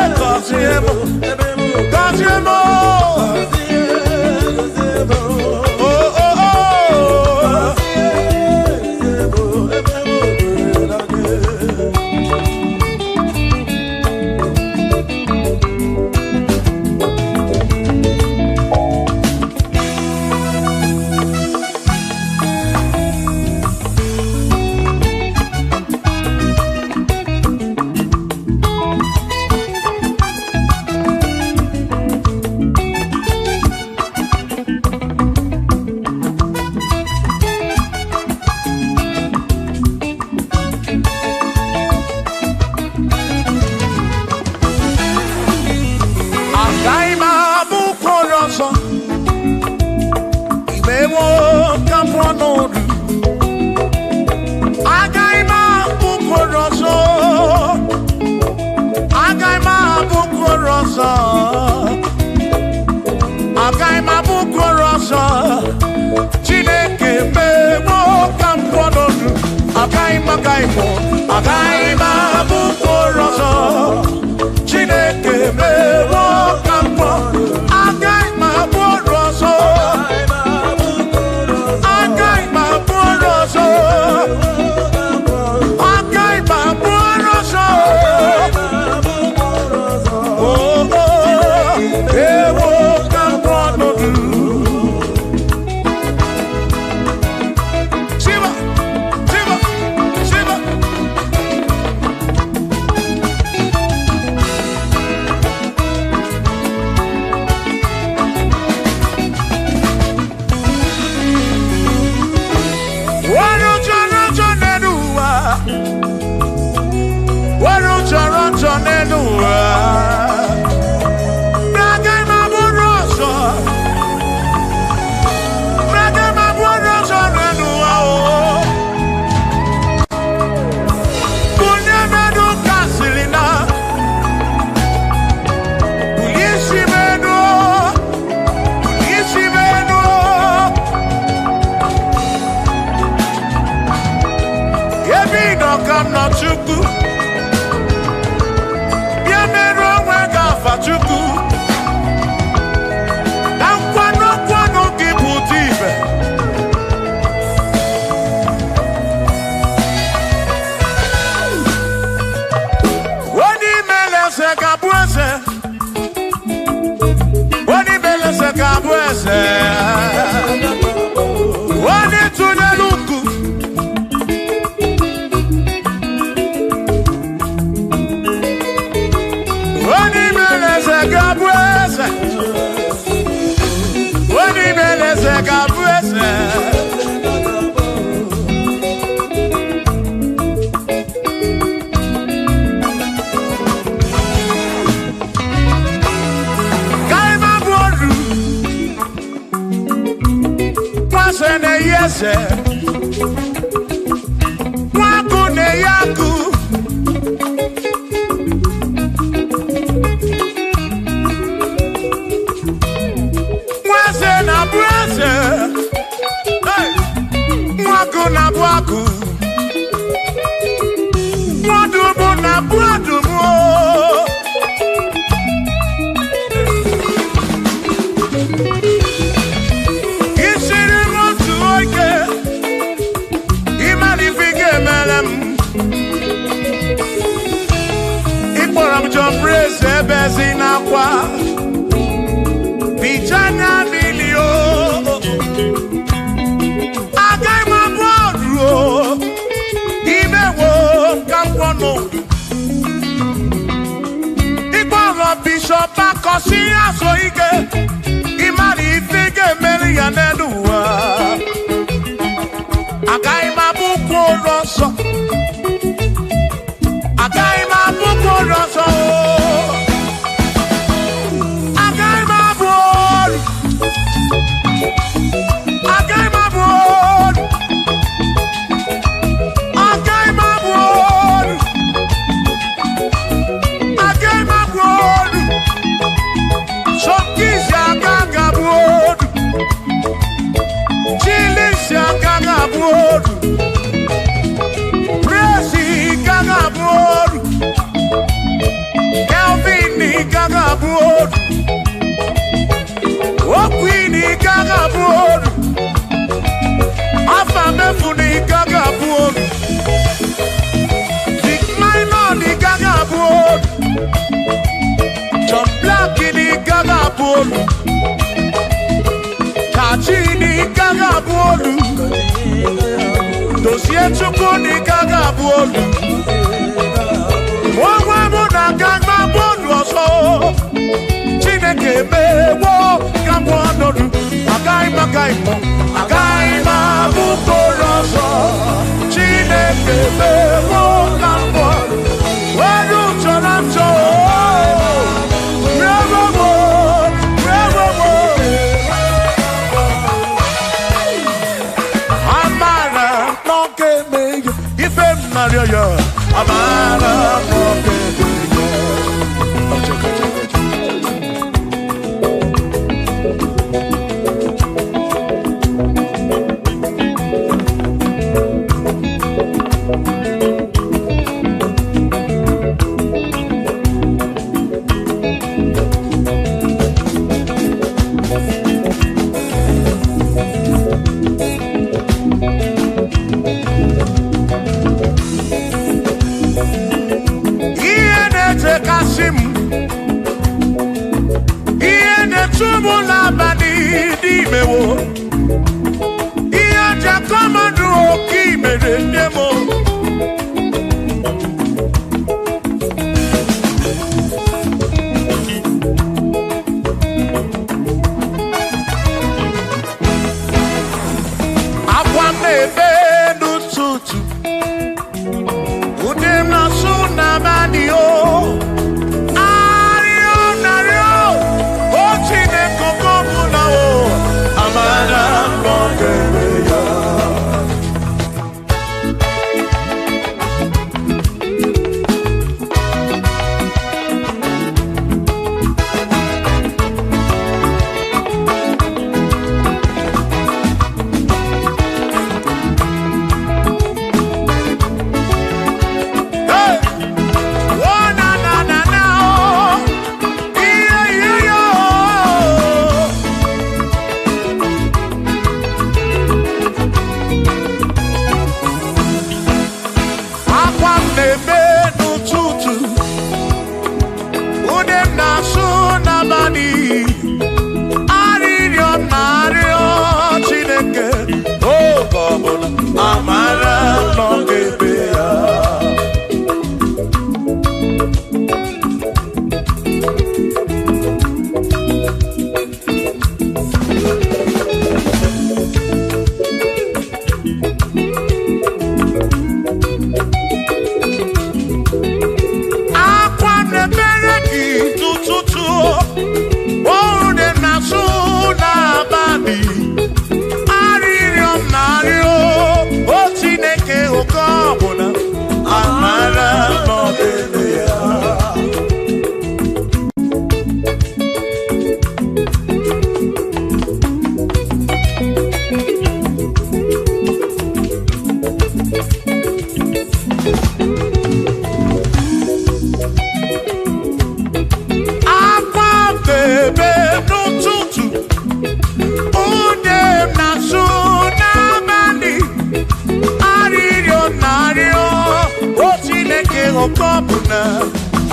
Speaker 2: Bezina kwa Bijanya milio Agai mabodro Imewo Kampono Igboro Bishop Akosi Asoike Imari Fige Meri Yaneduwa Agai mabuko roso Agai mabuko roso Agai mabod Agai mabod Agai mabod Agai mabod Shokisi agaga bod Chilisi agaga bod Presi gaga bod Kelvin gaga bod Okwini gaga bod Afamefuni gaga bod Big Minor gaga bod John Black gaga bod Kachini gaga bod Dossier Chukuni gaga bod Wawamuna gaga bod Rosso Chineke mewo Kamwanodu Agai mabuko Rosso Chineke mewo Kamwanodu Wadu Chorancho Amara Noke me Ife Maria Amara Noke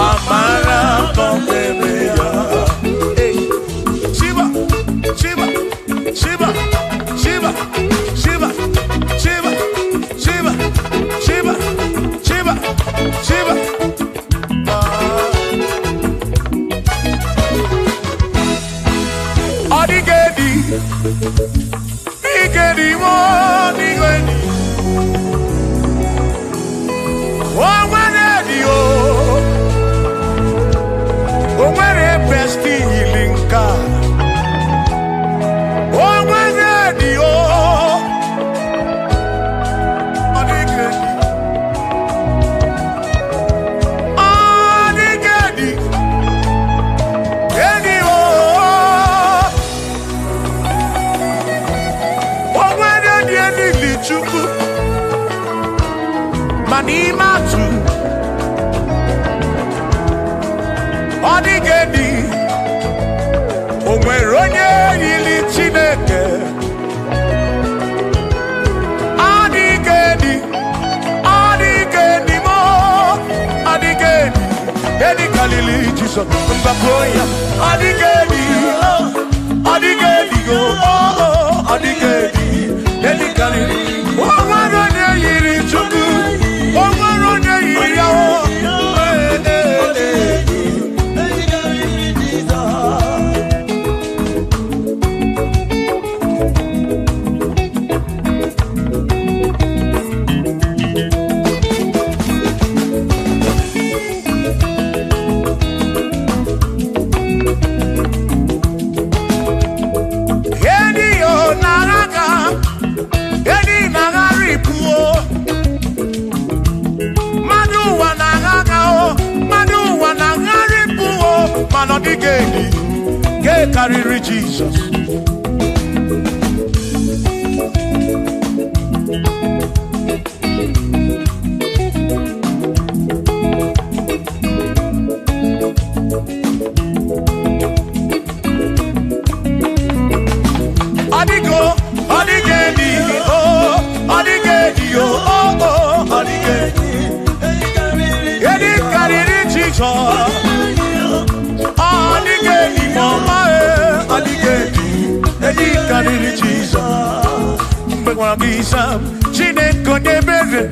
Speaker 1: Amara, don't
Speaker 2: Igedi mo nigeni. Omwene o. Omwene besti ilinka. Omwene o. Odigedi. Odigedi. Edi o. Omwene dieni lichuku. Manimatu. Odigedi. Onweronye yili Chineke. Odigedi. Odigedi mo. Odigedi. Edi kalili Jesus. Mbakoya. Odigedi. Odigedi go. Odigedi. Edi kalili. Onweronye yili Chukwu. Onweronye yili yawo. Odigedi, ke kariri Jesus. Odigo, Odigedi, oh, Odigedi, oh, Odigedi. Edi kariri Jesus. Odigedi mama odigedi edi kariri Jesus mbekwa gisa Chineke nebere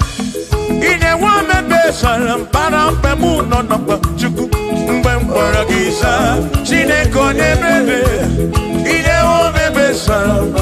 Speaker 2: ine wa mebe salam para pemu no no chuku mbekwa gisa Chineke nebere ine wa mebe salam.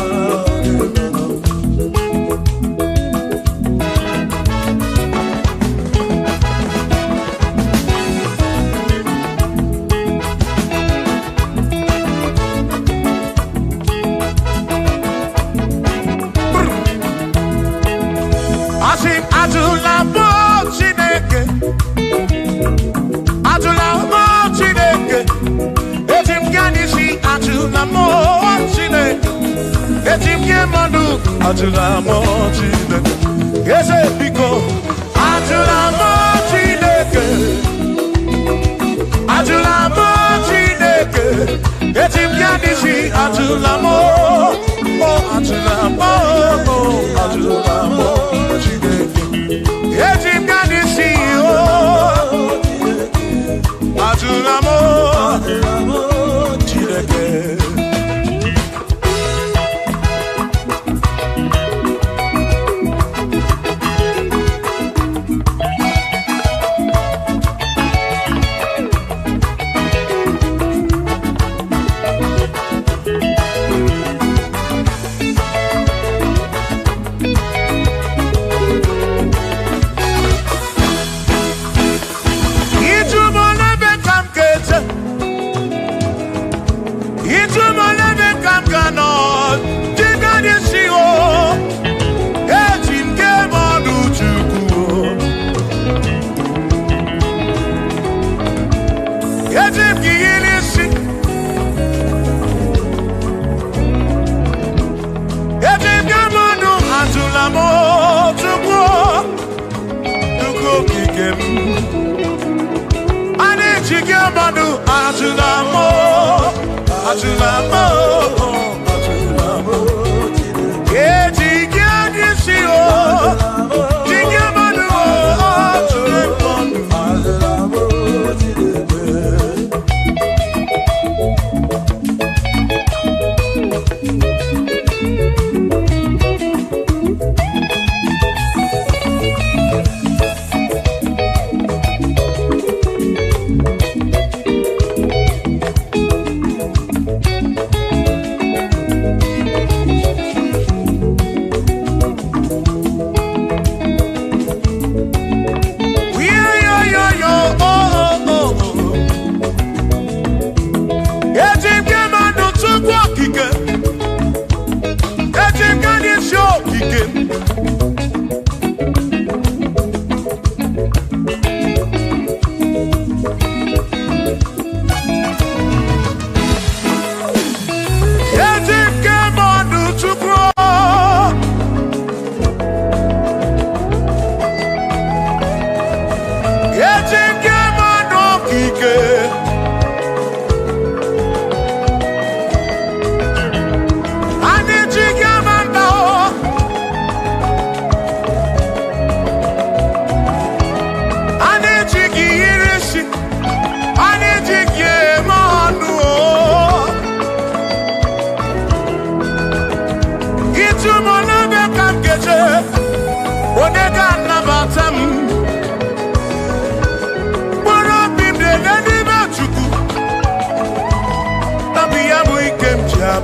Speaker 2: Atula mo Chineke, ese biko. Atula mo Chineke, atula mo Chineke. Etim yanisi atula mo, oh atula mo, oh atula mo Chineke. Etim yanisi oh, atula mo Chineke.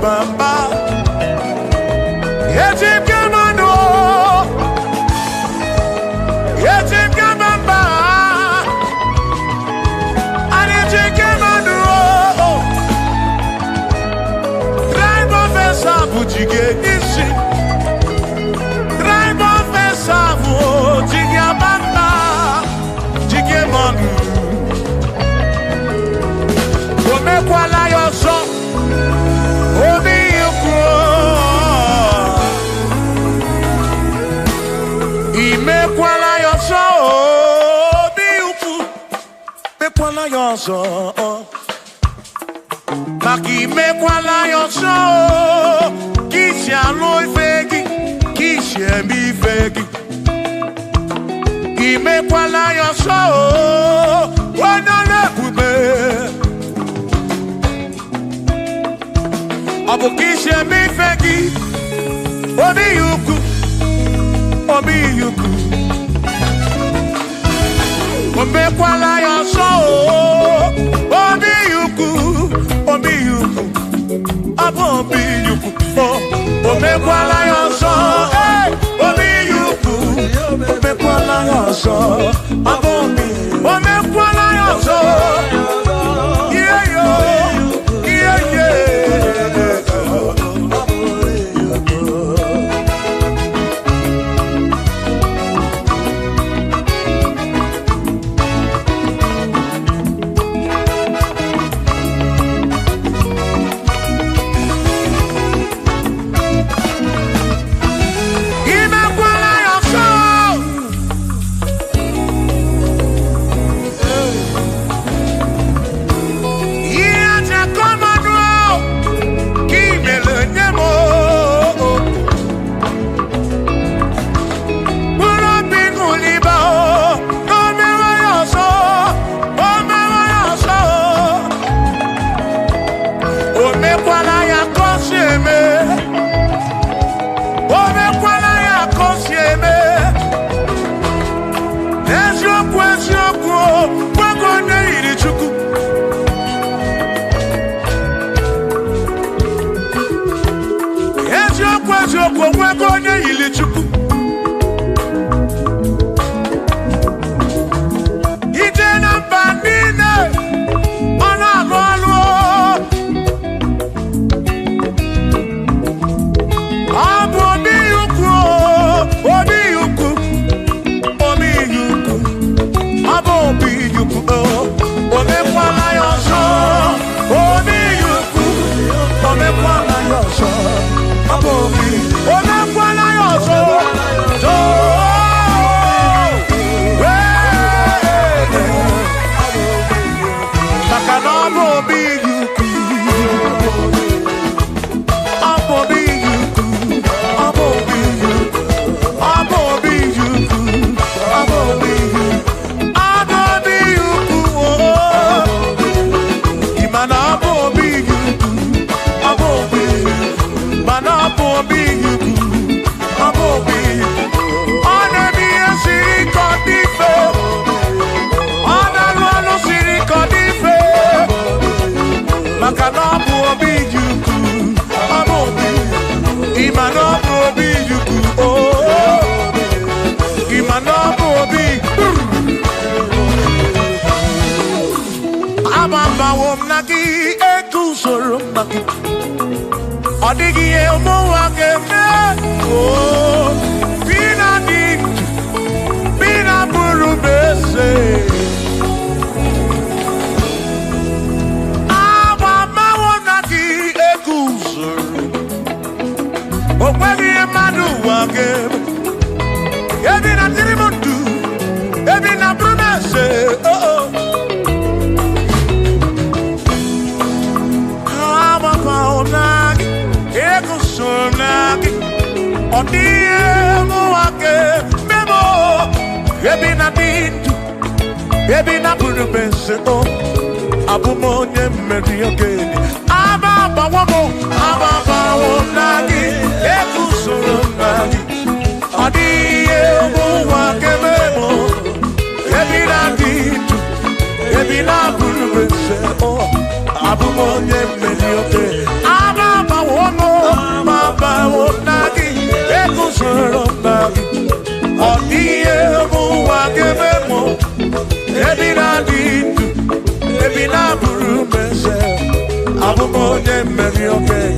Speaker 2: Bamba, Yeti Gamano, Yeti Gamamba, Yeti Gamano, Drive of a Sabuji, Nishi, Drive of a Sabu, Jigamamba, Jigamanu, Omekwala your song. Imekwala yoso, biuku. Mekwala yoso, maki mekwala yoso. Kishi aloi fegi, kishi emi fegi. Imekwala yoso, wana lekube. Abu kishi emi fegi, obi yuku. Obi yuku, omekwala yoso. Obi yuku, abo obi yuku. Omekwala yoso, obi yuku. Omekwala yoso, abo obi. Omekwala yoso, yeah yo, yeah yeah. Odigi e mo wa ke me, oh. Okwagi madu wake. Ebi na tirimundu. Ebi na promesse. Oh. Kama paonagi. Ego sonagi. Odie muake. Memo. Ebi na dindu. Ebi na promesse. Oh. Abumonye meri ogeni. Ababa wonagi. Ego sonagi. Adie muake memo. Ebi na dindu. Ebi na promesse. Oh. Abumonye meri ogeni. Ababa wonagi. Ego sonagi. Adie muake memo. Ebi na dindu. Ebi na promesse. Abumonye meri ogeni.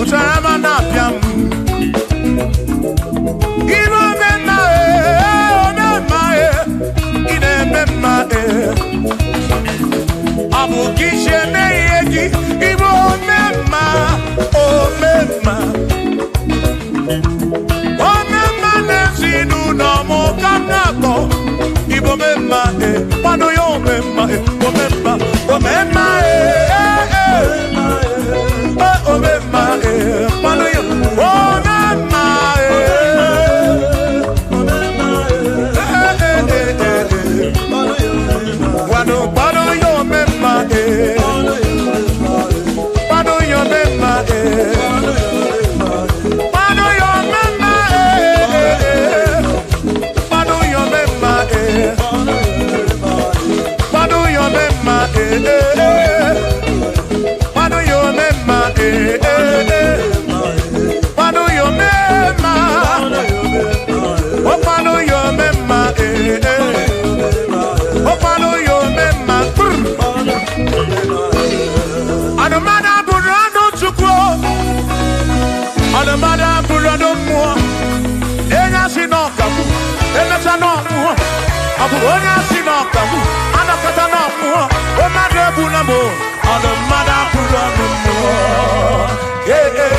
Speaker 2: Utarama na piam. Ibo mema Abu onya sino kamu, anakata na muo, o madebu na mo, ono mada puro no muo. Yeah yeah.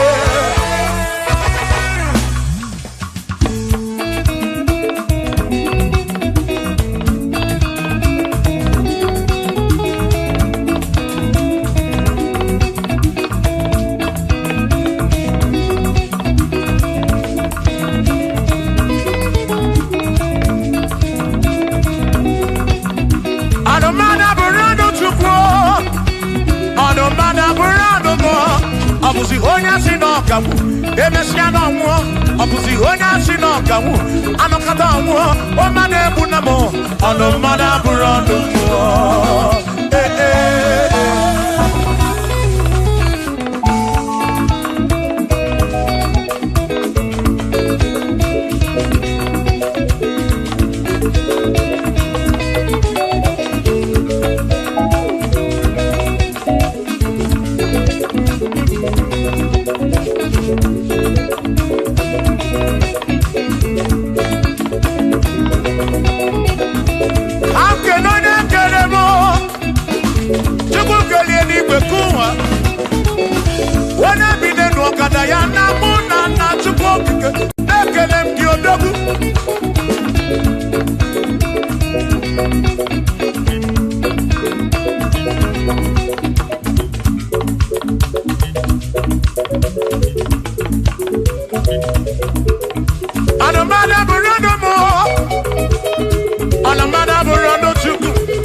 Speaker 2: Abuzi onya sino kamu, emesia no mo. Abuzi onya sino kamu, anokata mo. O mane bunamo, ono mana burando mo. Eh eh.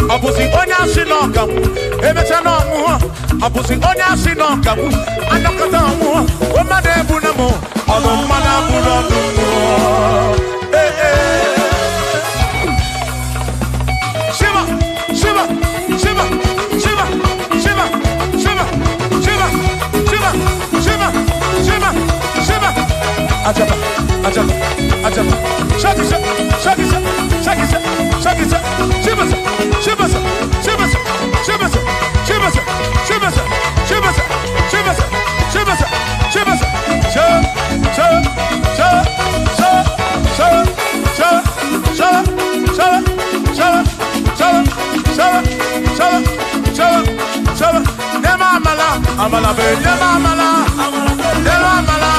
Speaker 2: Abuzi onya sino kamu, emecha no muo. Abuzi onya sino kamu, anokata muo. O made bunamo, ono mana burando muo. Eh eh. Shiva, Shiva, Shiva, Shiva, Shiva, Shiva, Shiva, Shiva, Shiva, Shiva, Shiva. Ajaba, ajaba, ajaba. Shakisa, shakisa, shakisa, shakisa. Shiva, Shiva, Shiva, Shiva, Shiva, Shiva, Shiva, Shiva, Shiva, Shiva, Amala be, amala, amala, amala,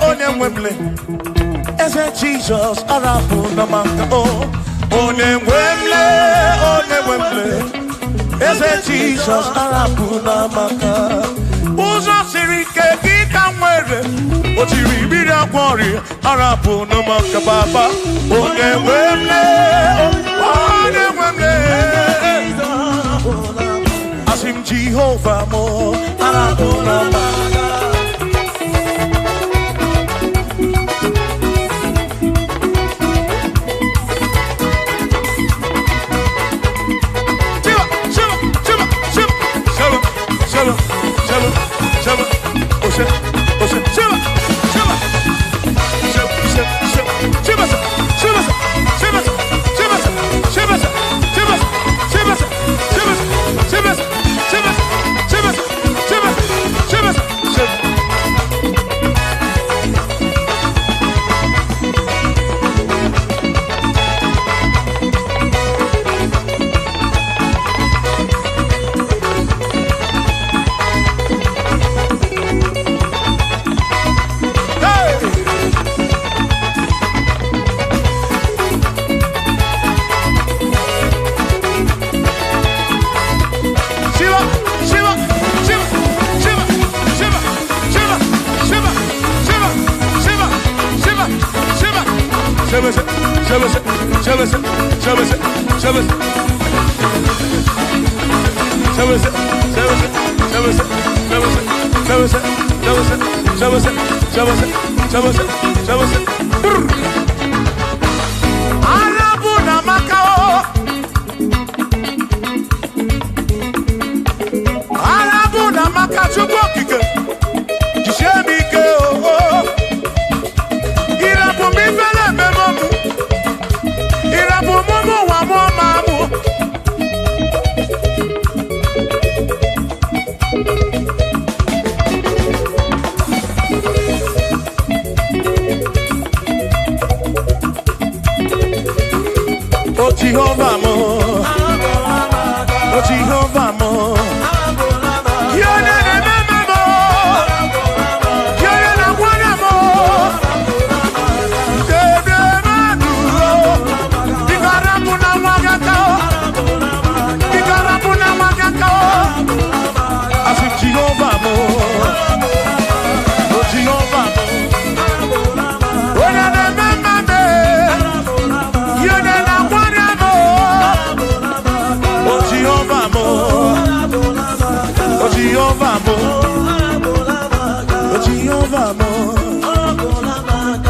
Speaker 2: Onemwemle, ese Jesus arabu namaka oh. Onemwemle, ese Jesus arabu namaka. Uzo sirike kita mwere, otiri bida kwari arabu namaka baba. Onemwemle, asim Jehovah mo arabu namaka. Jehovah mo, oh Jehovah mo, yone ne mama mo, yone na wana mo, dede maduro, bigarabu na wagaka, asu Jehovah mo, oh Jehovah mo, yone ne mama me, yone na Jehovah mo, oh Jehovah mo, oh Jehovah mo, oh Jehovah mo,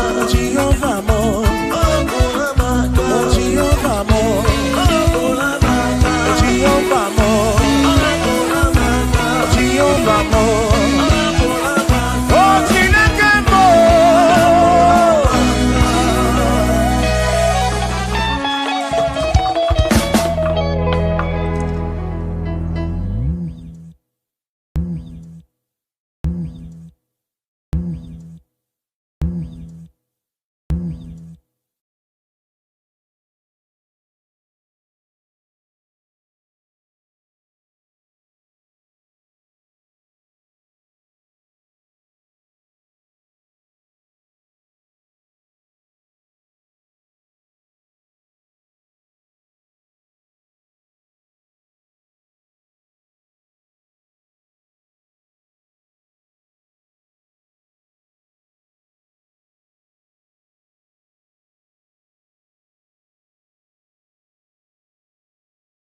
Speaker 2: oh Jehovah mo, oh Jehovah mo, oh Jehovah mo.